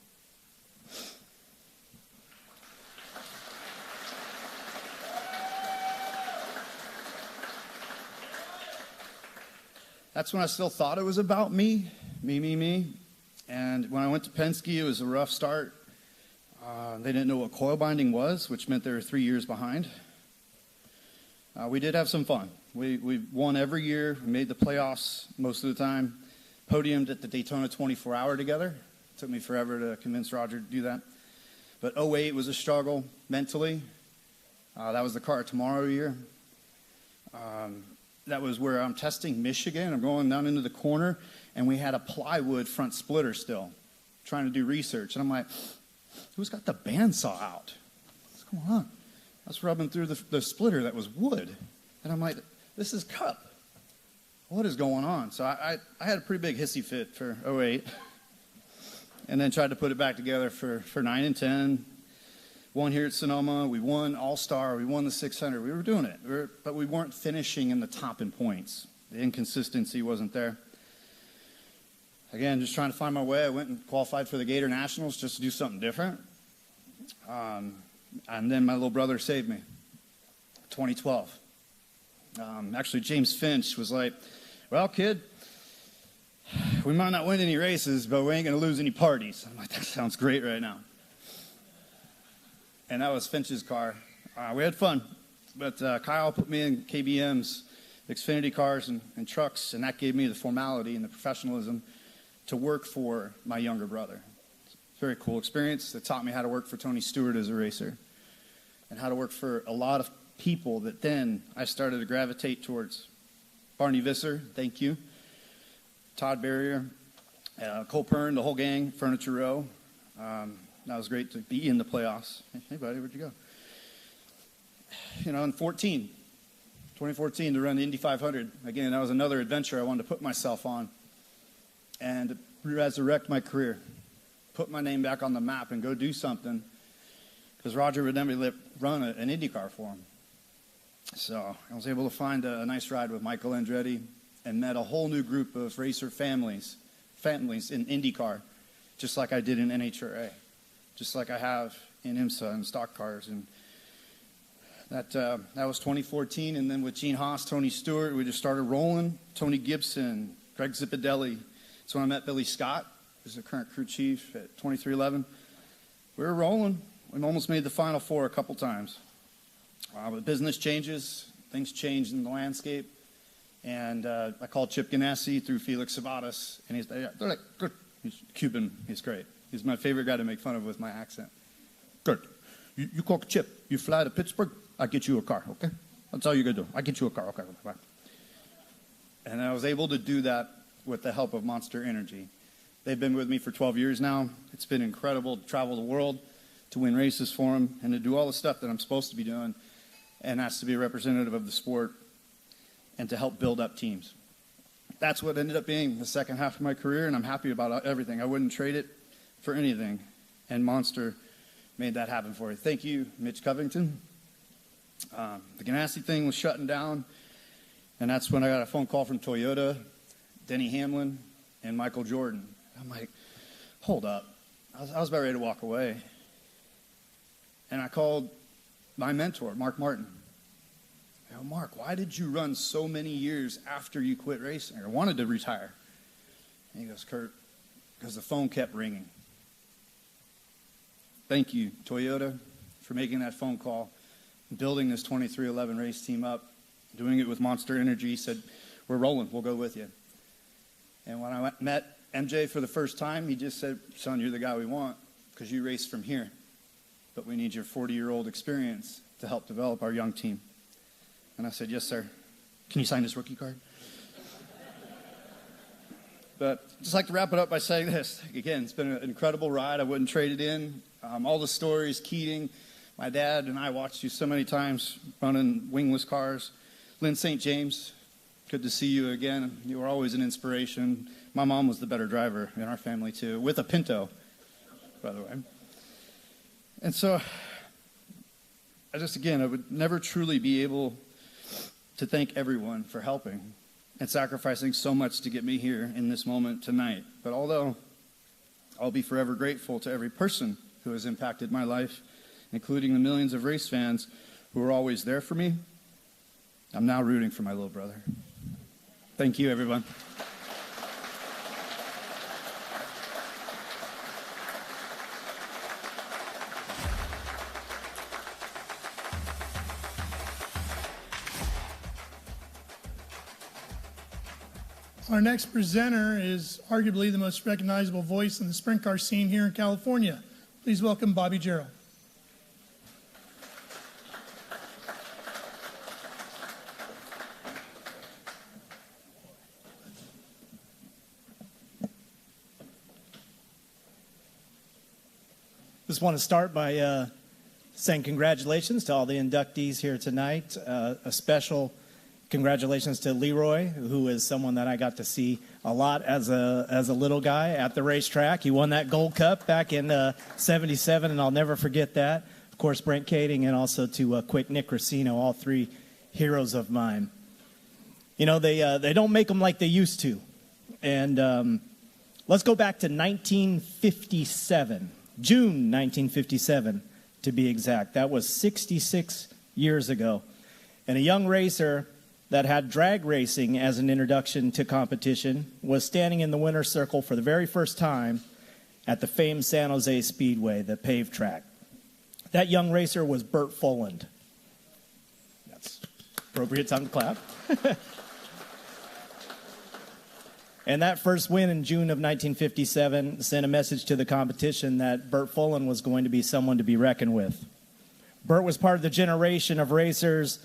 That's when I still thought it was about me. And when I went to Penske, it was a rough start. They didn't know what coil binding was, which meant they were 3 years behind. We did have some fun. We won every year. We made the playoffs most of the time. Podiumed at the Daytona 24-hour together. It took me forever to convince Roger to do that. But 08 was a struggle mentally. That was the car tomorrow year. That was where I'm testing Michigan. I'm going down into the corner, and we had a plywood front splitter still, trying to do research. And I'm like, who's got the bandsaw out? What's going on? I was rubbing through the splitter that was wood. And I'm like, this is cup. What is going on? So I had a pretty big hissy fit for 08. And then tried to put it back together for 9 and 10. Won here at Sonoma. We won All-Star. We won the 600. We were doing it. But we weren't finishing in the top in points. The inconsistency wasn't there. Again, just trying to find my way. I went and qualified for the Gator Nationals just to do something different. And then my little brother saved me. 2012. Actually, James Finch was like, well, kid, we might not win any races, but we ain't going to lose any parties. I'm like, that sounds great right now. And that was Finch's car. We had fun. But Kyle put me in KBM's Xfinity cars and trucks, and that gave me the formality and the professionalism to work for my younger brother. It's a very cool experience that taught me how to work for Tony Stewart as a racer and how to work for a lot of people that then I started to gravitate towards. Barney Visser, thank you. Todd Barrier, Cole Pern, the whole gang, Furniture Row. That was great to be in the playoffs. Hey, buddy, where'd you go? You know, in 2014, to run the Indy 500. Again, that was another adventure I wanted to put myself on and resurrect my career, put my name back on the map and go do something, because Roger would never run an IndyCar for him. So I was able to find a nice ride with Michael Andretti and met a whole new group of racer families in IndyCar, just like I did in NHRA, just like I have in IMSA and stock cars. And that was 2014. And then with Gene Haas, Tony Stewart, we just started rolling. Tony Gibson, Greg Zipadelli. That's when I met Billy Scott, who's the current crew chief at 2311. We were rolling. We almost made the Final Four a couple times. But business changes, things change in the landscape, and I called Chip Ganassi through Felix Sabates, and they're like, good. He's Cuban. He's great. He's my favorite guy to make fun of with my accent. Good. You call Chip. You fly to Pittsburgh. I get you a car. Okay. That's all you gotta do. I get you a car. Okay. Bye. And I was able to do that with the help of Monster Energy. They've been with me for 12 years now. It's been incredible to travel the world, to win races for them, and to do all the stuff that I'm supposed to be doing, and that's to be a representative of the sport and to help build up teams. That's what ended up being the second half of my career, and I'm happy about everything. I wouldn't trade it for anything, and Monster made that happen for you. Thank you, Mitch Covington. The Ganassi thing was shutting down, and that's when I got a phone call from Toyota, Denny Hamlin, and Michael Jordan. I'm like, hold up. I was about ready to walk away. And I called my mentor, Mark Martin. I go, Mark, why did you run so many years after you quit racing or wanted to retire? And he goes, Kurt, because the phone kept ringing. Thank you, Toyota, for making that phone call, building this 2311 race team up, doing it with Monster Energy. Said, we're rolling, we'll go with you. And when I met MJ for the first time, he just said, son, you're the guy we want because you race from here. But we need your 40-year-old experience to help develop our young team. And I said, yes, sir. Can you sign this rookie card? But just like to wrap it up by saying this. Again, it's been an incredible ride. I wouldn't trade it in. All the stories, Kaeding, my dad and I watched you so many times running wingless cars. Lyn St. James, good to see you again. You were always an inspiration. My mom was the better driver in our family, too, with a Pinto, by the way. And so, I would never truly be able to thank everyone for helping and sacrificing so much to get me here in this moment tonight. But although I'll be forever grateful to every person who has impacted my life, including the millions of race fans who were always there for me, I'm now rooting for my little brother. Thank you, everyone.
Our next presenter is arguably the most recognizable voice in the sprint car scene here in California. Please welcome Bobby Jarrell.
Just want to start by saying congratulations to all the inductees here tonight. A special congratulations to Leroy, who is someone that I got to see a lot as a little guy at the racetrack. He won that Gold Cup back in '77, and I'll never forget that. Of course, Brent Kaeding, and also to quick Nick Racino, all three heroes of mine. You know, they don't make them like they used to. And let's go back to 1957. June 1957, to be exact. That was 66 years ago. And a young racer that had drag racing as an introduction to competition was standing in the winner's circle for the very first time at the famed San Jose Speedway, the paved track. That young racer was Bert Folland. That's appropriate time to clap. And that first win in June of 1957 sent a message to the competition that Bert Folland was going to be someone to be reckoned with. Bert was part of the generation of racers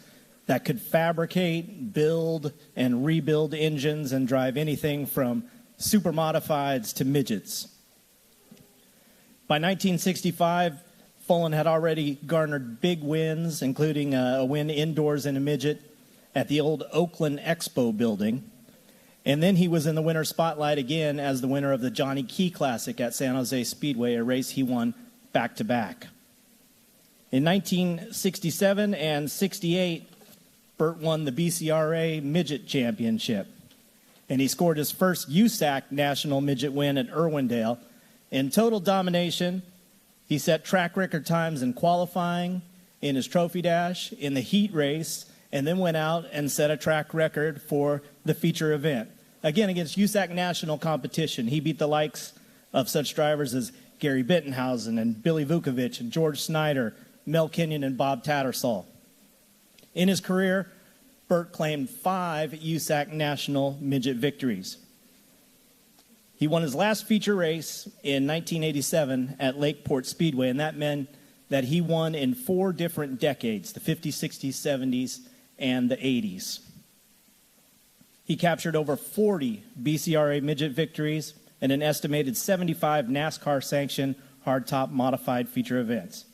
that could fabricate, build, and rebuild engines and drive anything from super modifieds to midgets. By 1965, Folland had already garnered big wins, including a win indoors in a midget at the old Oakland Expo building. And then he was in the winner's spotlight again as the winner of the Johnny Key Classic at San Jose Speedway, a race he won back-to-back. In 1967 and 68, Bert won the BCRA Midget Championship, and he scored his first USAC National Midget win at Irwindale. In total domination, he set track record times in qualifying, in his trophy dash, in the heat race, and then went out and set a track record for the feature event. Again, against USAC national competition, he beat the likes of such drivers as Gary Bittenhausen and Billy Vukovic and George Snyder, Mel Kenyon and Bob Tattersall. In his career, Bert claimed 5 USAC national midget victories. He won his last feature race in 1987 at Lakeport Speedway, and that meant that he won in 4 different decades, the 50s, 60s, 70s, and the 80s. He captured over 40 BCRA midget victories and an estimated 75 NASCAR-sanctioned hardtop modified feature events.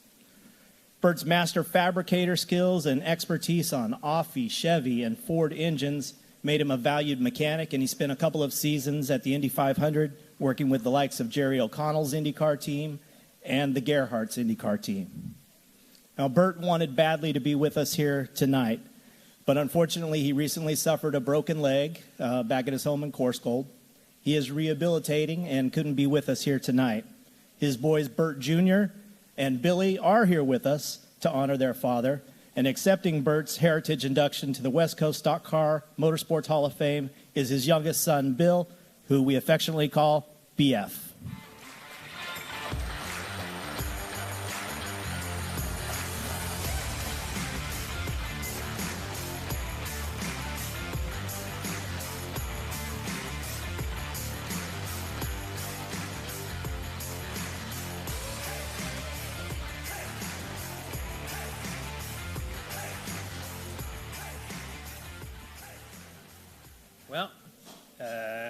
Bert's master fabricator skills and expertise on Offie, Chevy, and Ford engines made him a valued mechanic, and he spent a couple of seasons at the Indy 500 working with the likes of Jerry O'Connell's IndyCar team and the Gerhardt's IndyCar team. Now, Bert wanted badly to be with us here tonight, but unfortunately, he recently suffered a broken leg back at his home in Coarsegold. He is rehabilitating and couldn't be with us here tonight. His boys, Bert Jr. and Billy, are here with us to honor their father, and accepting Bert's heritage induction to the West Coast Stock Car Motorsports Hall of Fame is his youngest son, Bill, who we affectionately call BF.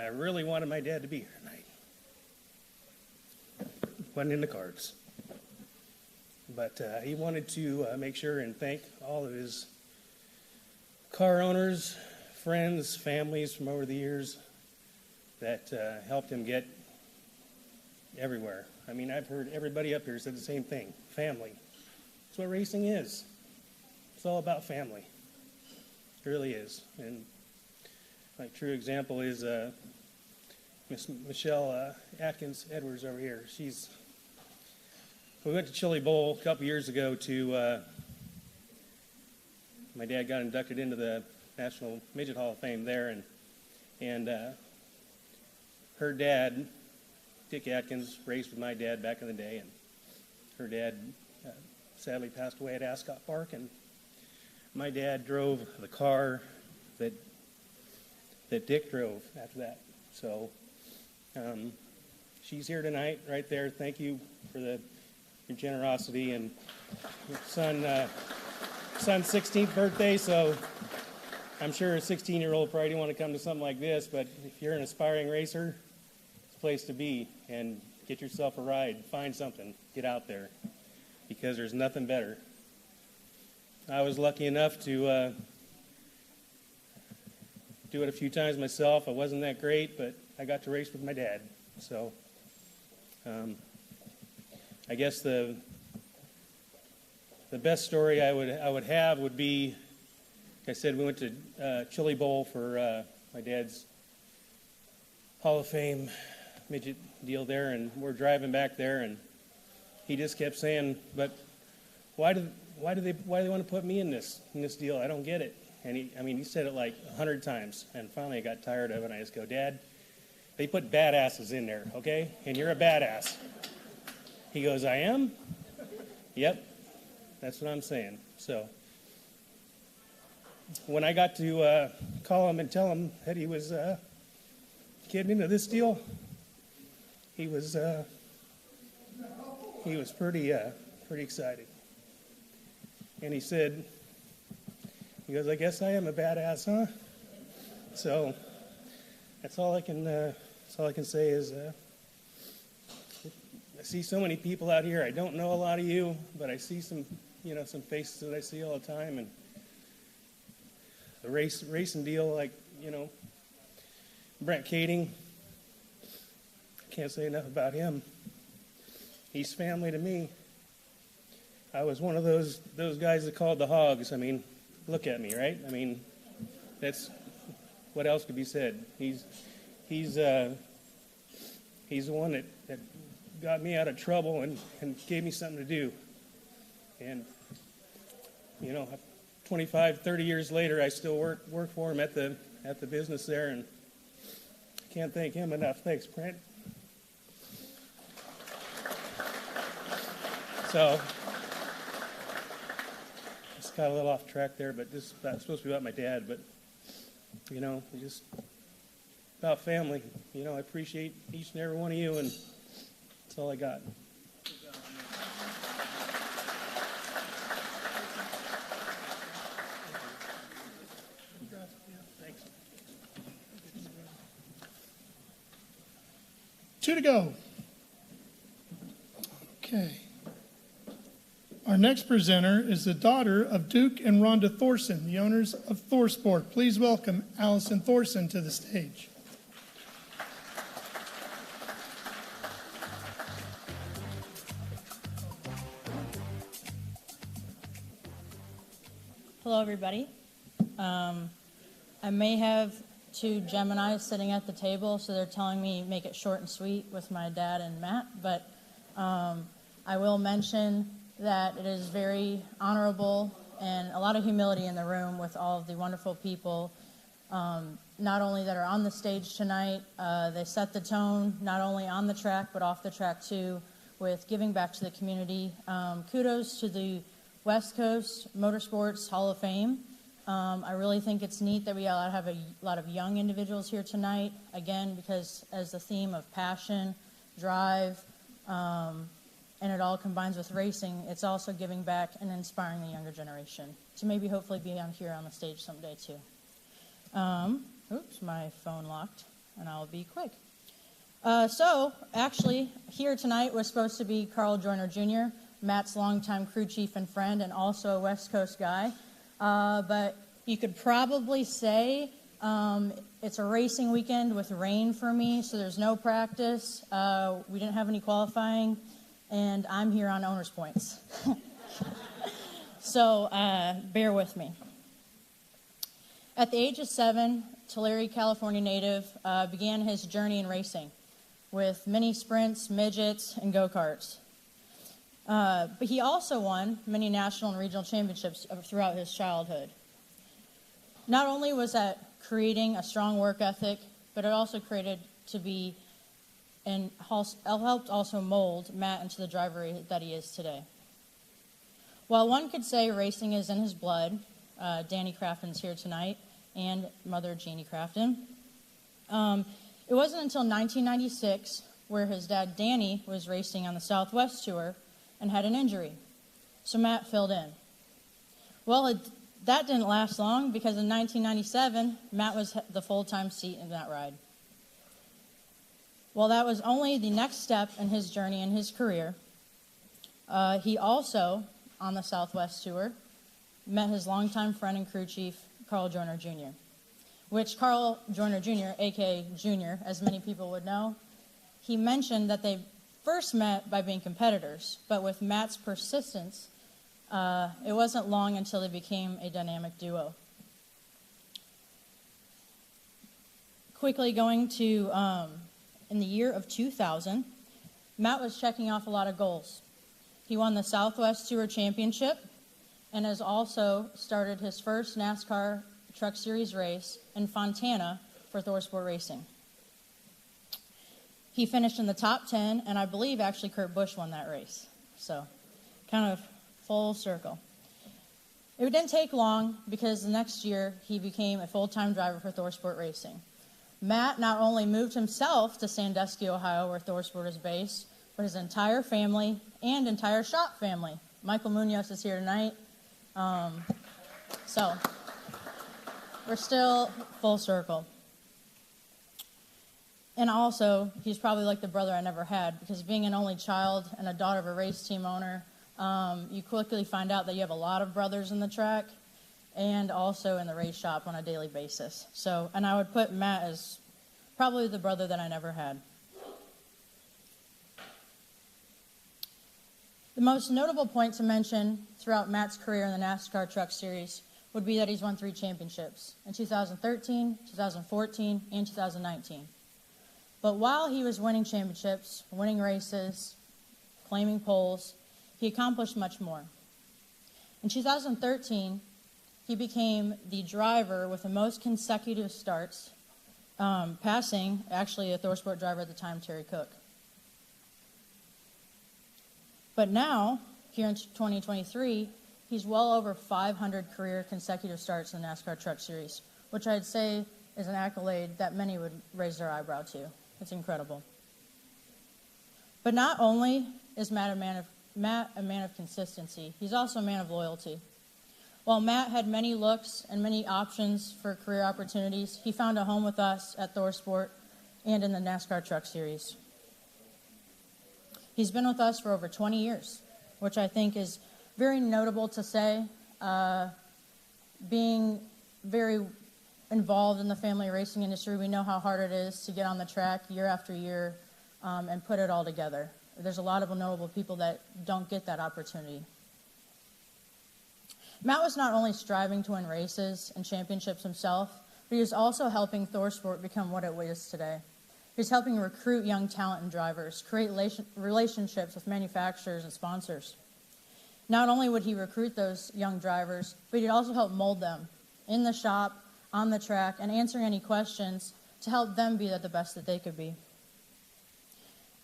really wanted my dad to be here tonight. Wasn't in the cards. But he wanted to make sure and thank all of his car owners, friends, families from over the years that helped him get everywhere. I mean, I've heard everybody up here said the same thing. Family. That's what racing is. It's all about family. It really is. And my true example is Miss Michelle Atkins Edwards over here. We went to Chili Bowl a couple years ago to, my dad got inducted into the National Midget Hall of Fame there, and her dad, Dick Atkins, raced with my dad back in the day, and her dad sadly passed away at Ascot Park, and my dad drove the car that Dick drove after that. So she's here tonight, right there. Thank you for your generosity, and your son's 16th birthday, so I'm sure a 16-year-old probably didn't want to come to something like this, but if you're an aspiring racer, it's a place to be, and get yourself a ride, find something, get out there, because there's nothing better. I was lucky enough to do it a few times myself. I wasn't that great, but I got to race with my dad, so I guess the best story I would have would be, like I said, we went to Chili Bowl for my dad's Hall of Fame midget deal there, and we're driving back there, and he just kept saying, "But why do they want to put me in this deal? I don't get it." And he said it like 100 times, and finally I got tired of it, and I just go, "Dad, they put badasses in there, okay? And you're a badass." He goes, "I am?" "Yep, that's what I'm saying." So when I got to call him and tell him that he was getting into this deal, he was pretty excited. And he said, he goes, "I guess I am a badass, huh?" So that's all I can say is I see so many people out here. I don't know a lot of you, but I see some faces that I see all the time, and the racing deal, like, Brent Kaeding. I can't say enough about him. He's family to me. I was one of those guys that called the hogs. I mean, look at me, right? I mean, that's what else could be said. He's the one that got me out of trouble and gave me something to do. And 25, 30 years later, I still work for him at the business there, and I can't thank him enough. Thanks, Brent. So just got a little off track there, but this is supposed to be about my dad, but just about family. I appreciate each and every one of you, and that's all I got. Thanks.
2 to go. Okay. Our next presenter is the daughter of Duke and Rhonda Thorson, the owners of ThorSport. Please welcome Allison Thorson to the stage.
Hello, everybody. I may have 2 Geminis sitting at the table, so they're telling me make it short and sweet with my dad and Matt, but I will mention that it is very honorable and a lot of humility in the room with all of the wonderful people, not only that are on the stage tonight, they set the tone not only on the track but off the track too, with giving back to the community. Kudos to the West Coast Motorsports Hall of Fame. I really think it's neat that we have a lot of young individuals here tonight, again, because as the theme of passion, drive, and it all combines with racing, it's also giving back and inspiring the younger generation to maybe hopefully be on here on the stage someday too. Oops, my phone locked. and I'll be quick. So, actually, here tonight was supposed to be Carl Joyner Jr., Matt's longtime crew chief and friend, and also a West Coast guy. But you could probably say it's a racing weekend with rain for me, so there's no practice. We didn't have any qualifying, and I'm here on owner's points. So bear with me. At the age of 7, Tulare, California native began his journey in racing with mini sprints, midgets, and go-karts. But he also won many national and regional championships throughout his childhood. Not only was that creating a strong work ethic, but it also created to be and helped also mold Matt into the driver that he is today. While one could say racing is in his blood, Danny Crafton's here tonight, and mother Jeannie Crafton. It wasn't until 1996 where his dad Danny was racing on the Southwest Tour and had an injury, so Matt filled in. Well, that didn't last long because in 1997, Matt was the full-time seat in that ride. Well, that was only the next step in his journey in his career. He also, on the Southwest Tour, met his longtime friend and crew chief, Carl Joyner Jr., which Carl Joyner Jr., a.k.a. Junior, as many people would know, he mentioned that they first met by being competitors, but with Matt's persistence, it wasn't long until they became a dynamic duo. Quickly going to, in the year of 2000, Matt was checking off a lot of goals. He won the Southwest Tour Championship and has also started his first NASCAR Truck Series race in Fontana for ThorSport Racing. He finished in the top 10, and I believe actually Kurt Busch won that race. So, kind of full circle. It didn't take long because the next year he became a full-time driver for ThorSport Racing. Matt not only moved himself to Sandusky, Ohio, where ThorSport is based, but his entire family and entire shop family. Michael Munoz is here tonight. So, we're still full circle. And also, he's probably like the brother I never had, because being an only child and a daughter of a race team owner, you quickly find out that you have a lot of brothers in the track and also in the race shop on a daily basis. So, and I would put Matt as probably the brother that I never had. The most notable point to mention throughout Matt's career in the NASCAR Truck Series would be that he's won 3 championships in 2013, 2014, and 2019. But while he was winning championships, winning races, claiming poles, he accomplished much more. In 2013, he became the driver with the most consecutive starts, passing actually a ThorSport driver at the time, Terry Cook. But now, here in 2023, he's well over 500 career consecutive starts in the NASCAR Truck Series, which I'd say is an accolade that many would raise their eyebrow to. It's incredible. But not only is Matt a man of consistency, he's also a man of loyalty. While Matt had many looks and many options for career opportunities, he found a home with us at ThorSport and in the NASCAR Truck Series. He's been with us for over 20 years, which I think is very notable to say, being very involved in the family racing industry. We know how hard it is to get on the track year after year and put it all together. There's a lot of notable people that don't get that opportunity. Matt was not only striving to win races and championships himself, but he was also helping ThorSport become what it is today. He's helping recruit young talent and drivers, create relationships with manufacturers and sponsors. Not only would he recruit those young drivers, but he'd also help mold them in the shop, on the track, and answering any questions to help them be the best that they could be.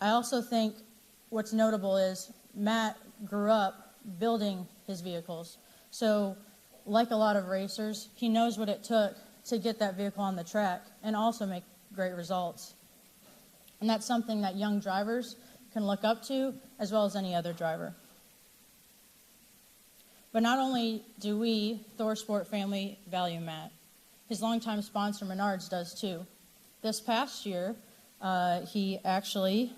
I also think what's notable is Matt grew up building his vehicles. So, like a lot of racers, he knows what it took to get that vehicle on the track and also make great results. And that's something that young drivers can look up to, as well as any other driver. But not only do we, ThorSport family, value Matt, his longtime sponsor Menards does too. this past year, he actually,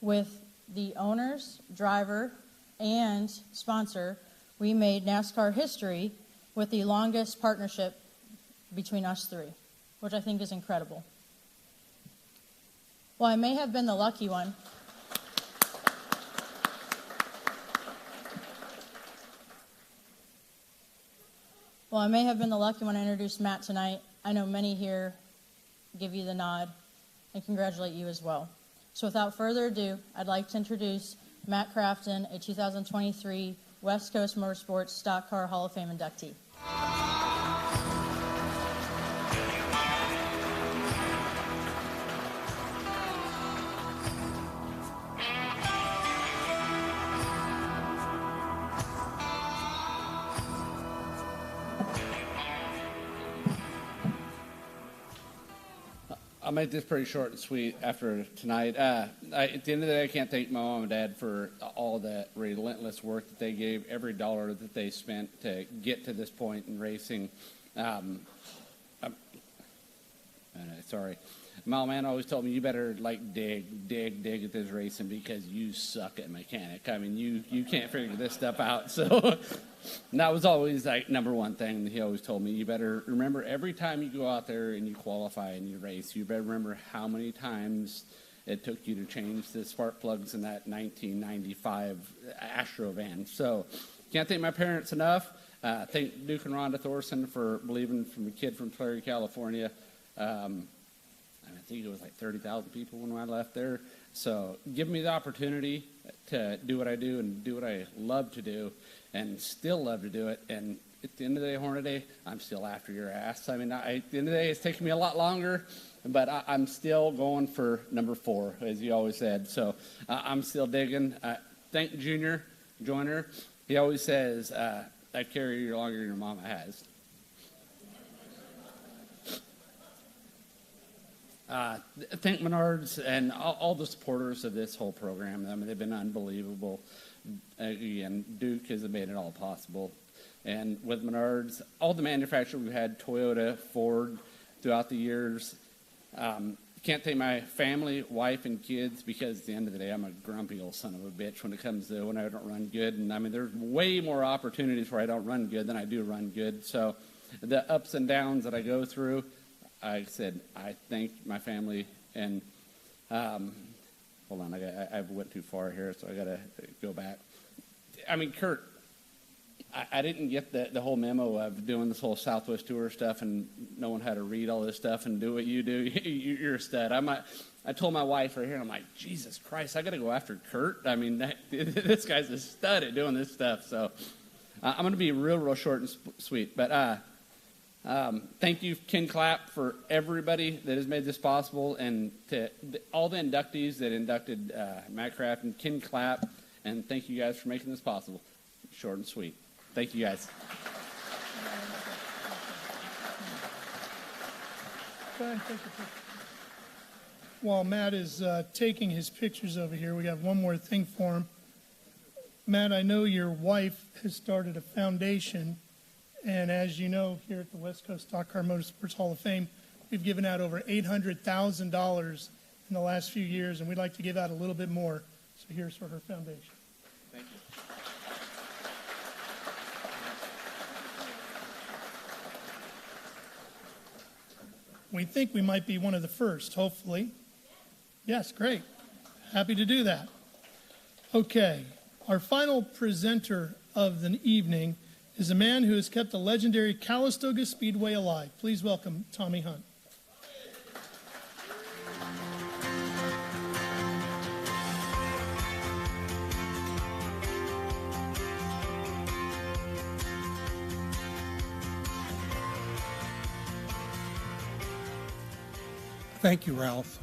with the owners, driver, and sponsor, we made NASCAR history with the longest partnership between us three, which I think is incredible. Well, I may have been the lucky one. Well, I may have been the lucky one to introduce Matt tonight. I know many here give you the nod and congratulate you as well. So without further ado, I'd like to introduce Matt Crafton, a 2023 West Coast Motorsports Stock Car Hall of Fame inductee.
I'll make this pretty short and sweet after tonight. At the end of the day, I can't thank my mom and dad for all that relentless work that they gave, every dollar that they spent to get to this point in racing. Sorry. My old man always told me, you better dig at this racing because you suck at mechanic. I mean, you can't figure this stuff out. So that was always number one thing that he always told me. You better remember every time you go out there and you qualify and you race, you better remember how many times it took you to change the spark plugs in that 1995 Astro van. So can't thank my parents enough. Thank Duke and Rhonda Thorson for believing from a kid from Prairie, California. I think it was 30,000 people when I left there. So give me the opportunity to do what I do and do what I love to do and still love to do it. And at the end of the day, Hornaday, I'm still after your ass. I mean, at the end of the day, it's taking me a lot longer, but I'm still going for number 4, as you always said. So I'm still digging. Thank Junior Joyner. He always says, I carry you longer than your mama has. Thank Menards and all the supporters of this whole program. I mean, they've been unbelievable. Again, Duke has made it all possible. And with Menards, all the manufacturers we've had, Toyota, Ford, throughout the years. Can't thank my family, wife, and kids because at the end of the day, I'm a grumpy old son of a bitch when it comes to when I don't run good. And I mean, there's way more opportunities where I don't run good than I do run good. So the ups and downs that I go through, I said, I thank my family, and hold on, I went too far here, so I got to go back. I mean, Kurt, I didn't get the whole memo of doing this whole Southwest Tour stuff and knowing how to read all this stuff and do what you do. You're a stud. I told my wife right here, I'm like, Jesus Christ, I got to go after Kurt. I mean, this guy's a stud at doing this stuff. So I'm going to be real short and sweet, but thank you, Ken Clapp, for everybody that has made this possible, and to all the inductees that inducted Matt Crafton, Ken Clapp, and thank you guys for making this possible. Short and sweet. Thank you, guys.
While Matt is taking his pictures over here, we got one more thing for him. Matt, I know your wife has started a foundation. And as you know, here at the West Coast Stock Car Motorsports Hall of Fame, we've given out over $800,000 in the last few years, and we'd like to give out a little bit more. So here's for her foundation.
Thank you.
We think we might be one of the first, hopefully. Yes, great. Happy to do that. Okay, our final presenter of the evening is a man who has kept the legendary Calistoga Speedway alive. Please welcome Tommy Hunt.
Thank you, Ralph.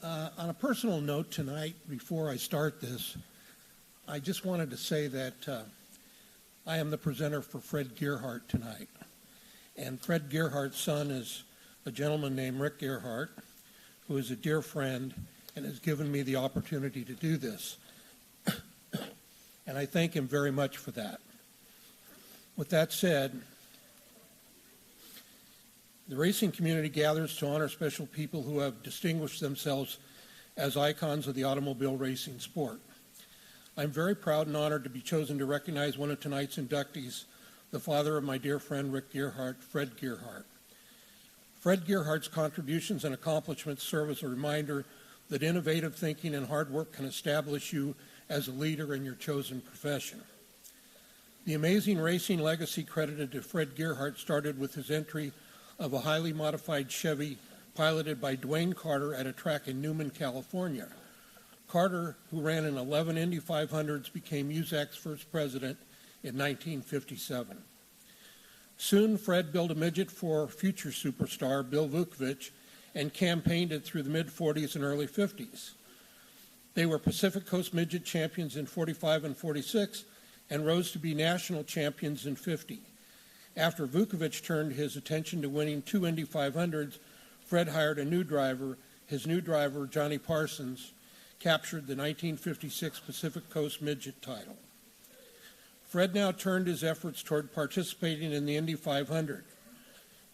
On a personal note tonight, before I start this, I just wanted to say that I am the presenter for Fred Gerhardt tonight. And Fred Gerhardt's son is a gentleman named Rick Gerhardt, who is a dear friend and has given me the opportunity to do this. And I thank him very much for that. With that said, The racing community gathers to honor special people who have distinguished themselves as icons of the automobile racing sport. I'm very proud and honored to be chosen to recognize one of tonight's inductees, the father of my dear friend Rick Gerhardt, Fred Gerhardt. Fred Gerhardt's contributions and accomplishments serve as a reminder that innovative thinking and hard work can establish you as a leader in your chosen profession. The amazing racing legacy credited to Fred Gerhardt started with his entry of a highly modified Chevy piloted by Dwayne Carter at a track in Newman, California. Carter, who ran in 11 Indy 500s, became USAC's first president in 1957. Soon, Fred built a midget for future superstar Bill Vukovich and campaigned it through the mid-40s and early 50s. They were Pacific Coast midget champions in 45 and 46 and rose to be national champions in 50. After Vukovich turned his attention to winning 2 Indy 500s, Fred hired a new driver. His new driver, Johnny Parsons, captured the 1956 Pacific Coast midget title. Fred now turned his efforts toward participating in the Indy 500.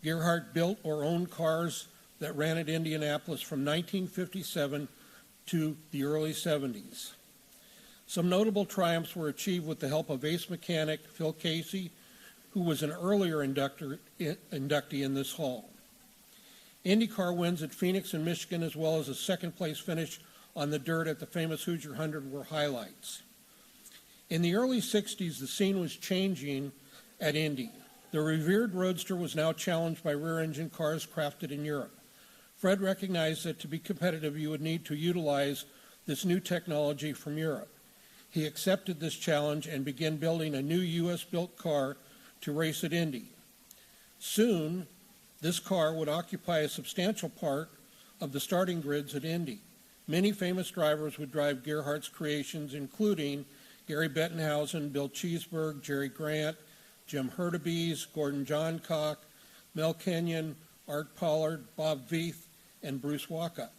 Gerhardt built or owned cars that ran at Indianapolis from 1957 to the early 70s. Some notable triumphs were achieved with the help of ace mechanic Phil Casey, who was an earlier inductee in this hall. IndyCar wins at Phoenix and Michigan, as well as a second-place finish on the dirt at the famous Hoosier 100 were highlights. In the early 60s, the scene was changing at Indy. The revered roadster was now challenged by rear-engine cars crafted in Europe. Fred recognized that to be competitive, you would need to utilize this new technology from Europe. He accepted this challenge and began building a new U.S.-built car to race at Indy. Soon, this car would occupy a substantial part of the starting grids at Indy. Many famous drivers would drive Gerhardt's creations, including Gary Bettenhausen, Bill Cheeseburg, Jerry Grant, Jim Hurtubise, Gordon Johncock, Mel Kenyon, Art Pollard, Bob Veith, and Bruce Walkup.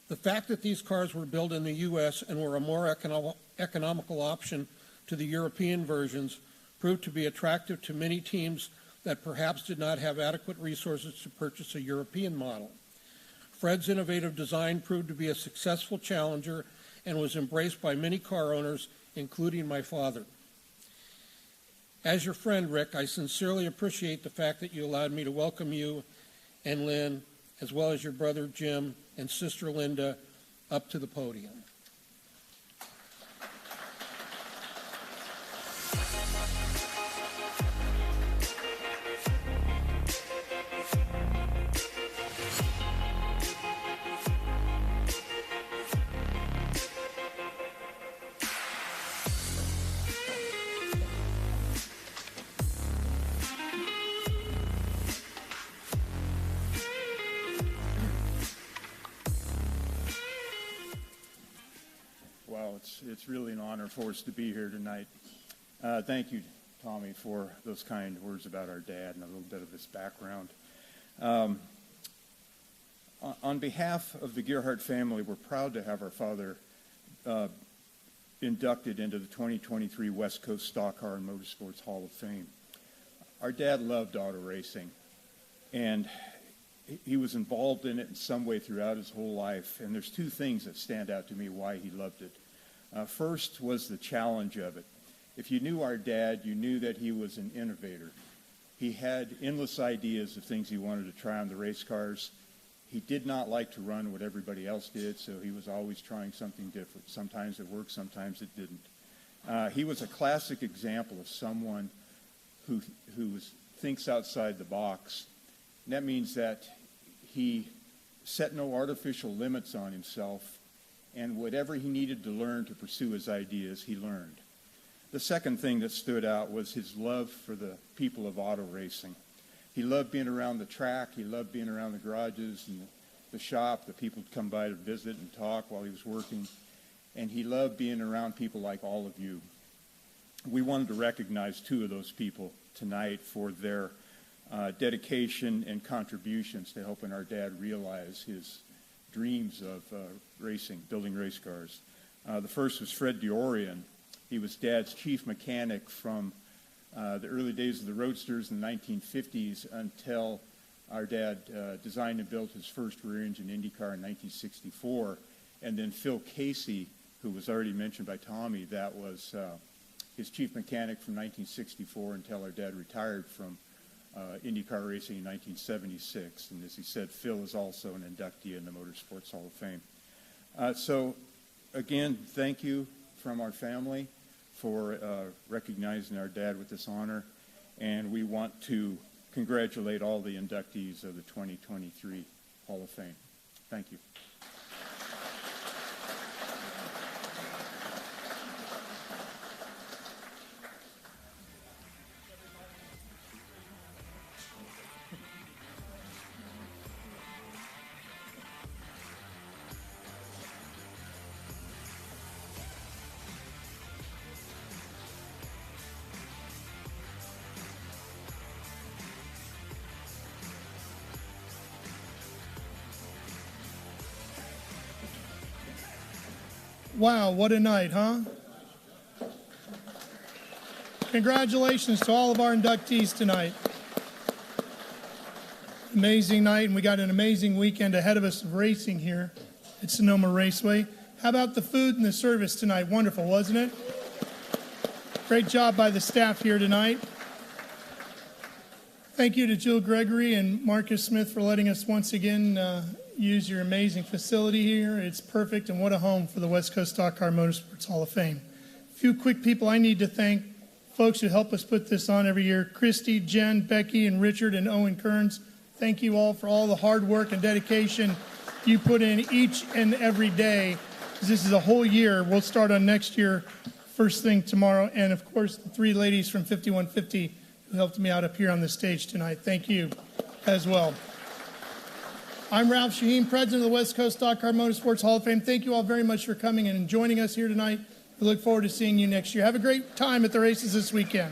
The fact that these cars were built in the U.S. and were a more economical option to the European versions proved to be attractive to many teams that perhaps did not have adequate resources to purchase a European model. Fred's innovative design proved to be a successful challenger and was embraced by many car owners, including my father. As your friend, Rick, I sincerely appreciate the fact that you allowed me to welcome you and Lyn, as well as your brother Jim and sister Linda, up to the podium.
It's really an honor for us to be here tonight. Thank you, Tommy, for those kind words about our dad and a little bit of his background. On behalf of the Gerhardt family, we're proud to have our father inducted into the 2023 West Coast Stock Car and Motorsports Hall of Fame. Our dad loved auto racing, and he was involved in it in some way throughout his whole life, and there's two things that stand out to me why he loved it. First was the challenge of it. If you knew our dad, you knew that he was an innovator. He had endless ideas of things he wanted to try on the race cars. He did not like to run what everybody else did, so he was always trying something different. Sometimes it worked, sometimes it didn't. He was a classic example of someone who thinks outside the box. And that means that he set no artificial limits on himself, and whatever he needed to learn to pursue his ideas, he learned. The second thing that stood out was his love for the people of auto racing. He loved being around the track. He loved being around the garages and the shop. The people would come by to visit and talk while he was working. And he loved being around people like all of you. We wanted to recognize two of those people tonight for their dedication and contributions to helping our dad realize his dreams of racing, building race cars. The first was Fred DeOrian. He was Dad's chief mechanic from the early days of the Roadsters in the 1950s until Our dad designed and built his first rear-engine Indy car in 1964, and then Phil Casey, who was already mentioned by Tommy, that was his chief mechanic from 1964 until our dad retired from IndyCar racing in 1976. And as he said, Phil is also an inductee in the Motorsports Hall of Fame. So, again, thank you from our family for recognizing our dad with this honor. And we want to congratulate all the inductees of the 2023 Hall of Fame. Thank you.
Wow, what a night, huh? Congratulations to all of our inductees tonight. Amazing night, and we got an amazing weekend ahead of us of racing here at Sonoma Raceway. How about the food and the service tonight? Wonderful, wasn't it? Great job by the staff here tonight. Thank you to Jill Gregory and Marcus Smith for letting us once again use your amazing facility here. It's perfect, and what a home for the West Coast Stock Car Motorsports Hall of Fame. A few quick people I need to thank, folks who help us put this on every year. Christy, Jen, Becky, and Richard, and Owen Kearns. Thank you all for all the hard work and dedication you put in each and every day. This is a whole year. We'll start on next year, first thing tomorrow. And, of course, the three ladies from 5150 who helped me out up here on the stage tonight. Thank you as well. I'm Ralph Shaheen, President of the West Coast Stock Car Motorsports Hall of Fame. Thank you all very much for coming and joining us here tonight. We look forward to seeing you next year. Have a great time at the races this weekend.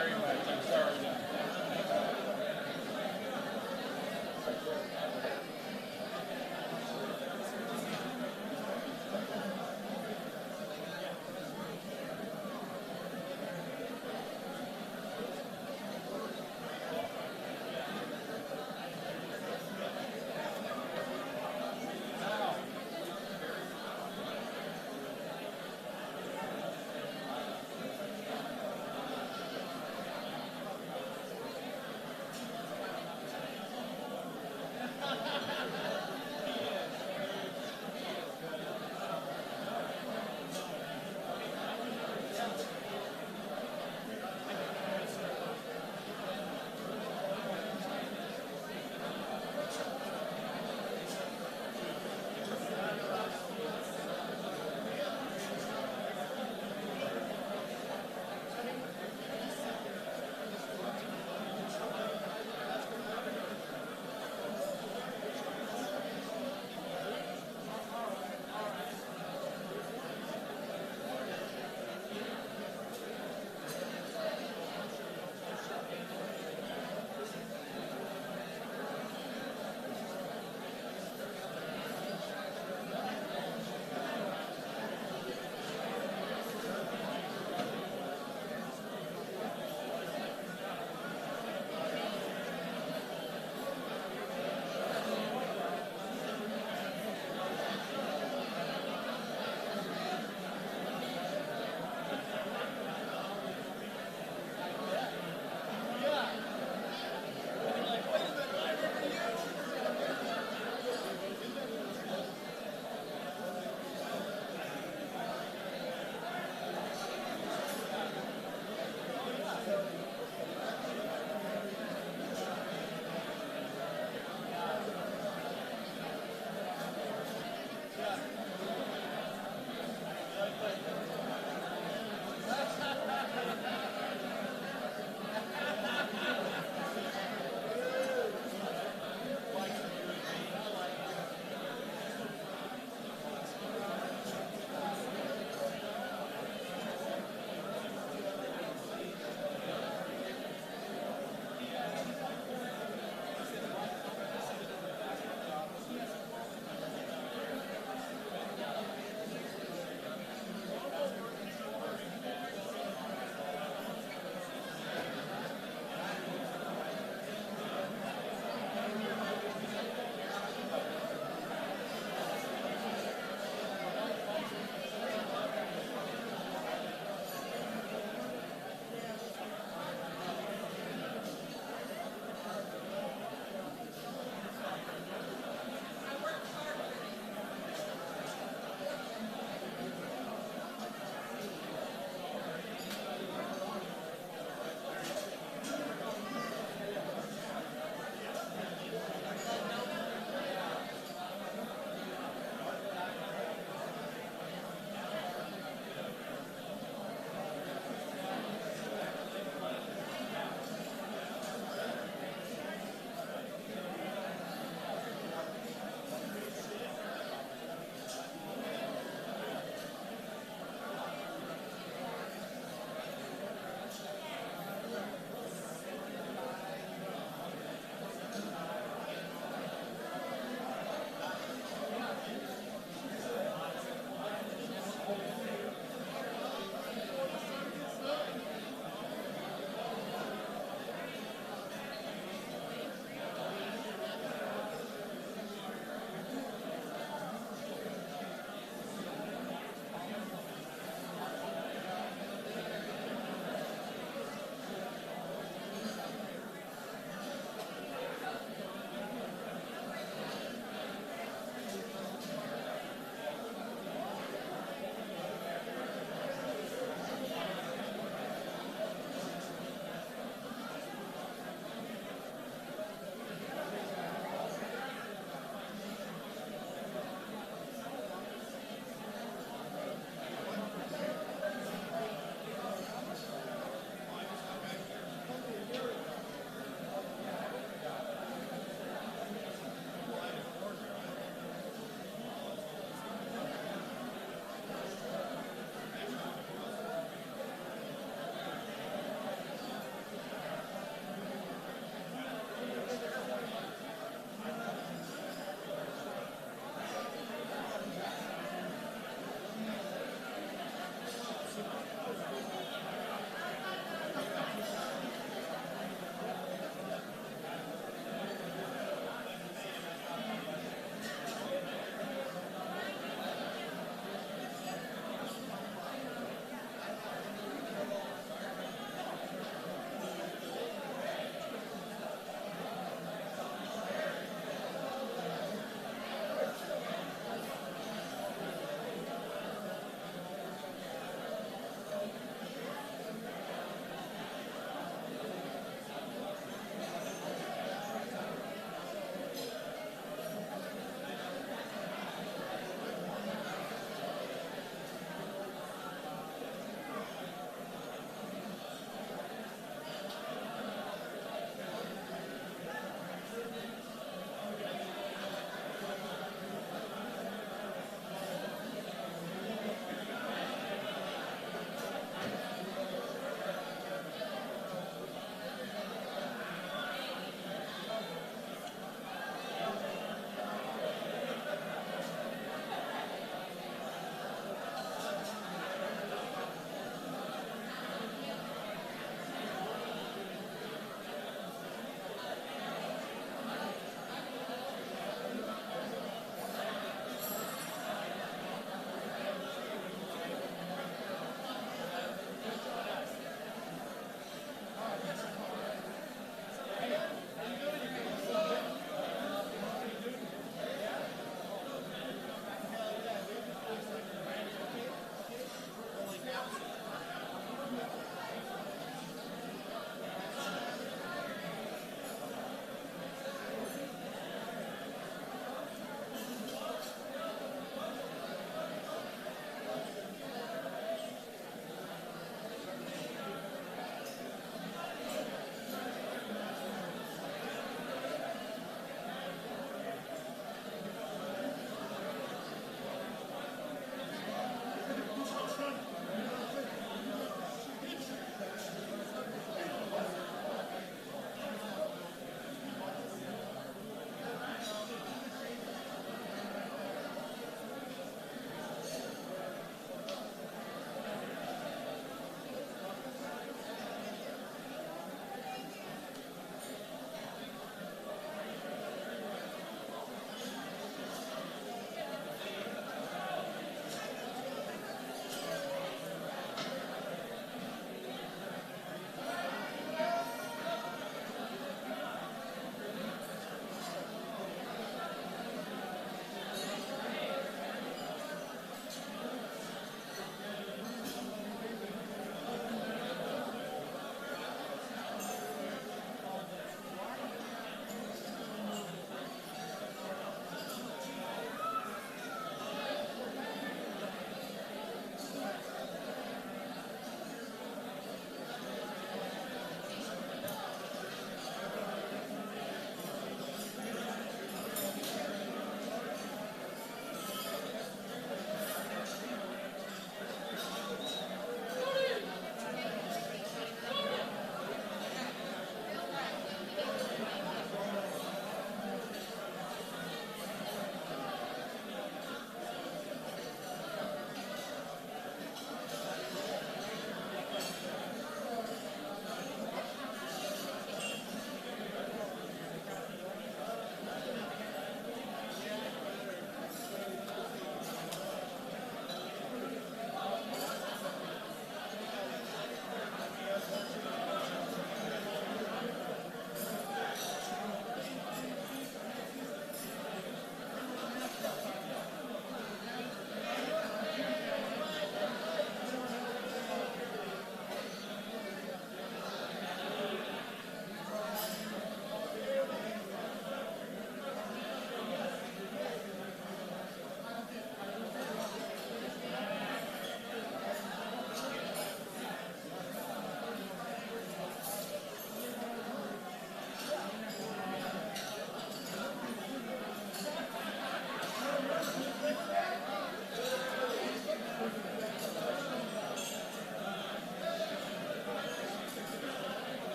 very much.